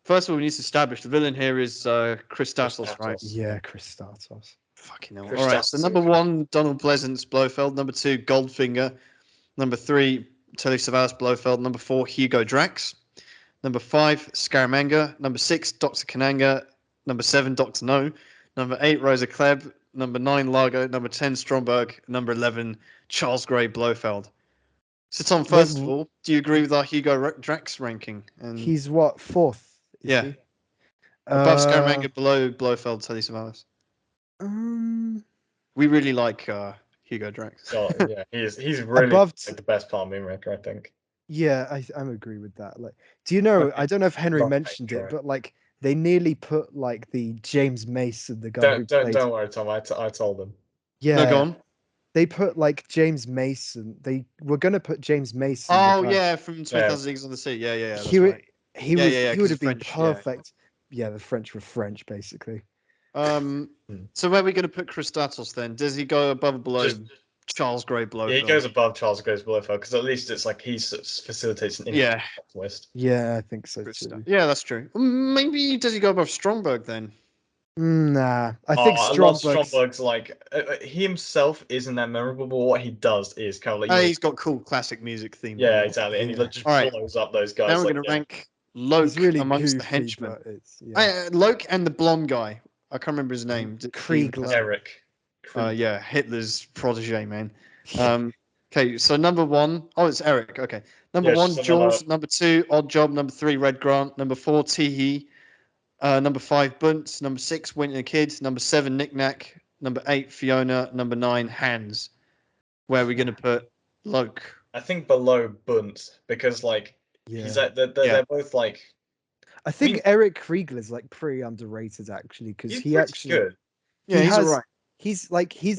First of all, we need to establish the villain here is Christatos, right? yeah, Christatos. Fucking hell. All Chris right, so Status. number 1, Donald Pleasance, Blofeld. Number 2, Goldfinger. Number 3, Telly Savalas, Blofeld. Number 4, Hugo Drax. Number 5, Scaramanga. Number 6, Dr. Kananga. Number 7, Dr. No. Number 8, Rosa Klebb. Number 9, Largo. Number 10, Stromberg. Number 11, Charles Gray Blofeld. So, Tom, first of all, do you agree with our Hugo Drax ranking? And He's what, 4th? Yeah. He? above Scaramanga, below Blofeld, Telly Savalas. We really like Hugo Drax. Oh yeah, he's really Above like the best part of Moonraker, I think. Yeah, I'm agree with that. Like, do you know? I don't know if Henry Love mentioned Troy. it, but like they nearly put like the James Mason, the guy who played. Don't worry, Tom. I told them. Yeah, No, go on. they put like James Mason. They were gonna put James Mason. the Oh guy- yeah, from 20,000 Leagues on the Sea. Yeah, yeah, yeah. That's he would. right. He Yeah, was. yeah, yeah, he 'cause would have he's been French, yeah. perfect. Yeah, the French were French, basically. So where are we going to put Christatos then? Does he go above or below Just- Charles Gray Blofeld? Yeah, he goes above Charles Gray's Blofeld because at least it's like he facilitates an Yeah. interesting twist. Yeah, I think so Christa- too. Yeah, that's true. Maybe does he go above Stromberg then? Nah, I think I love Stromberg's. Stromberg's like he himself isn't that memorable, but what he does is kind of like He's got cool classic music theme. yeah, exactly, and he Yeah. like, just Alright. blows up those guys. Now we're like, going to yeah. rank Loke He's really amongst the goofy, henchmen. but it's yeah. Loke and the blonde guy. I can't remember his name. Kriegler. Eric. Yeah, Hitler's protege, man. Okay, so number 1. Oh, it's Eric. Okay. Number Yeah, 1, just Jaws. another- Number 2, Odd Job. Number 3, Red Grant. Number 4, Teehee. Number 5, Bunce. Number 6, Winter Kid. Number 7, Knick Knack. Number 8, Fiona. Number 9, Hands. Where are we going to put Loke? I think below Bunt because like he's Yeah. at they're both like I think mean- Eric Kriegler's like pretty underrated actually because he's he pretty actually good. Yeah, he he's has- alright. he's just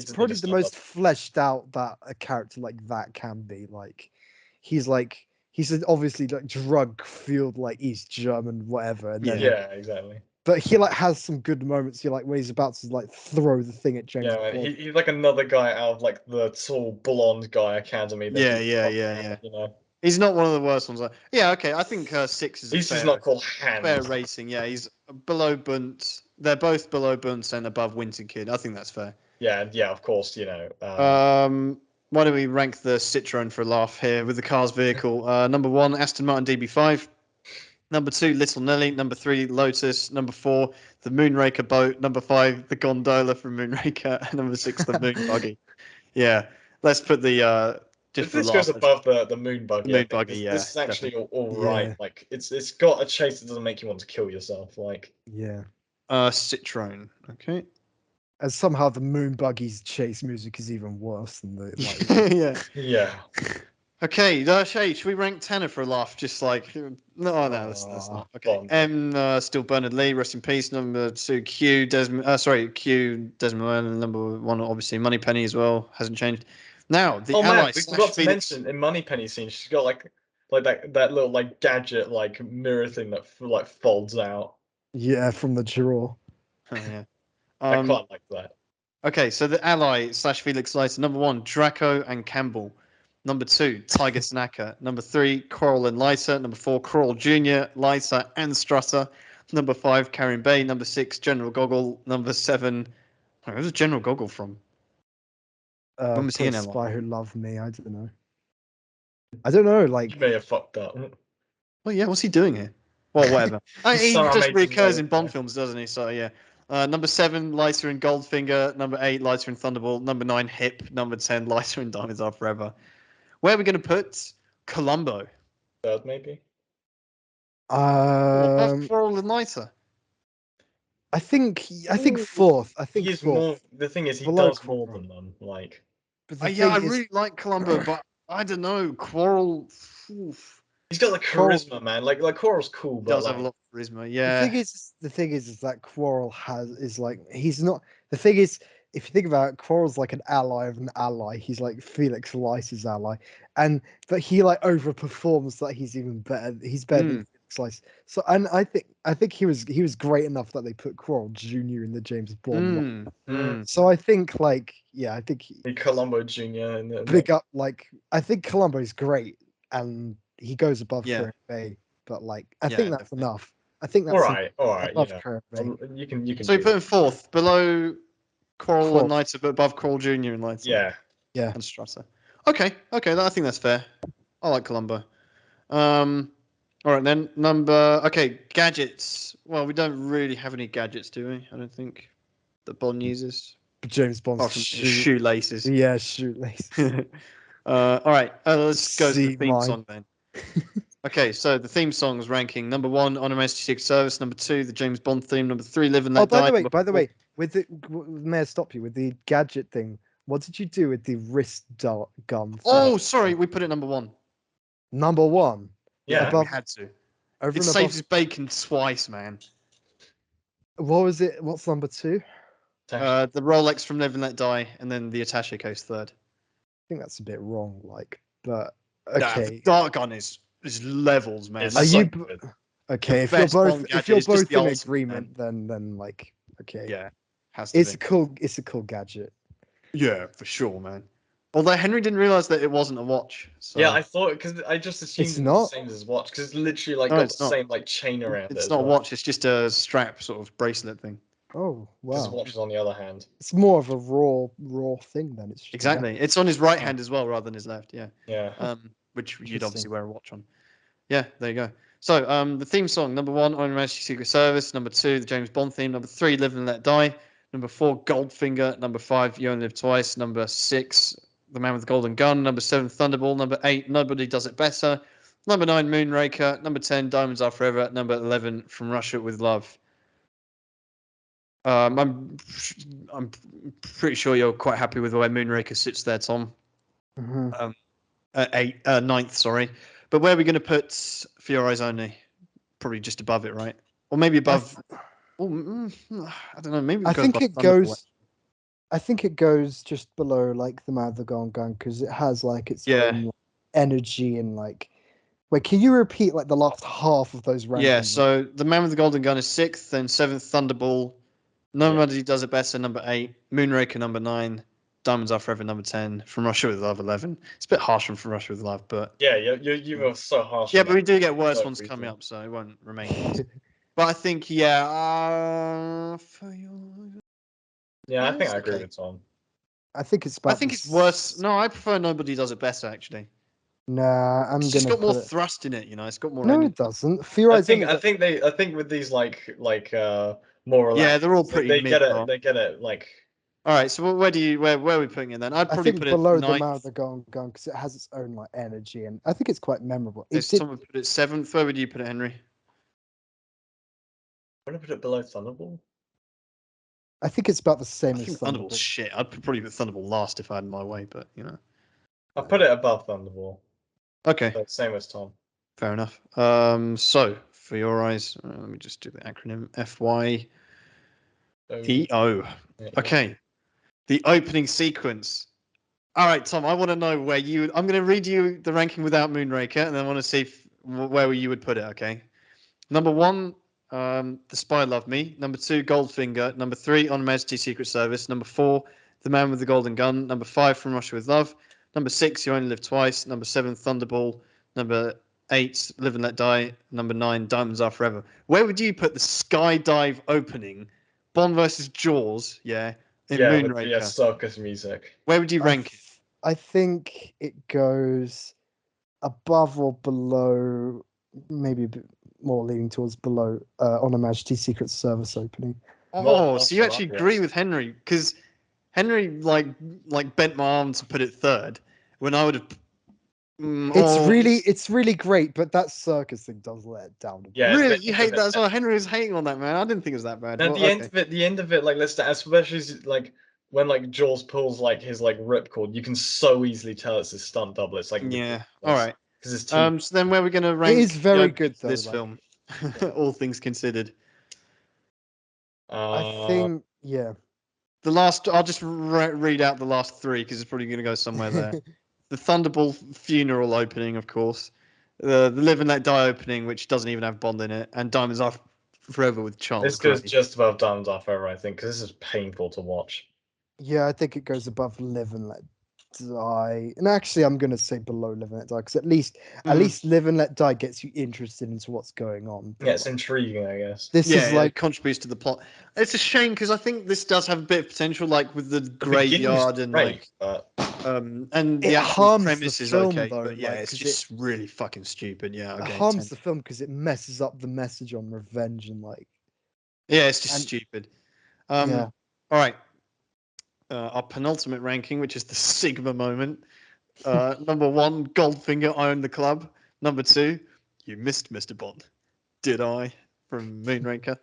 need probably to the step most up. fleshed out that a character like that can be. Like he's obviously like drug fueled like East German whatever, and then, Yeah, exactly. but he like has some good moments. He like when he's about to like throw the thing at James Yeah, man, Bond. he's like another guy out of like the tall blonde guy academy. That Yeah, he- yeah. You know, He's not one of the worst ones. Yeah, okay. I think 6 is a he's just fair, not called fair Hands. rating. Yeah, he's below Bunt. They're both below Bunt and above Winter Kid. I think that's fair. Yeah, of course. You know, Why don't we rank the Citroen for a laugh here with the car's vehicle? Number 1, Aston Martin DB5. Number 2, Little Nelly. Number 3, Lotus. Number 4, the Moonraker boat. Number 5, the gondola from Moonraker. And number 6, the Moon Buggy. Yeah, let's put the just for this laugh. goes above the moon buggy. Moon I think. buggy, This, yeah, this is actually all Yeah. right. Like it's got a chase that doesn't make you want to kill yourself. Like Yeah. Citroen. Okay. And somehow the Moon Buggy's chase music is even worse than the like. Yeah. Yeah. Okay, Shay, should we rank Tanner for a laugh? Just like no, that's not okay. Bond. M, still Bernard Lee, rest in peace. Number 2, Q, Desmond. Q, Desmond Llewellyn. Number 1, obviously, Moneypenny as well, hasn't changed. Now the Oh man, ally we slash forgot to Felix. mention in Moneypenny scene, she's got like that little like gadget like mirror thing that like folds out. Yeah, from the drawer. Oh, yeah. I quite like that. Okay, so the ally slash Felix Leiter. Number 1, Draco and Campbell. Number 2, Tiger Snacker. Number 3, Coral and Leiter. Number 4, Coral Jr., Leiter and Strutter. Number 5, Karen Bay. Number 6, General Goggle. Number 7, where's General Goggle from? When was he in Spy ally? Who Loved Me. I don't know. I don't know. Like, You may have fucked up. Well, yeah, what's he doing here? Well, whatever. He Sarah just Major's reoccurs name, in Bond yeah. films, doesn't he? So, yeah. Number 7, Lighter in Goldfinger. Number 8, Lighter in Thunderball. Number 9, Hip. Number 10, Lighter in Diamonds Are Forever. Where are we going to put Columbo? Third, maybe. Above Coral and Lighter. I think Ooh, fourth. I think He is fourth. more. The thing is, he Below does more Coral. than them. Like, But the Yeah, I thing is, really like Columbo, but I don't know. Quarrel. Oof. he's got the Coral- charisma, man. Like Coral's cool, He but does have a like, lot of charisma. the Yeah. thing is that Quarrel is like he's not. The thing is, if you think about it, Quarrel's like an ally of an ally. He's like Felix Leiter's ally, but he like overperforms that he's even better. He's better than Felix Leiter. So, and I think he was great enough that they put Quarrel Jr. in the James Bond. So I think I think the Columbo Jr. and the big up. Like I think Columbo's great, and he goes above Yeah. Karen Bay. But like I Yeah, think that's definitely. enough. I think that's all right. You above know, Karen Bay. you can. So we do put him that. fourth, below Coral Fourth. and Lighter, but above Coral Jr. and Lighter. Yeah. And Strasser. Okay, I think that's fair. I like Columbo. All right then. Gadgets. Well, we don't really have any gadgets, do we? I don't think that Bond uses. James Bond's Apart from shoelaces. Yeah, shoelaces. All right, let's go to the See theme mine. song then. Okay, so the theme songs ranking: number 1, On Her Majesty's Secret Service; number 2, the James Bond theme; number 3, Live and Let Die. By the way, may I stop you with the gadget thing? What did you do with the wrist dart gun? Oh, sorry, we put it number 1. Number 1. Yeah. Above, we had to. over It and saves above. bacon twice, man. What was it? What's number 2? The Rolex from Live and Let Die, and then the attaché case third. I think that's a bit wrong. Like, but Nah, okay. the dart gun is levels, man. It's Are so you good. okay? The best Bond If gadget you're is just both the in ultimate, agreement, then like okay. Yeah, has to It's be. It's a cool gadget. Yeah, for sure, man. Although Henry didn't realize that it wasn't a watch. So. Yeah, I thought because I just assumed It's it was not. the same as his watch because it's literally like No, got it's the not. same like chain around it. It's as not a well. watch. It's just a strap, sort of bracelet thing. Oh His wow! watch is on the other hand. It's more of a raw thing then. It's just Exactly. It's on his right hand as well, rather than his left. Yeah. Yeah. Which you'd Interesting. obviously wear a watch on. Yeah, there you go. So, the theme song: number 1, On Her Majesty's Secret Service; number 2, the James Bond theme; number 3, Live and Let Die; number 4, Goldfinger; number 5, You Only Live Twice; number 6, The Man with the Golden Gun; number 7, Thunderball; number 8, Nobody Does It Better; number 9, Moonraker; number 10, Diamonds Are Forever; number 11, From Russia with Love. I'm pretty sure you're quite happy with the way Moonraker sits there, Tom. Mm-hmm. Ninth, sorry. But where are we going to put For Your Eyes Only? Probably just above it, right? Or maybe above. I don't know. Maybe I think it Thunderball. goes. I think it goes just below like the Man with the Golden Gun because it has like its Yeah. own energy and like. Wait, can you repeat like the last half of those rankings? Yeah. So the Man with the Golden Gun is 6th, then 7th, Thunderball. Nobody Does It Better, number 8. Moonraker, number 9. Diamonds Are Forever, number 10. From Russia with Love, 11. It's a bit harsh from Russia with Love, but Yeah, you were so harsh. yeah, on but that. we do get worse So ones briefly. coming up, so it won't remain worse. But I think, For Your Yeah, I Yeah, think it's I agree okay. with Tom. I think it's. About I think it's worse. No, I prefer Nobody Does It Better, actually. Nah, I'm It's gonna just got more put it. thrust in it, you know. It's got more No, energy. it doesn't. For Your Eyes Only. I think with these like more relaxed. Yeah, they're all pretty They get mid-bar. it. They get it. Like. All right, so where are we putting it then? I'd I probably think put it below the Man ninth. with the Golden Gun because it has its own like energy and I think it's quite memorable. If someone put it 7th, where would you put it, Henry? I'm gonna put it below Thunderball. I think it's about the same I as think Thunderball. Thunderball's shit. I'd probably put Thunderball last if I had my way, but I put it above Thunderball. Okay, So same as Tom. fair enough. So for your eyes, let me just do the acronym FYEO. Okay, the opening sequence. All right, Tom. I want to know where you. I'm going to read you the ranking without Moonraker, and then I want to see where you would put it. Okay. Number 1, The Spy Loved Me. Number 2, Goldfinger. Number 3, On Majesty's Secret Service. Number 4, The Man with the Golden Gun. Number 5, From Russia with Love. Number 6, You Only Live Twice. Number 7, Thunderball. Number 8, Live and Let Die. Number 9, Diamonds Are Forever. Where would you put the skydive opening, Bond versus Jaws? Yeah, in Moonraker. Circus music. Where would you rank it? I think it goes above or below, maybe a bit more leaning towards below, On a Majesty's Secret Service opening. Oh, so you actually agree with Henry? Because Henry like bent my arm to put it third when I would have. It's really great, but that circus thing does let it down. Yeah, Really, you hate that as well. Henry was hating on that, man. I didn't think it was that bad. Now the end of it, like let's especially like when like Jaws pulls like his like ripcord, you can so easily tell it's his stunt double. It's like yeah, all right. Because it's So then where are we gonna rank? It is very good though. This film, all things considered. I think the last. I'll just read out the last 3 because it's probably gonna go somewhere there. The Thunderball funeral opening, of course. The Live and Let Die opening, which doesn't even have Bond in it, and Diamonds Are Forever with Charles. This goes just above Diamonds Are Forever, I think, because this is painful to watch. Yeah, I think it goes above Live and Let Die, and actually, I'm gonna say below Live and Let Die because at least Live and Let Die gets you interested into what's going on. Yeah, it's intriguing, I guess. This is like it contributes to the plot. It's a shame because I think this does have a bit of potential, like with the graveyard and great, and the it actual harms premise the is film, okay, though, but yeah, like, it's 'cause just really fucking stupid. Yeah, it okay, harms the film because it messes up the message on revenge and like. Yeah, it's just stupid. Yeah. All right. Our penultimate ranking, which is the Sigma moment. Number 1, Goldfinger, I Own the Club. Number 2, You Missed Mr. Bond. Did I? From Moonraker.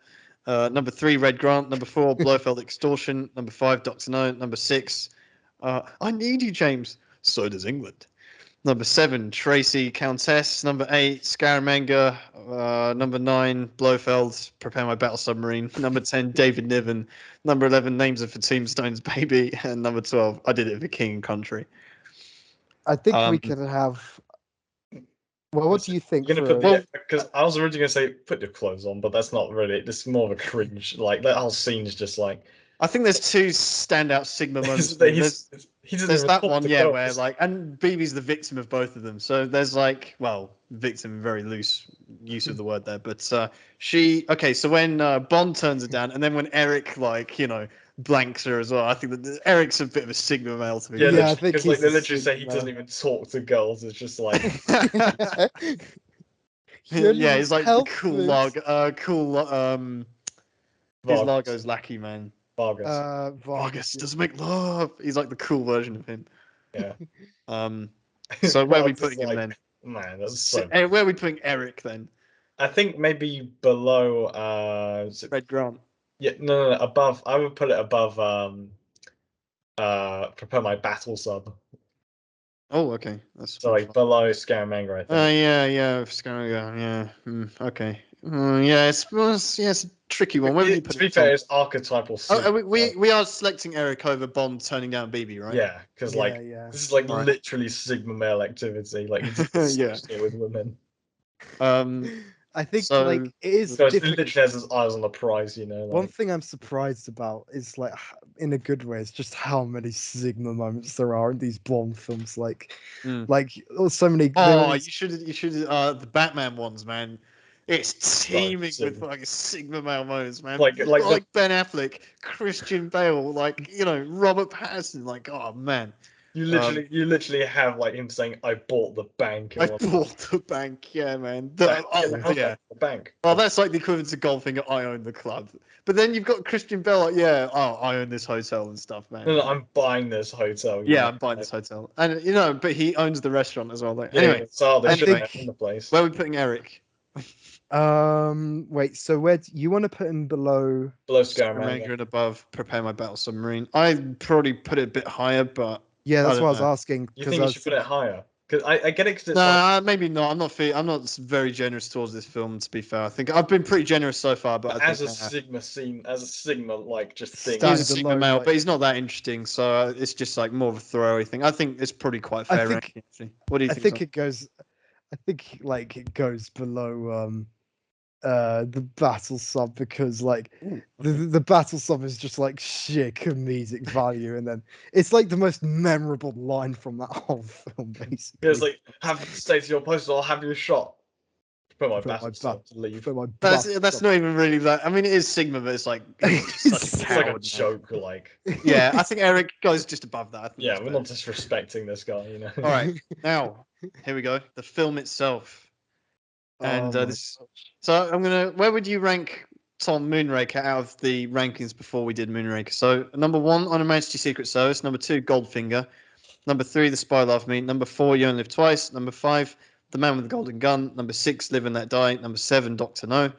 Number 3, Red Grant. Number 4, Blofeld Extortion. Number 5, Dr. No. Number 6, I Need You, James. So Does England. Number 7, Tracy Countess. Number 8, Scaramanga. Number 9, Blofeld, Prepare My Battle Submarine. Number 10, David Niven. Number 11, Names of for Tombstone's Baby. And number 12, I Did It for King and Country. I think we could have. Well, what do you think? Because I was originally going to say put your clothes on, but that's not really. This is more of a cringe. Like that whole scene is just like. I think there's 2 standout Sigma moments. There's that one, yeah, where like, and BB's the victim of both of them. So there's like, well, victim, very loose use of the word there, but so when Bond turns her down, and then when Eric blanks her as well. I think that Eric's a bit of a Sigma male to me. Yeah, I think because like they literally say he doesn't even talk to girls. It's just like. Yeah, he's like the his Largo's lackey, man. Vargas doesn't make love. He's like the cool version of him. Yeah. So where are we putting him then? Man, that's where are we putting Eric then? I think maybe below Red Grant. Yeah, no, above. I would put it above Prepare My Battle Sub. Oh, okay. That's so like below Scaramanga, I think. Yeah, Scaramanga. Yeah. Okay. Yeah, it's a tricky one. Where would you put it? To be fair, it's archetypal. We are selecting Eric over Bond turning down BB, right? Yeah, because this is like literally Sigma male activity. Like you just with women. I think like it is. He literally has his eyes on the prize, you know. One thing I'm surprised about is like, in a good way, is just how many Sigma moments there are in these Bond films. Like so many. Oh, you should the Batman ones, man. It's teeming with fucking Sigma male moments, man. Like Ben Affleck, Christian Bale, Robert Pattinson. Like, oh man. You literally have like him saying, "I bought the bank." I bought the bank, yeah, man. The bank. Well, that's like the equivalent to Goldfinger. I own the club, but then you've got Christian Bale. Like, I own this hotel and stuff, man. No, I'm buying this hotel. Yeah, I'm buying this hotel, and but he owns the restaurant as well. Like, anyway, so I think in the place. Where are we putting Eric? Wait. So where you want to put him below? Below Scaramanga Scaramanga. and above Prepare My Battle Submarine. I'd probably put it a bit higher, but Yeah, I that's don't what I was know. asking. You Because think I you was should put it higher? Because I get it because it's Nah, like. maybe not. I'm not very generous towards this film. To be fair, I think I've been pretty generous so far, but But I as think a Sigma scene, as a Sigma like just thing. he's a Standalone, Sigma male, like- but he's not that interesting. So it's just like more of a throwaway thing. I think it's probably quite I fair think- ranking. Actually, what do you I think? think Tom? it goes. I think like it goes below the battle sub because like Ooh, the battle sub is just like sheer comedic value, and then it's like the most memorable line from that whole film, basically. It's like have stay to your post or have you shot. Put my Put my battle stuff to leave. Put my That's battle not even really that. I mean, it is Sigma, but it's like he's just such It's a It's like a coward. Man. joke, like. Yeah, I think Eric goes just above that. I think Yeah, that's we're fair. not disrespecting this guy, you know. All right, now here we go. The film itself. And Oh my this, gosh. so I'm gonna. Where would you rank Tom Moonraker out of the rankings before we did Moonraker? So number 1, On Her Majesty Secret Service. Number 2, Goldfinger. Number 3, The Spy Love Me. Number 4, You Only Live Twice. Number 5, The Man with the Golden Gun. Number 6, Live and Let Die. Number 7, Doctor No.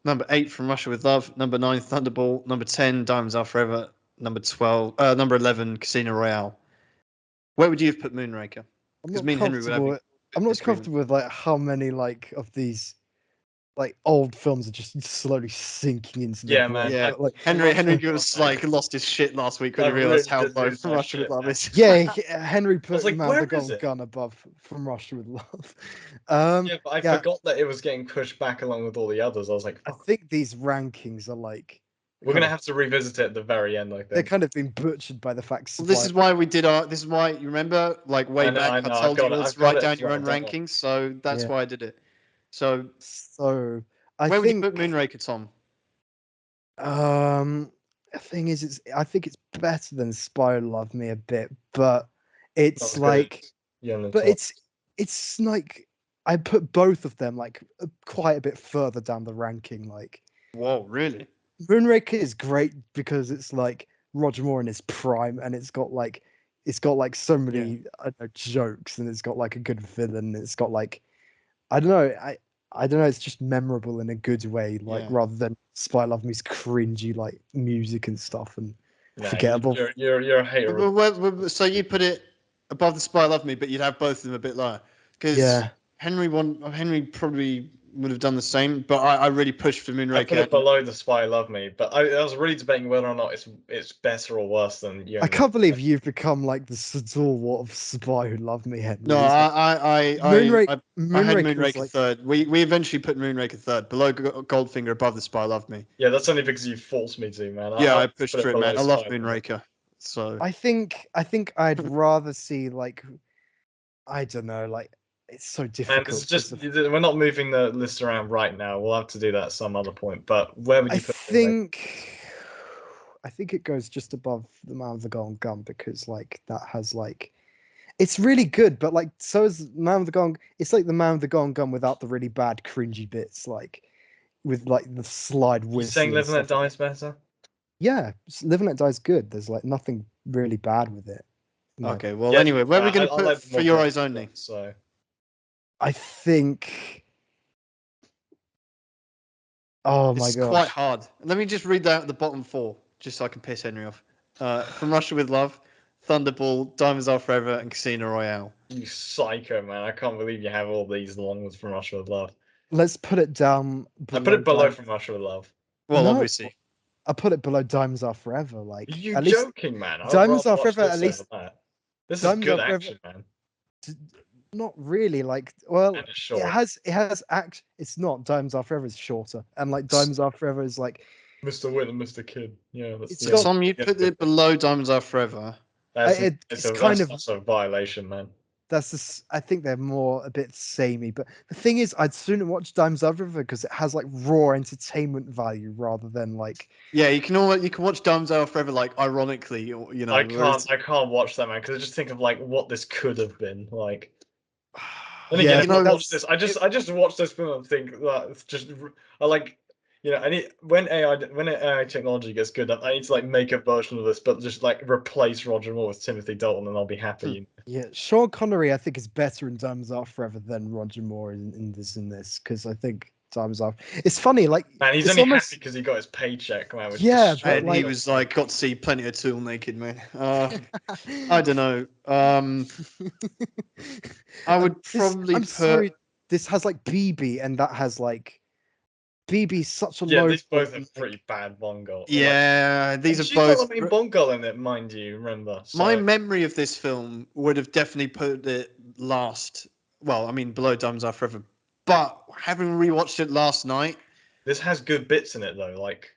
Number 8, From Russia with Love. Number 9, Thunderball. Number 10, Diamonds Are Forever. Number 11, Casino Royale. Where would you have put Moonraker? I'm Because not me and Henry would have comfortable. I'm not disagreement. comfortable with like how many like of these like old films are just slowly sinking into the Yeah, brain. man. Yeah, But, like Henry From was Russia like lost his shit last week when I he realized really how did low lose From my Russia with shit, Love man. is. yeah, Henry was put like, Man where the is Golden it? Gun above From Russia with Love. Yeah, but I yeah, forgot that it was getting pushed back along with all the others. I was like, I fuck. think these rankings are like We're kind gonna of have to revisit it at the very end, I they're think. kind of been butchered by the fact Well, this Spy. is why we did our. This is why you remember, like way back, I I know. told you all I've to got write it down as your well. own Don't worry. rankings. So that's Yeah. why I did it. So So I where would you think put Moonraker, Tom? the thing is I think it's better than Spy Love Me a bit, but it's Not as good like as Young and but Tall. it's like I put both of them like quite a bit further down the ranking. Like Whoa, really? Moonraker is great because it's like Roger Moore in his prime, and it's got like so many I don't know, jokes, and it's got like a good villain. It's got like I don't know I don't know. It's just memorable in a good way, like Yeah. rather than Spy Love Me's cringy like music and stuff and Nah, forgettable. you're a hater. Of... So you put it above The Spy Love Me, but you'd have both of them a bit lower because Yeah, Henry probably would have done the same, but I really pushed for I put Moonraker. it below The Spy Love Me, but I was really debating whether or not it's better or worse than Young. I can't believe you've become like the stalwart of Spy Who Loved Me, Henry. No, It's like, I had Moonraker is Moonraker like third. We eventually put Moonraker third, below Goldfinger, above The Spy Love Me. Yeah, that's only because you forced me to, man. Yeah, I I would pushed put for it it, man. below I love Spy Love Me. Moonraker. So I think I'd rather see like I don't know, like it's so And difficult. it's 'cause just of- we're not moving the list around right now. We'll have to do that at some other point. But where would I you put Moonraker? think it goes just above the Man with the Golden Gun because like that has like it's really good, but like so is Man with the Golden. It's like the Man with the Golden Gun without the really bad cringy bits, like with like the slide You whistle. saying and Live and Let stuff. Die is better? Yeah, Live and Let Die is good. There's like nothing really bad with it. No. okay, well Yeah, anyway, where are we going to I put like the For more Your brutal Eyes Only? stuff, so I think. Oh my It's quite gosh. hard. Let me just read out the bottom 4, just so I can piss Henry off. From Russia with Love, Thunderball, Diamonds Are Forever, and Casino Royale. you psycho man! I can't believe you have all these along with From Russia with Love. Let's put it down I put below it below Diamonds. From Russia with Love. Well, No, obviously. I put it below Diamonds Are Forever. Are Like you at least joking, man? I'd Diamonds rather Are watch Forever. this At least over that. This is Diamonds good Are Forever. action, man. Not really. Like well, And it's short. it has act. It's not Diamonds Are Forever is shorter, and like Diamonds Are Forever is like Mr. Win and Mr. Kid. Yeah, that's It's the got- Tom, you put it below Diamonds Are Forever. it's kind of that's a violation, man. that's just, I think they're more a bit samey. But the thing is, I'd sooner watch Diamonds Are Forever because it has like raw entertainment value rather than like Yeah, you can watch Diamonds Are Forever like ironically, or, you know. I whereas- can't watch that, man, because I just think of like what this could have been like. And Yeah, again, if I watch that's- this, I just watch this film and think that it's just I like, You know, when AI technology gets good, I need to like make a version of this, but just like replace Roger Moore with Timothy Dalton, and I'll be happy. Yeah, Sean Connery, I think, is better in Diamonds Are Forever than Roger Moore in this, because I think Diamonds Are. It's funny, like Man, he's it's only almost, happy because he got his paycheck, man. Which Yeah, is but And like he was like, got to see plenty of Tool naked, man. I don't know. I would probably I'm put. sorry, this has like BB, and that has like BB's such a yeah, low these both point, have pretty bad Bongo. Yeah, these are she's not both. the main Bongo in it, mind you. Remember, My so memory of this film would have definitely put it last. Well, I mean, below Diamonds Are Forever. But having rewatched it last night, this has good bits in it though. Like,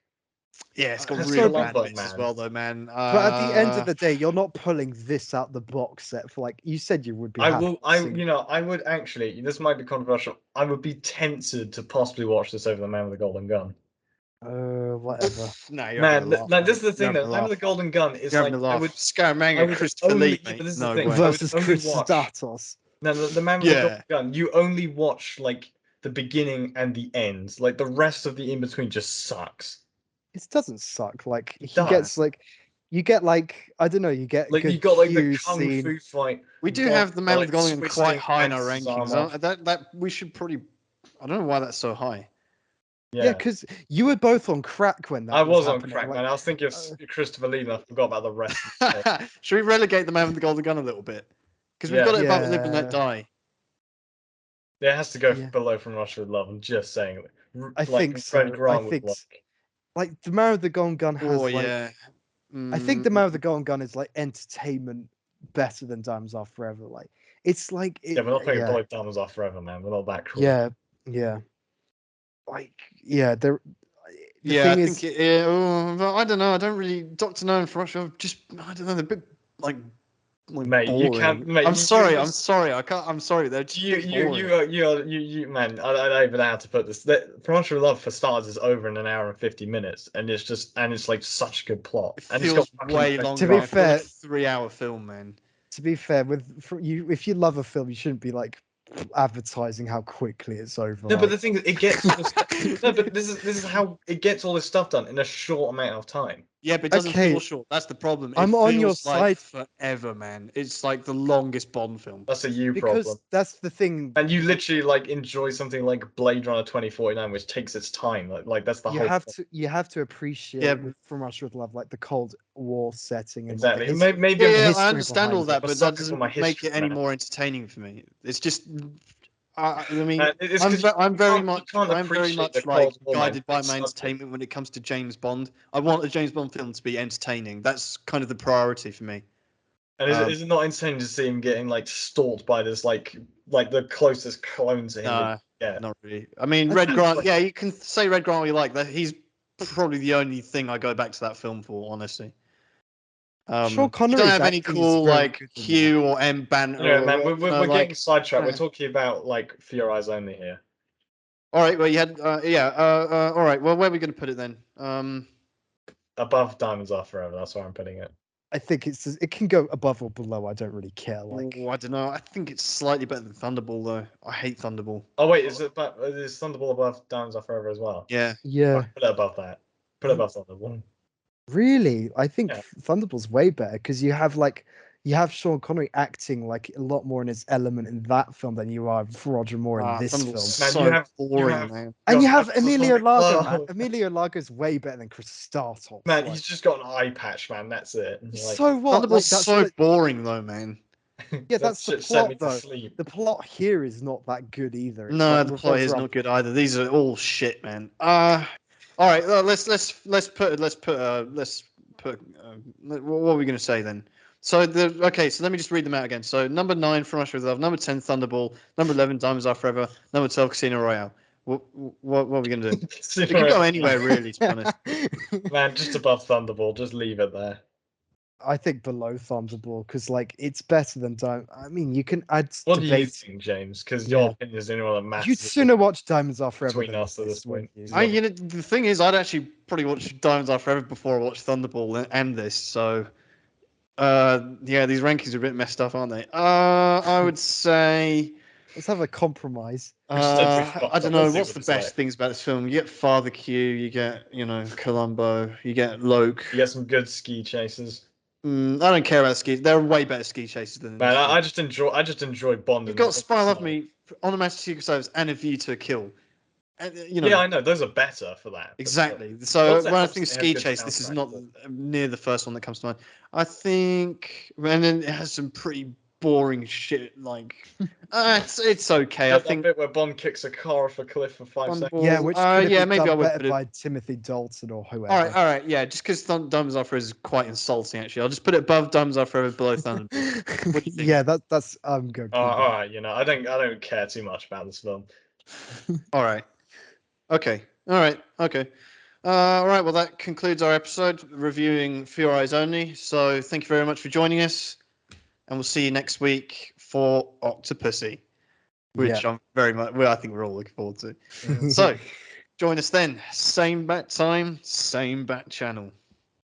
yeah, it's got Has really Columbo, bad bits man. as well, though, man. But at the end of the day, you're not pulling this out the box set for like you said you would be. I happy will. to see. I would actually. This might be controversial. I would be tempted to possibly watch this over The Man with the Golden Gun. Whatever. No, you're Man, having a laugh. like this is the You're thing having though. a Man with laugh. the Golden Gun is You're like having a I laugh. would Scaramanga, Christopher only. Lee, Yeah, mate. but this is No the thing. way. Versus I would Chris only watch. Statos. Now the Man with the Yeah. Golden Gun. You only watch like the beginning and the end. Like the rest of the in between just sucks. It doesn't suck. Like It he does. gets like, you get like I don't know. You get Like good you got like the Hugh kung scene. fu fight. We do Bond, have the Man with like, the Golden Gun quite twisting high in our Axe's rankings. arm off. That we should probably. I don't know why that's so high. Yeah, because you were both on crack when that I was on happening. crack, Like, man. I was thinking of Christopher Lee, and I forgot about the rest. Of the Should we relegate the Man with the Golden Gun a little bit? Because we've Yeah. got it above Live and Let Yeah. Die. It has to go Yeah. below From Russia with Love. I'm just saying. I Like, think Fred so. Grant I would think like. like the Man with the Golden Gun has Oh like. yeah. I think the Man with the Mm, Golden Gun is like entertainment better than Diamonds Are Forever. Like it's like Yeah, we're not putting yeah, Bullet Diamonds off forever, man. We're not that cruel. yeah. Like yeah, the yeah, I thing think is, but I don't know. I don't really. Dr. No and For Russia, just I don't know. They're a bit like Mate, boring. you can't. Mate, I'm sorry. you, I'm sorry. I can't. I'm sorry. They're just a bit boring. man. I don't even know how to put this. From Russia with Love, for starters, is over in an hour and 50 minutes, and it's like such a good plot. It And it's got feels way fucking- longer. To be Man. It feels like fair- a 3-hour film, man. to be fair, if you love a film, you shouldn't be like advertising how quickly it's over. No, but like- the thing is, it gets all this. No, but this is how it gets all this stuff done in a short amount of time. Yeah, but it doesn't Okay, feel short. That's the problem. It I'm on your feels like side. forever, man. It's like the longest Bond film. That's a you because problem. that's the thing. And you literally like enjoy something like Blade Runner 2049, which takes its time. Like that's the You whole. have to appreciate Yeah, with From Russia with Love, like the Cold War setting and Exactly. like, the Maybe Yeah, I'm yeah, history I understand all behind that, I'm a but sucker that for doesn't my make history, it any man. more entertaining for me. It's just, I mean, It's I'm, 'cause I'm very you much, can't I'm very appreciate the much like Cold War, man. guided by It's my such a- entertainment when it comes to James Bond. I want a James Bond film to be entertaining. That's kind of the priority for me. And is it not insane to see him getting like stalked by this like the closest clone to him? No, Yeah. not really. I mean, I Red think, Grant. like- Yeah, you can say Red Grant all you like. That he's probably the only thing I go back to that film for, honestly. Sean You don't Connery's have any acting is cool very like good in Q or M banter. Yeah, or, man, you know, we're like, getting sidetracked. We're talking about like For Your Eyes Only here. all right, well, you had, all right. Well, where are we going to put it then? Above Diamonds Are Forever. That's where I'm putting it. I think it can go above or below. I don't really care. Like I don't know. I think it's slightly better than Thunderball, though. I hate Thunderball. Oh wait, is Thunderball above Diamonds Are Forever as well? Yeah. yeah, Right, put it above that. Put it above Thunderball. really, I think Yeah. Thunderball's way better because you have Sean Connery acting like a lot more in his element in that film than you are for Roger Moore in this film. Thunderball's Man, so you have- boring, man. And you have Thunderball's Emilio like, Largo, man. whoa. Emilio Largo's way better than Chris Statos. Man, like, he's just got an eye patch, man. That's it. Like, so what? Thunderball's Like, that's so what boring, though, man. yeah, that that's the shit sent me plot, to though. sleep. The plot here is not that good either. It's No, like the plot is revolves around- not good either. These are all shit, man. All right, let's put what are we going to say then? So so let me just read them out again. So number 9, From Russia with Love. Number 10, Thunderball. Number 11, Diamonds Are Forever. Number 12, Casino Royale. What are we going to do? It can go anywhere, really, to be honest. Man, just above Thunderball. Just leave it there. I think below Thunderball because like it's better than I mean, you can add What do you debate. think, James? Because Yeah. your opinion is the only one that matters. You'd sooner watch Diamonds Are Forever between than us at this point. wouldn't I, you? the thing is, I'd actually probably watch Diamonds Are Forever before I watch Thunderball and this. So, yeah, these rankings are a bit messed up, aren't they? I would say Let's have a compromise. I don't know. Let's see What's what the it's best like. things about this film? You get Father Q, you get, Columbo, you get Loke. You get some good ski chases. I don't care about ski. There are way better ski chases than Man, this film. I just enjoy Bond. You've in got this Spy Love snow. Me, Onomatic Secret Service, and A View to a Kill. And, Yeah, I know those are better for that. but still. exactly. So Also when I helps think of they have Ski good Chase, this is soundtracks, not but- near the first one that comes to mind. I think, and then it has some pretty boring shit. Like, it's okay. I That think bit where Bond kicks a car off a cliff for 5 seconds. Bond- Yeah, which could have yeah, been maybe I done would better put it. by Timothy Dalton or whoever. All right, yeah. Just because Dumb's Offer is quite insulting, actually, I'll just put it above Dumb's Offer, below Thunderball. What do you think? Yeah, that's I'm good. All right, I don't care too much about this film. All right. Okay. All right. Okay. All right. Well, that concludes our episode reviewing For Your Eyes Only. So thank you very much for joining us, and we'll see you next week for Octopussy, which I'm very much. Well, I think we're all looking forward to. So join us then. Same bat time, same bat channel.